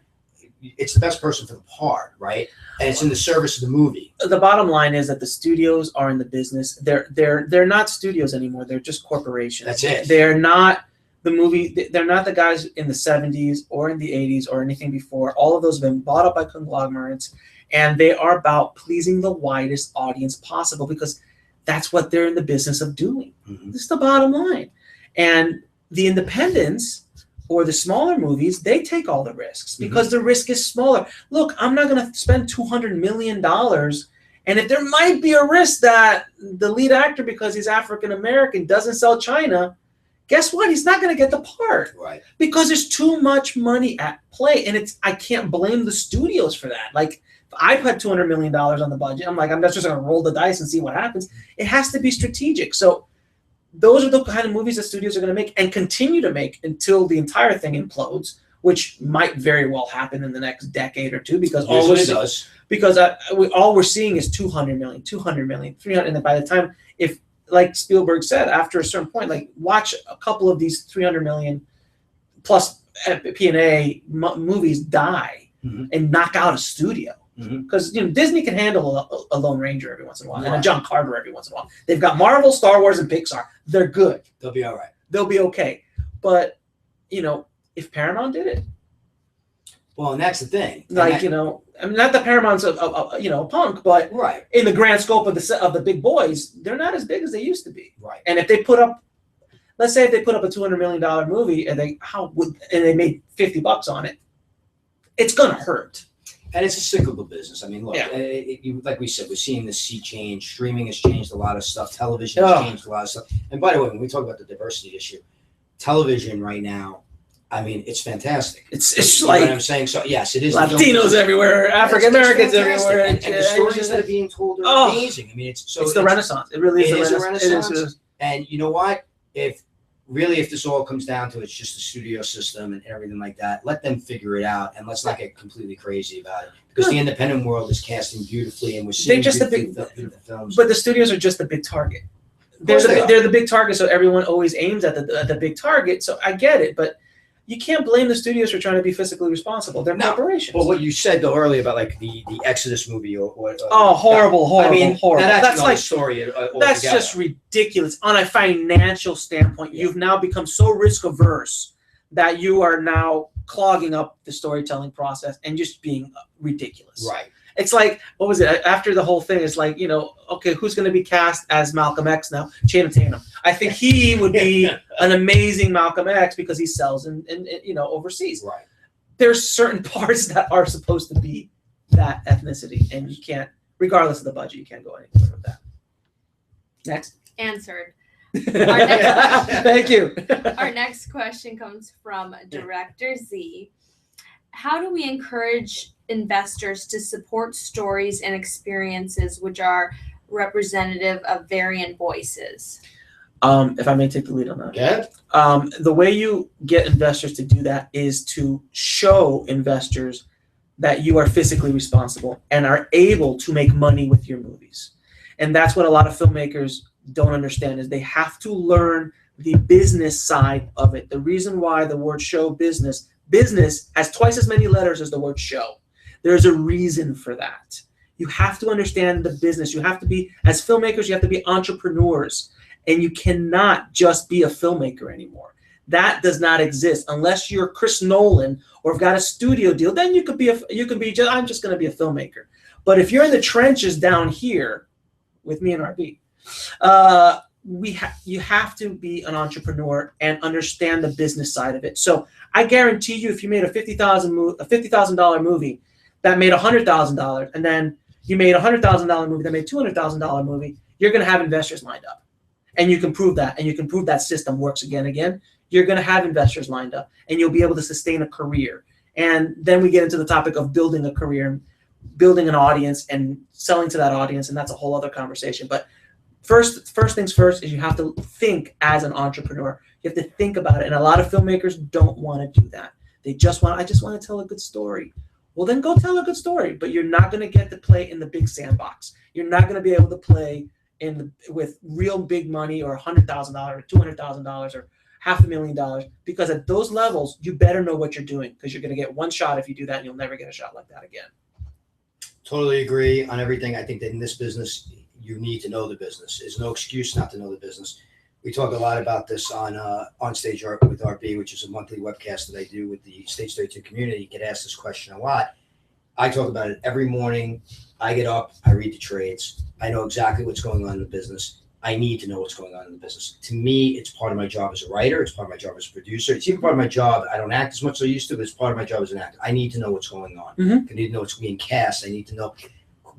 It's the best person for the part, right? And it's in the service of the movie. The bottom line is that the studios are in the business. They're not studios anymore. They're just corporations. That's it. They're not the movie. They're not the guys in the 70s or in the 80s or anything before. All of those have been bought up by conglomerates, and they are about pleasing the widest audience possible, because that's what they're in the business of doing. Mm-hmm. This is the bottom line. And the independents, or the smaller movies, they take all the risks because the risk is smaller. Look, I'm not going to spend $200 million. And if there might be a risk that the lead actor, because he's African-American, doesn't sell China, guess what? He's not going to get the part. Right. Because there's too much money at play. And I can't blame the studios for that. Like, if I put $200 million on the budget, I'm not just going to roll the dice and see what happens. It has to be strategic. So those are the kind of movies that studios are going to make and continue to make until the entire thing implodes, which might very well happen in the next decade or two, because all we're seeing is 200 million, 300, and then by the time, if, like Spielberg said, after a certain point, like, watch a couple of these 300 million plus P&A movies die and knock out a studio. Because Disney can handle a Lone Ranger every once in a while, and a John Carter every once in a while. They've got Marvel, Star Wars, and Pixar. They're good. They'll be all right. They'll be okay. But if Paramount did it, well, and that's the thing. Like, I mean, not that Paramount's a punk, but right, in the grand scope of the big boys, they're not as big as they used to be. Right. And if they put up, let's say if they put up a $200 million movie and they made $50 on it, it's gonna hurt. And it's a cyclical business. I mean, look, like we said, we're seeing the sea change. Streaming has changed a lot of stuff. Television has changed a lot of stuff. And by the way, when we talk about the diversity issue, television right now, I mean, it's fantastic. It's you like know what I'm saying. So yes, it is. Latinos everywhere, African Americans everywhere, and the stories that are being told are amazing. I mean, it's the Renaissance. It really is the Renaissance. It is. And you know what? If this all comes down to it's just the studio system and everything like that, let them figure it out, and let's not get completely crazy about it, because the independent world is casting beautifully, and we're seeing beautiful films. But the studios are just the big target. They're the big target, so everyone always aims at the big target. So I get it, but you can't blame the studios for trying to be fiscally responsible. They're corporations. But what you said though earlier about like the Exodus movie or horrible. I mean, horrible. That's like story. That's just ridiculous. On a financial standpoint, you've now become so risk averse that you are now clogging up the storytelling process and just being ridiculous. Right. It's like, what was it? After the whole thing, it's like, okay, who's going to be cast as Malcolm X now? Channing Tatum. I think he would be an amazing Malcolm X because he sells in overseas. Right. There's certain parts that are supposed to be that ethnicity, and you can't, regardless of the budget, you can't go anywhere with that. Next. Answered. Thank you. Our next question comes from Director Z. How do we encourage investors to support stories and experiences which are representative of variant voices? If I may take the lead on that. Yeah. The way you get investors to do that is to show investors that you are fiscally responsible and are able to make money with your movies. And that's what a lot of filmmakers don't understand, is they have to learn the business side of it. The reason why the word show business has twice as many letters as the word show. There's a reason for that. You have to understand the business. You have to be, as filmmakers, you have to be entrepreneurs, and you cannot just be a filmmaker anymore. That does not exist unless you're Chris Nolan or have got a studio deal. Then you could be I'm just going to be a filmmaker. But if you're in the trenches down here with me and RB, you have to be an entrepreneur and understand the business side of it. So I guarantee you, if you made a $50,000 movie that made $100,000, and then you made a $100,000 movie that made $200,000 movie, you're going to have investors lined up, and you can prove that, and you can prove that system works again. You're going to have investors lined up, and you'll be able to sustain a career. And then we get into the topic of building a career, building an audience, and selling to that audience, and that's a whole other conversation. But first things first is you have to think as an entrepreneur. You have to think about it, and a lot of filmmakers don't want to do that. I just want to tell a good story. Well, then go tell a good story, but you're not going to get to play in the big sandbox. You're not going to be able to play with real big money or $100,000 or $200,000 or $500,000, because at those levels, you better know what you're doing, because you're going to get one shot if you do that, and you'll never get a shot like that again. Totally agree on everything. I think that in this business, you need to know the business. There's no excuse not to know the business. We talk a lot about this on Stage Art with RB, which is a monthly webcast that I do with the Stage 32 community. You get asked this question a lot. I talk about it every morning. I get up, I read the trades. I know exactly what's going on in the business. I need to know what's going on in the business. To me, it's part of my job as a writer. It's part of my job as a producer. It's even part of my job. I don't act as much as I used to, but it's part of my job as an actor. I need to know what's going on. I need to know what's being cast. I need to know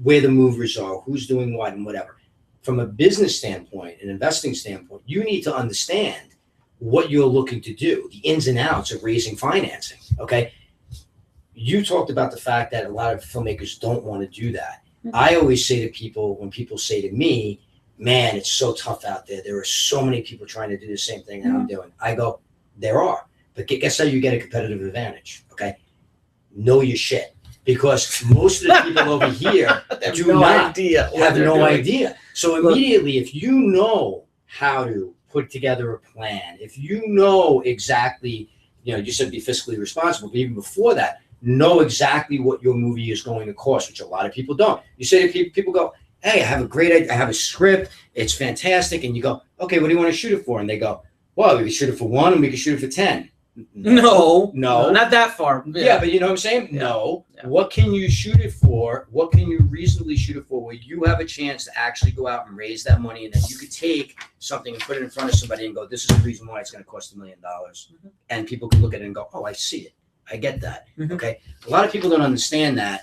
where the movers are, who's doing what, and whatever. From a business standpoint, an investing standpoint, you need to understand what you're looking to do, the ins and outs of raising financing, okay? You talked about the fact that a lot of filmmakers don't want to do that. I always say to people, when people say to me, man, it's so tough out there. There are so many people trying to do the same thing that I'm doing. I go, there are. But guess how you get a competitive advantage, okay? Know your shit. Because most of the people over here have no idea. So immediately, if you know how to put together a plan, if you know exactly, you said be fiscally responsible, but even before that, know exactly what your movie is going to cost, which a lot of people don't. You say to people go, hey, I have a great idea. I have a script. It's fantastic. And you go, okay, what do you want to shoot it for? And they go, well, we can shoot it for 1 and we can shoot it for 10. No, not that far. Yeah, but you know what I'm saying? No. Yeah. What can you shoot it for? What can you reasonably shoot it for where you have a chance to actually go out and raise that money, and then you could take something and put it in front of somebody and go, this is the reason why it's going to cost $1 million. And people can look at it and go, oh, I see it. I get that. Mhm. Okay. A lot of people don't understand that.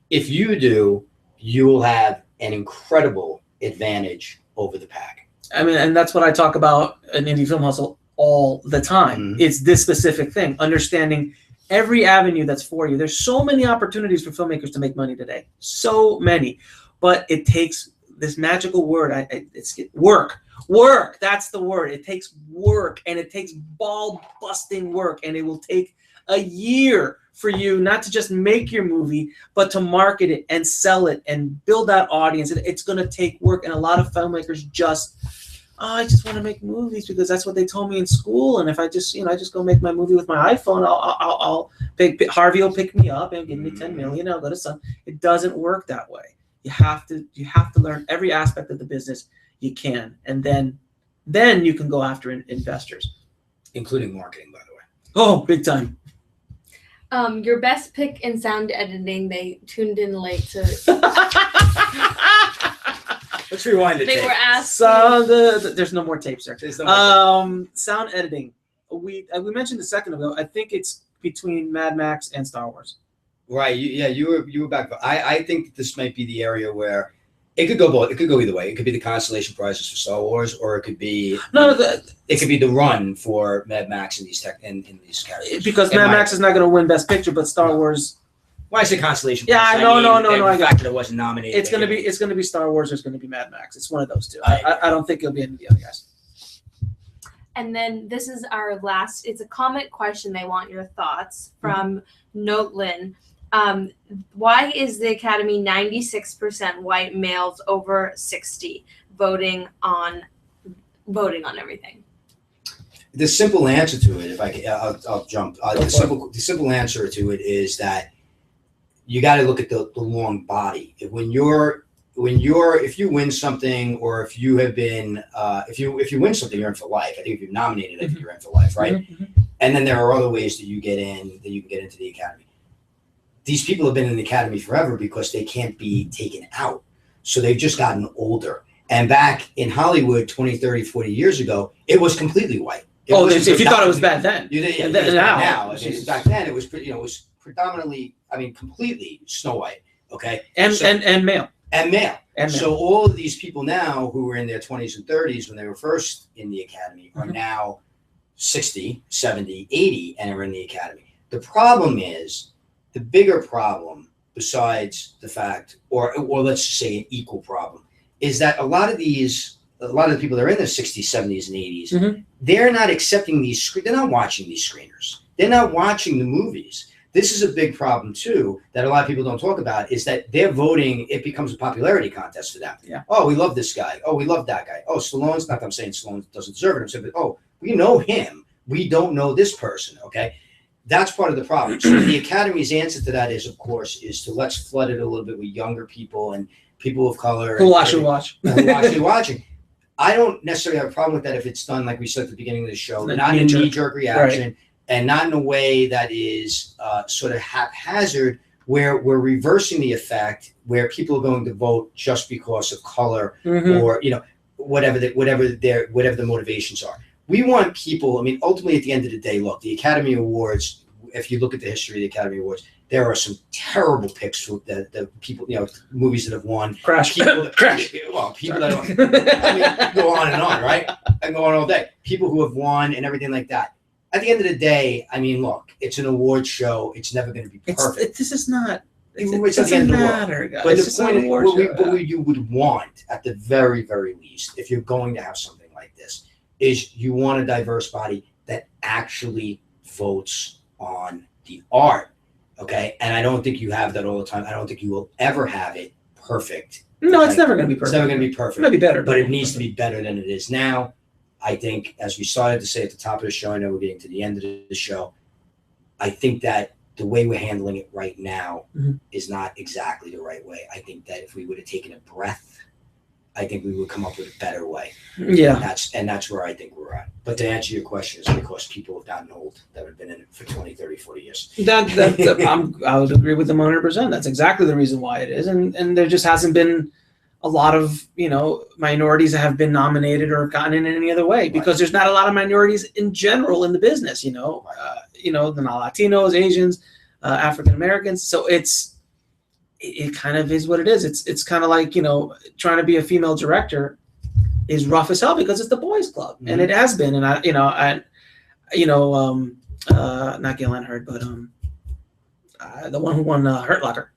If you do, you will have an incredible advantage over the pack. I mean, and that's what I talk about in Indie Film Hustle all the time. Mhm. It's this specific thing, understanding every avenue that's for you. There's so many opportunities for filmmakers to make money today, so many, but it takes this magical word. It's work. Work. That's the word. It takes work, and it takes ball busting work, and it will take a year for you not to just make your movie, but to market it and sell it and build that audience. It's going to take work, and a lot of filmmakers just, I just want to make movies because that's what they told me in school, and if I just, I just go make my movie with my iPhone, I'll Harvey will pick me up and give me 10 million. I'll go to some. It doesn't work that way. You have to learn every aspect of the business you can, and then you can go after investors, Including marketing, by the way. Oh, big time. Your best pick in sound editing. They tuned in late to. Let's rewind the They tape. were asked. So there's no more tapes, sir. There's no more Sound editing. We mentioned a second ago. I think it's between Mad Max and Star Wars. Right. You were back. I think this might be the area where it could go both. It could go either way. It could be the constellation prizes for Star Wars, or it could be it could be the run for Mad Max in these in these characters. Because Mad Max is not going to win Best Picture, but Star Wars. When I say constellation, Yeah, prizes, no. The I got fact that it wasn't nominated. It's going to be Star Wars. Or it's going to be Mad Max. It's one of those two. I don't think it'll be any of the other guys. And then this is our last. It's a comment question. They want your thoughts from Notlin. Why is the Academy 96% white males over 60 voting on everything? The simple answer to it, I'll jump. The simple answer to it is that you got to look at the long body. If you win something, or if you have been, if you win something, you're in for life. I think if you're nominated, I think you're in for life, right? Mm-hmm. And then there are other ways that you can get into the Academy. These people have been in the Academy forever because they can't be taken out. So they've just gotten older. And back in Hollywood 20, 30, 40 years ago, it was completely white. If you thought it was bad then. Now. Back then, it was predominantly, completely Snow White, okay? And male. And male. And so all of these people now who were in their 20s and 30s when they were first in the Academy are now 60, 70, 80 and are in the Academy. The problem is, the bigger problem, besides the fact, or let's just say an equal problem, is that a lot of the people that are in their 60s, 70s, and 80s, they're not accepting they're not watching these screeners. They're not watching the movies. This is a big problem too that a lot of people don't talk about, is that they're voting, it becomes a popularity contest for them. Yeah. Oh, we love this guy. Oh, we love that guy. Oh, Stallone's, not that I'm saying Stallone doesn't deserve it. I'm saying, but we know him. We don't know this person, okay? That's part of the problem. So the Academy's answer to that is to let's flood it a little bit with younger people and people of color. Who will actually watch. Who will actually watching. I don't necessarily have a problem with that if it's done, like we said at the beginning of the show, not in a knee-jerk reaction, right, and not in a way that is sort of haphazard, where we're reversing the effect, where people are going to vote just because of color or whatever the motivations are. We want people, ultimately at the end of the day, look, the Academy Awards, if you look at the history of the Academy Awards, there are some terrible picks for the people, movies that have won. Crash. Crash. Well, people that don't, go on and on, right? And go on all day. People who have won and everything like that. At the end of the day, look, it's an award show. It's never going to be perfect. This is not. It doesn't matter, guys. But the point is, what you would want, at the very, very least, if you're going to have something like this, is you want a diverse body that actually votes on the art, okay? And I don't think you have that all the time. I don't think you will ever have it perfect. No, it's never going to be perfect. It's never going to be perfect. It might be better. But it needs to be better than it is now. I think, as we started to say at the top of the show, I know we're getting to the end of the show, I think that the way we're handling it right now is not exactly the right way. I think that if we would have taken a breath, I think we would come up with a better way. Yeah. And that's where I think we're at. But to answer your question, is because people have gotten old that have been in it for 20, 30, 40 years. I would agree with them 100%. That's exactly the reason why it is. And there just hasn't been a lot of, minorities that have been nominated or gotten in any other way, because there's not a lot of minorities in general in the business, they're not Latinos, Asians, African Americans. So it kind of is what it is. It's kind of like, trying to be a female director is rough as hell because it's the boys' club, and it has been. And not Galen Hurd, but the one who won Hurt Locker.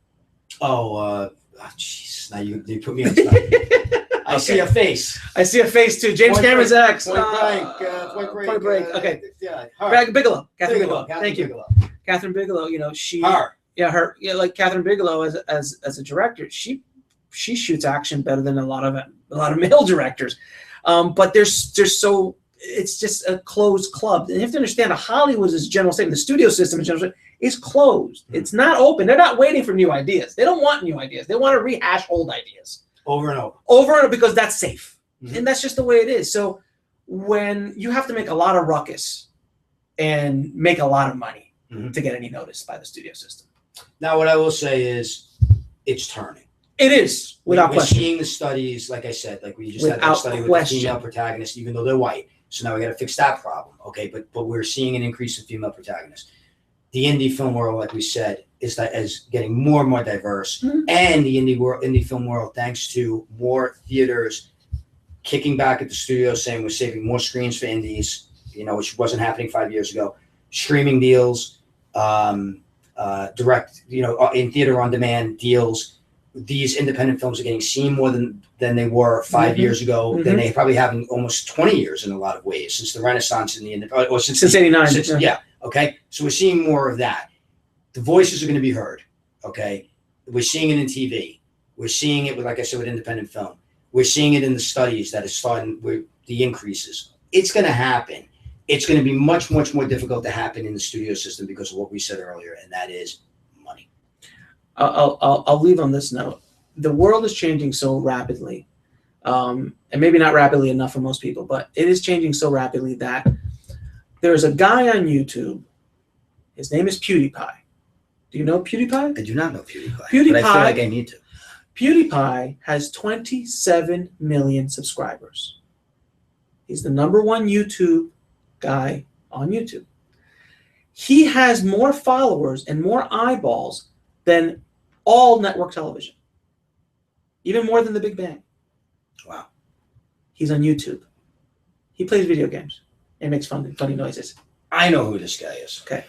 Oh, jeez! Now you put me on spot. I see a face. I see a face too. James Cameron's ex. Point Break. Okay. Yeah. Bigelow. Catherine Bigelow. Thank you. Catherine Bigelow. Like Catherine Bigelow as a director, she shoots action better than a lot of male directors. But there's it's just a closed club. And you have to understand, Hollywood is general statement. The studio system in general is closed. It's not open. They're not waiting for new ideas. They don't want new ideas. They want to rehash old ideas over and over. Over and over, because that's safe. And that's just the way it is. So when you have to make a lot of ruckus and make a lot of money to get any notice by the studio system. Now, what I will say is it's turning. It is, without question. We're seeing the studies, like I said, like we just had that study with the female protagonists, even though they're white. So now we got to fix that problem, okay? But we're seeing an increase in female protagonists. The indie film world, like we said, is getting more and more diverse, and the indie film world, thanks to more theaters kicking back at the studio, saying we're saving more screens for indies, which wasn't happening 5 years ago. Streaming deals, direct, in theater on demand deals. These independent films are getting seen more than they were 5 years ago, than they probably have in almost 20 years in a lot of ways, since the Renaissance in the or since 89. Yeah. Okay. So we're seeing more of that. The voices are going to be heard. Okay. We're seeing it in TV. We're seeing it with, like I said, with independent film. We're seeing it in the studies that is starting with the increases. It's going to happen. It's going to be much, much more difficult to happen in the studio system because of what we said earlier, and that is money. I'll leave on this note. The world is changing so rapidly, and maybe not rapidly enough for most people, but it is changing so rapidly that there's a guy on YouTube. His name is PewDiePie. Do you know PewDiePie? I do not know PewDiePie. PewDiePie, but I feel like I need to. PewDiePie has 27 million subscribers. He's the #1 YouTube guy on YouTube. He has more followers and more eyeballs than all network television. Even more than The Big Bang. Wow. He's on YouTube. He plays video games and makes funny noises. I know who this guy is. Okay.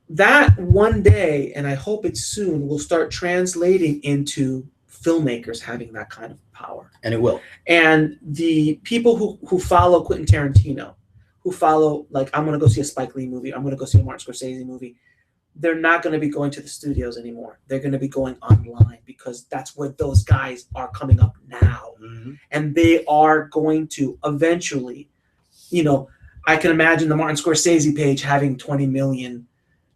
That one day, and I hope it's soon, will start translating into filmmakers having that kind of power. And it will. And the people who follow Quentin Tarantino, who follow, like, I'm going to go see a Spike Lee movie, I'm going to go see a Martin Scorsese movie, they're not going to be going to the studios anymore. They're going to be going online, because that's where those guys are coming up now. And they are going to eventually, I can imagine the Martin Scorsese page having 20 million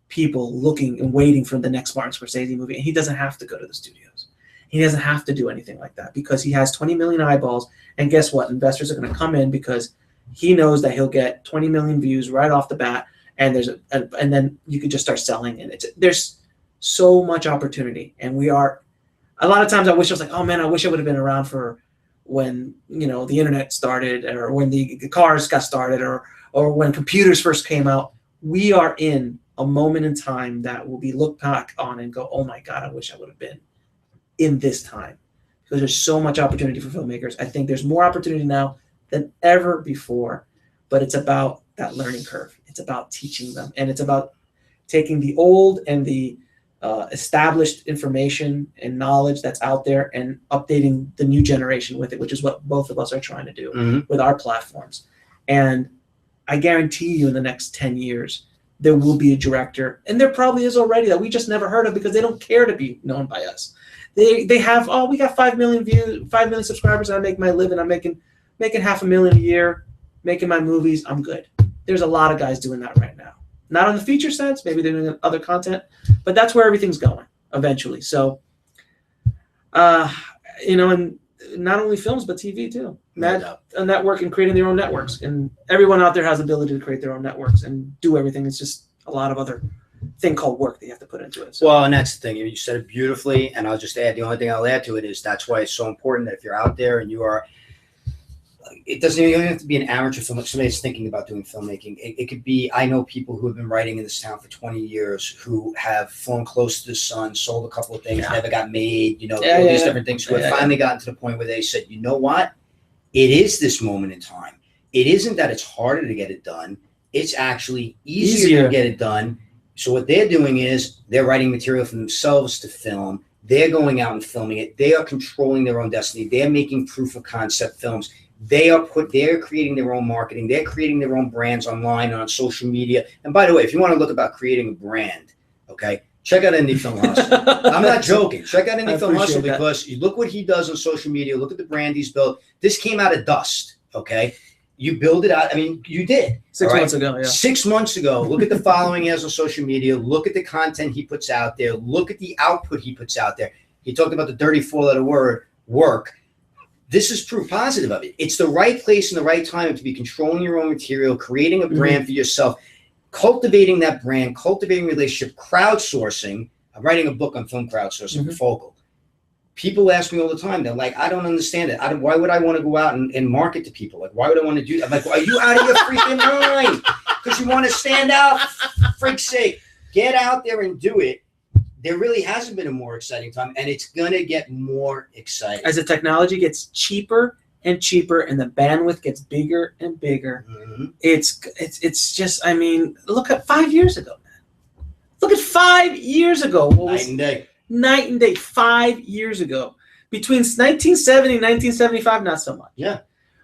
people looking and waiting for the next Martin Scorsese movie. And he doesn't have to go to the studios. He doesn't have to do anything like that, because he has 20 million eyeballs. And guess what? Investors are going to come in because he knows that he'll get 20 million views right off the bat. And and then you can just start selling. And there's so much opportunity. And we are, a lot of times I wish I was like, oh man, I wish I would have been around for when, the internet started, or when the cars got started, or when computers first came out. We are in a moment in time that will be looked back on and go, oh my God, I wish I would have been in this time, because there's so much opportunity for filmmakers. I think there's more opportunity now than ever before, but it's about that learning curve. It's about teaching them, and it's about taking the old and the established information and knowledge that's out there and updating the new generation with it, which is what both of us are trying to do with our platforms. And I guarantee you in the next 10 years, there will be a director, and there probably is already, that we just never heard of because they don't care to be known by us. They have, we got 5 million views, 5 million subscribers, and I make my living. I'm making $500,000 a year, making my movies. I'm good. There's a lot of guys doing that right now. Not on the feature sense, maybe they're doing other content, but that's where everything's going eventually. So, and not only films, but TV too. A network and creating their own networks. And everyone out there has the ability to create their own networks and do everything. It's just a lot of other thing called work that you have to put into it. So. Well, and that's the thing. You said it beautifully, and I'll just add, the only thing I'll add to it is that's why it's so important that if you're out there and you are it doesn't even have to be an amateur film. If somebody's thinking about doing filmmaking, it could be, I know people who have been writing in this town for 20 years who have flown close to the sun, sold a couple of things, never got made, all these different things, who have finally gotten to the point where they said, you know what? It is this moment in time. It isn't that it's harder to get it done. It's actually easier to get it done. So what they're doing is they're writing material for themselves to film. They're going out and filming it. They are controlling their own destiny. They're making proof of concept films. They're creating their own marketing. They're creating their own brands online and on social media. And by the way, if you want to look about creating a brand, okay, check out Indie Film Hustle. I'm not joking. Check out Indie Film Hustle because you look what he does on social media. Look at the brand he's built. This came out of dust, okay? You build it out. I mean, you did. 6 months ago, yeah. 6 months ago. Look at the following he has on social media. Look at the content he puts out there. Look at the output he puts out there. He talked about the dirty four-letter word, work. This is proof positive of it. It's the right place and the right time to be controlling your own material, creating a brand for yourself, cultivating that brand, cultivating relationship, crowdsourcing. I'm writing a book on film crowdsourcing for Focal. People ask me all the time, they're like, I don't understand it. Why would I want to go out and market to people? Like, why would I want to do that? I'm like, well, are you out of your freaking mind? Because you want to stand out, for freak's sake. Get out there and do it. There really hasn't been a more exciting time, and it's going to get more exciting. As the technology gets cheaper and cheaper and the bandwidth gets bigger and bigger, it's just, I mean, look at 5 years ago, man. Look at 5 years ago. Night and day. Night and day, 5 years ago. Between 1970 and 1975, not so much. Yeah.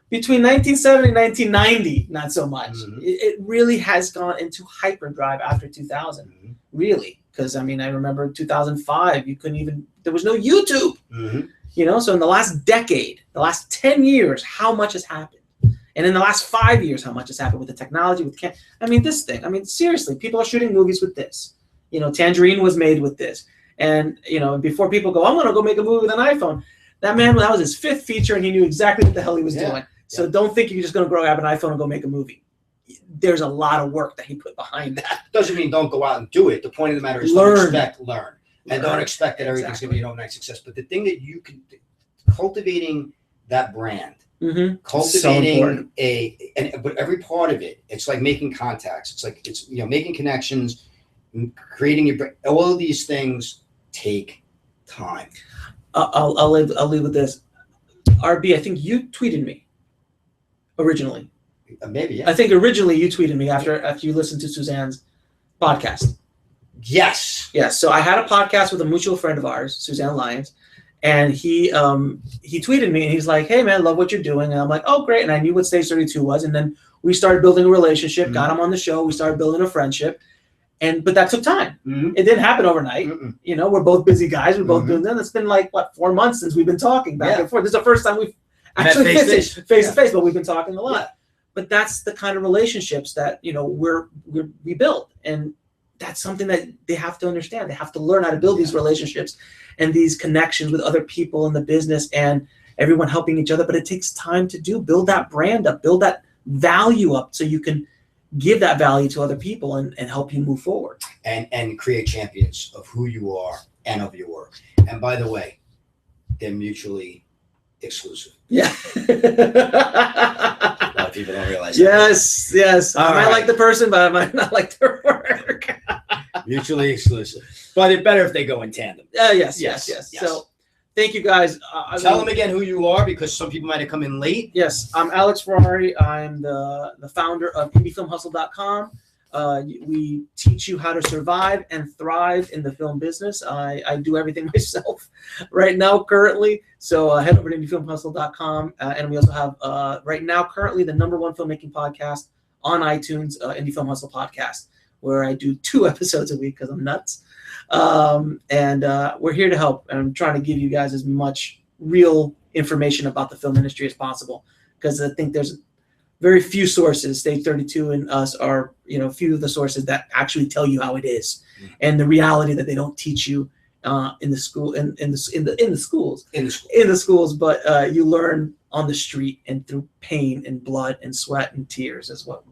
Between 1970 and 1990, not so much. It really has gone into hyperdrive after 2000, really. Because, I mean, I remember 2005, you couldn't even, there was no YouTube. So in the last decade, the last 10 years, how much has happened? And in the last 5 years, how much has happened with the technology, with this thing. I mean, seriously, people are shooting movies with this. Tangerine was made with this. And, before people go, I'm going to go make a movie with an iPhone. That man, that was his 5th feature, and he knew exactly what the hell he was doing. So don't think you're just going to grab an iPhone and go make a movie. There's a lot of work that he put behind that. Doesn't mean don't go out and do it. The point of the matter is learn. And don't expect that everything's going to be an overnight success. But the thing that you can, cultivating that brand, cultivating but every part of it, it's like making contacts. It's making connections, creating your, all of these things take time. I'll leave with this. RB, I think you tweeted me originally. Maybe, yeah. I think originally you tweeted me after you listened to Suzanne's podcast. Yes. Yes. So I had a podcast with a mutual friend of ours, Suzanne Lyons, and he tweeted me and he's like, "Hey man, love what you're doing." And I'm like, "Oh great." And I knew what Stage 32 was, and then we started building a relationship. Got him on the show. We started building a friendship, but that took time. It didn't happen overnight. We're both busy guys. We're both doing that. It's been like 4 months since we've been talking back and forth. This is the first time we've actually face to face, but we've been talking a lot. Yeah. But that's the kind of relationships that we build, and that's something that they have to understand. They have to learn how to build these relationships and these connections with other people in the business and everyone helping each other. But it takes time to build that brand up, build that value up, so you can give that value to other people and help you move forward and create champions of who you are and of your work. And by the way, they're mutually exclusive. Yeah. A lot of people don't realize that. Yes. I might like the person, but I might not like their work. Mutually exclusive. But it's better if they go in tandem. Yes. So thank you guys. Tell them again who you are, because some people might have come in late. Yes, I'm Alex Ferrari. I'm the founder of IndieFilmHustle.com. We teach you how to survive and thrive in the film business. I do everything myself right now, currently. So head over to IndieFilmHustle.com. And we also have, right now, currently the #1 filmmaking podcast on iTunes, Indie Film Hustle Podcast, where I do 2 episodes a week because I'm nuts. And we're here to help. And I'm trying to give you guys as much real information about the film industry as possible, because I think there's very few sources. Stage 32 and us are, few of the sources that actually tell you how it is, and the reality that they don't teach you in the schools. But you learn on the street and through pain and blood and sweat and tears is what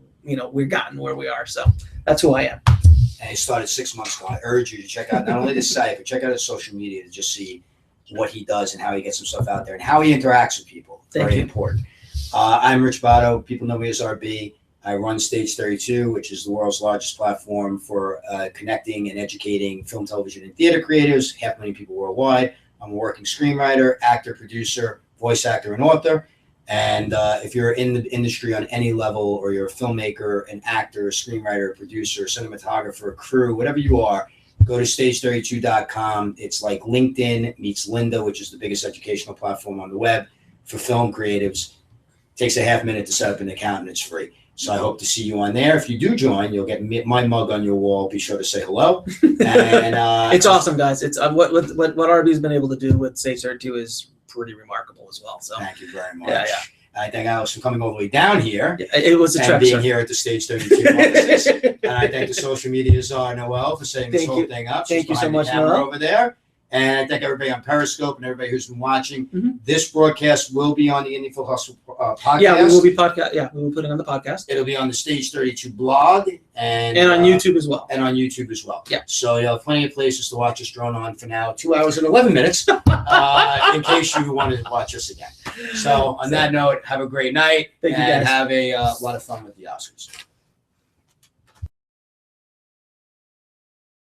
we've gotten where we are. So that's who I am. And he started 6 months ago. I urge you to check out not only the site, but check out his social media to just see what he does and how he gets himself out there and how he interacts with people. Very important. I'm Rich Botto. People know me as RB. I run Stage 32, which is the world's largest platform for connecting and educating film, television, and theater creators, 500,000 people worldwide. I'm a working screenwriter, actor, producer, voice actor, and author. And if you're in the industry on any level, or you're a filmmaker, an actor, a screenwriter, a producer, cinematographer, crew, whatever you are, go to stage32.com. It's like LinkedIn meets Linda, which is the biggest educational platform on the web for film creatives. It takes a half minute to set up an account, and it's free. So I hope to see you on there. If you do join, you'll get my mug on your wall. Be sure to say hello. And it's awesome, guys. It's what RB's been able to do with Stage 32 is pretty remarkable as well. So thank you very much. Yeah. I thank Alex for coming all the way down here. It was a and trip, being sir. here at the Stage 32 offices. And I thank the social media czar Noelle for setting this whole thing up. Thank you so much, Noelle, Noelle. over there. And I thank everybody on Periscope and everybody who's been watching. Mm-hmm. This broadcast will be on the Indie Film Hustle podcast. Yeah, we will be podcast. Yeah, we will put it on the podcast. It'll be on the Stage 32 blog and on YouTube as well. And on YouTube as well. Yeah. So you'll have plenty of places to watch us drone on for now. 2 hours and 11 minutes in case you want to watch us again. So on that note, have a great night. Thank you, and guys. have a lot of fun with the Oscars.